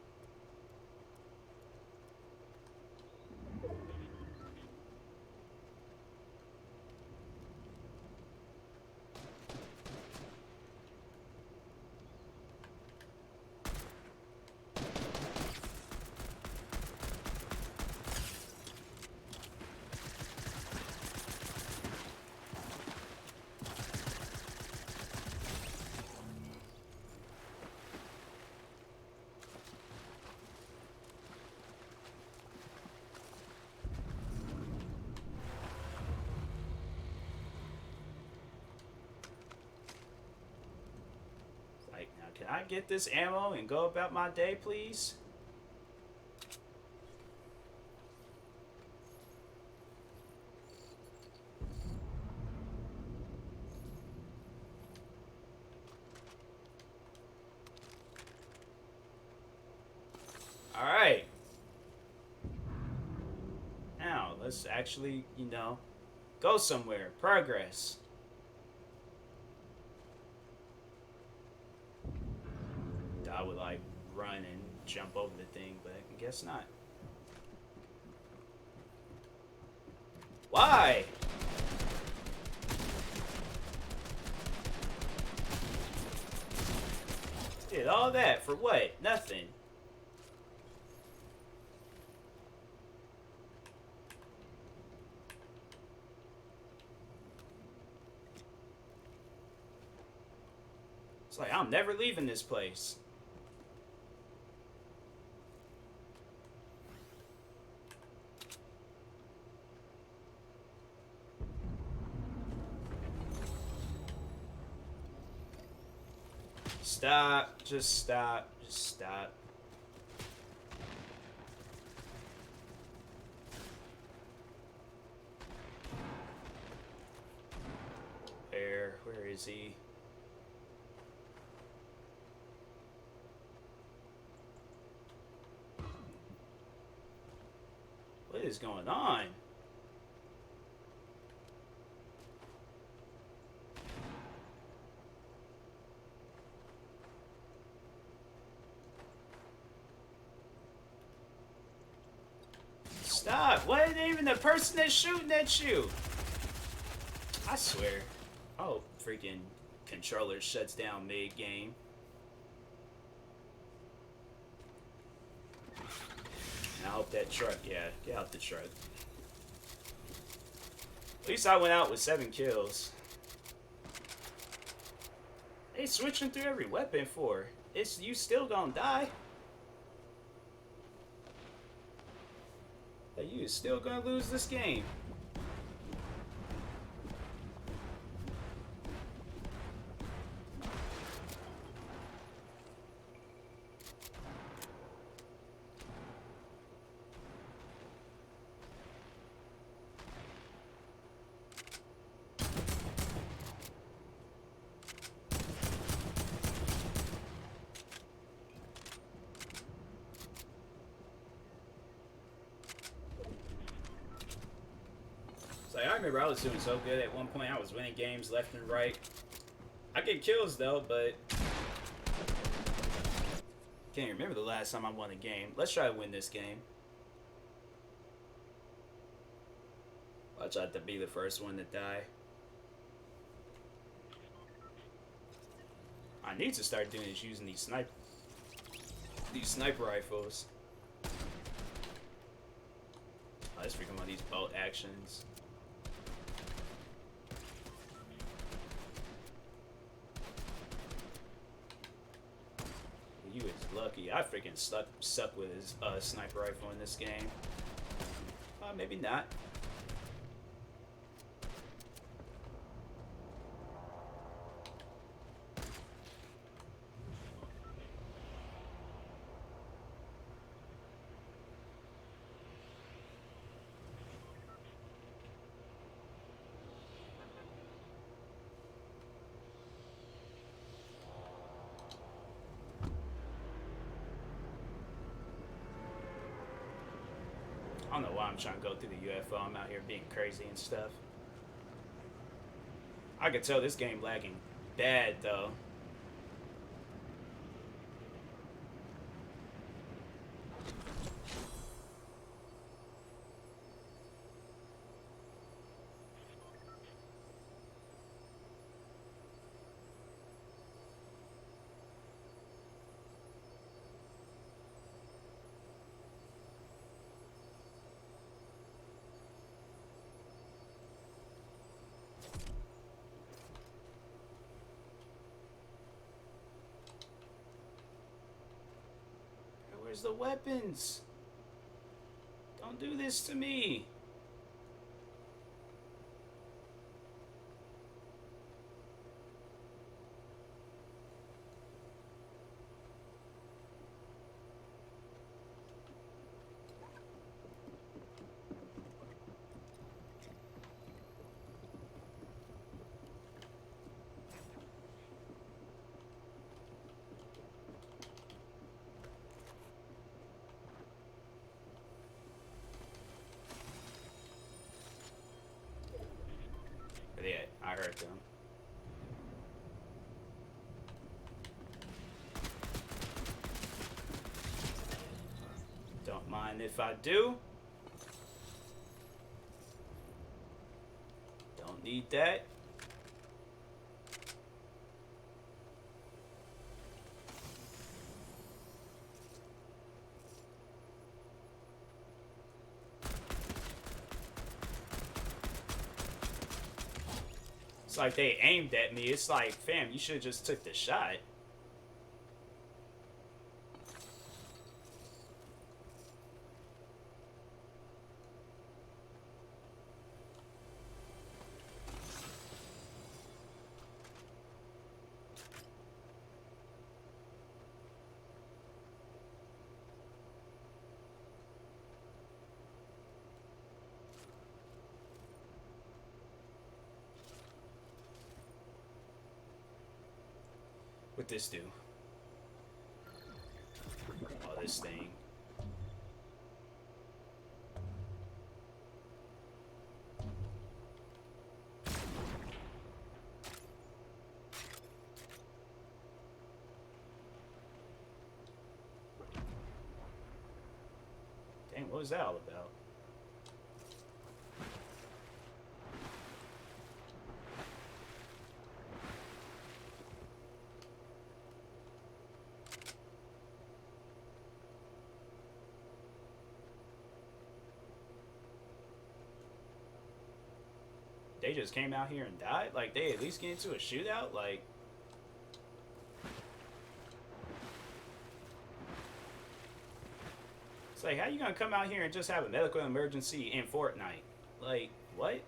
Can I get this ammo and go about my day, please? Alright. Now, let's actually, go somewhere. Progress. I would like run and jump over the thing, but I guess not. Why? Did all that for what? Nothing. It's like, I'm never leaving this place. Stop. Just stop. Just stop. Where is he? What is going on? Stop! What ain't even the person that's shooting at you? I swear. Oh, freaking controller shuts down mid-game. And I hope that truck, yeah, get out the truck. At least I went out with 7 kills. they switching through every weapon for? It's you still gonna die. Like, you still gonna lose this game. Like, I remember I was doing so good at one point. I was winning games left and right. I get kills though, but can't remember the last time I won a game. Let's try to win this game. I'll try to be the first one to die. I need to start doing is using these sniper rifles. Oh, let's freaking on these bolt actions. You is lucky. I freaking suck with his sniper rifle in this game. Maybe not. I don't know why I'm trying to go through the UFO. I'm out here being crazy and stuff. I could tell this game lagging bad though. Where's the weapons? Don't do this to me. Yeah, I heard them. Don't mind if I do. Don't need that. It's like they aimed at me. It's like, fam, you should have just took the shot. What this do? Oh, this thing. Dang, what was that all about? They just came out here and died? Like, they at least get into a shootout? Like, It's like, how you gonna come out here and just have a medical emergency in Fortnite? Like, what?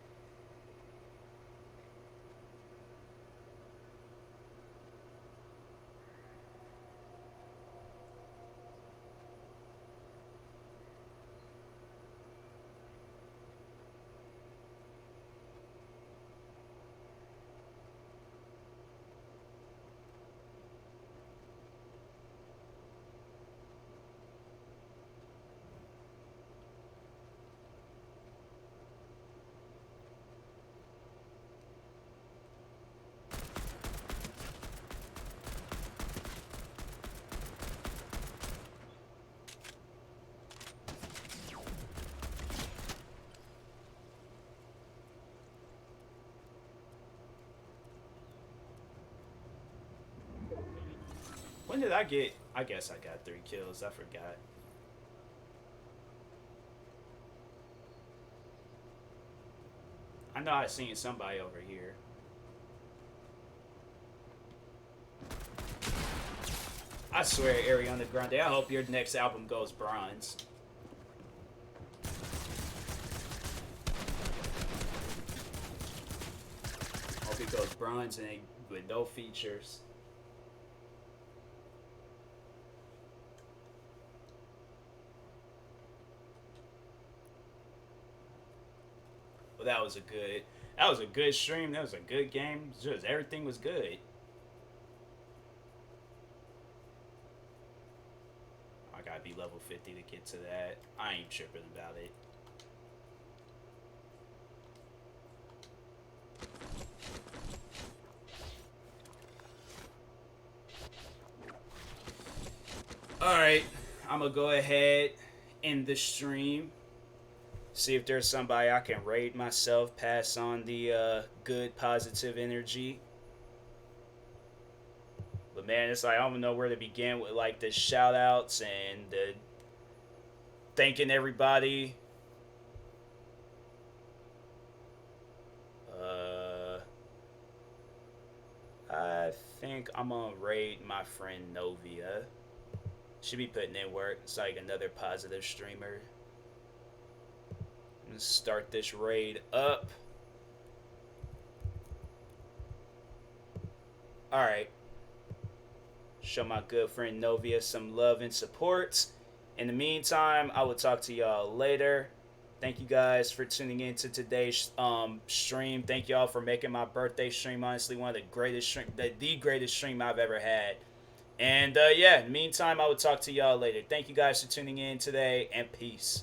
When did I get? I guess I got 3 kills. I forgot. I know I seen somebody over here. I swear, Ariana Grande, I hope your next album goes bronze. Hope it goes bronze and with no features. Well, that was a good stream. That was a good game. Just everything was good. I gotta be level 50 to get to that. I ain't tripping about it. Alright, I'm gonna go ahead end the stream. See if there's somebody I can raid myself, pass on the good positive energy. But man, it's like I don't know where to begin with like the shout outs and the thanking everybody. I think I'm gonna raid my friend Novia. Should be putting in work. It's like another positive streamer. I'm gonna start this raid up. Alright. Show my good friend Novia some love and support. In the meantime, I will talk to y'all later. Thank you guys for tuning in to today's stream. Thank y'all for making my birthday stream honestly one of the greatest the greatest stream I've ever had. And yeah, in the meantime, I will talk to y'all later. Thank you guys for tuning in today, and peace.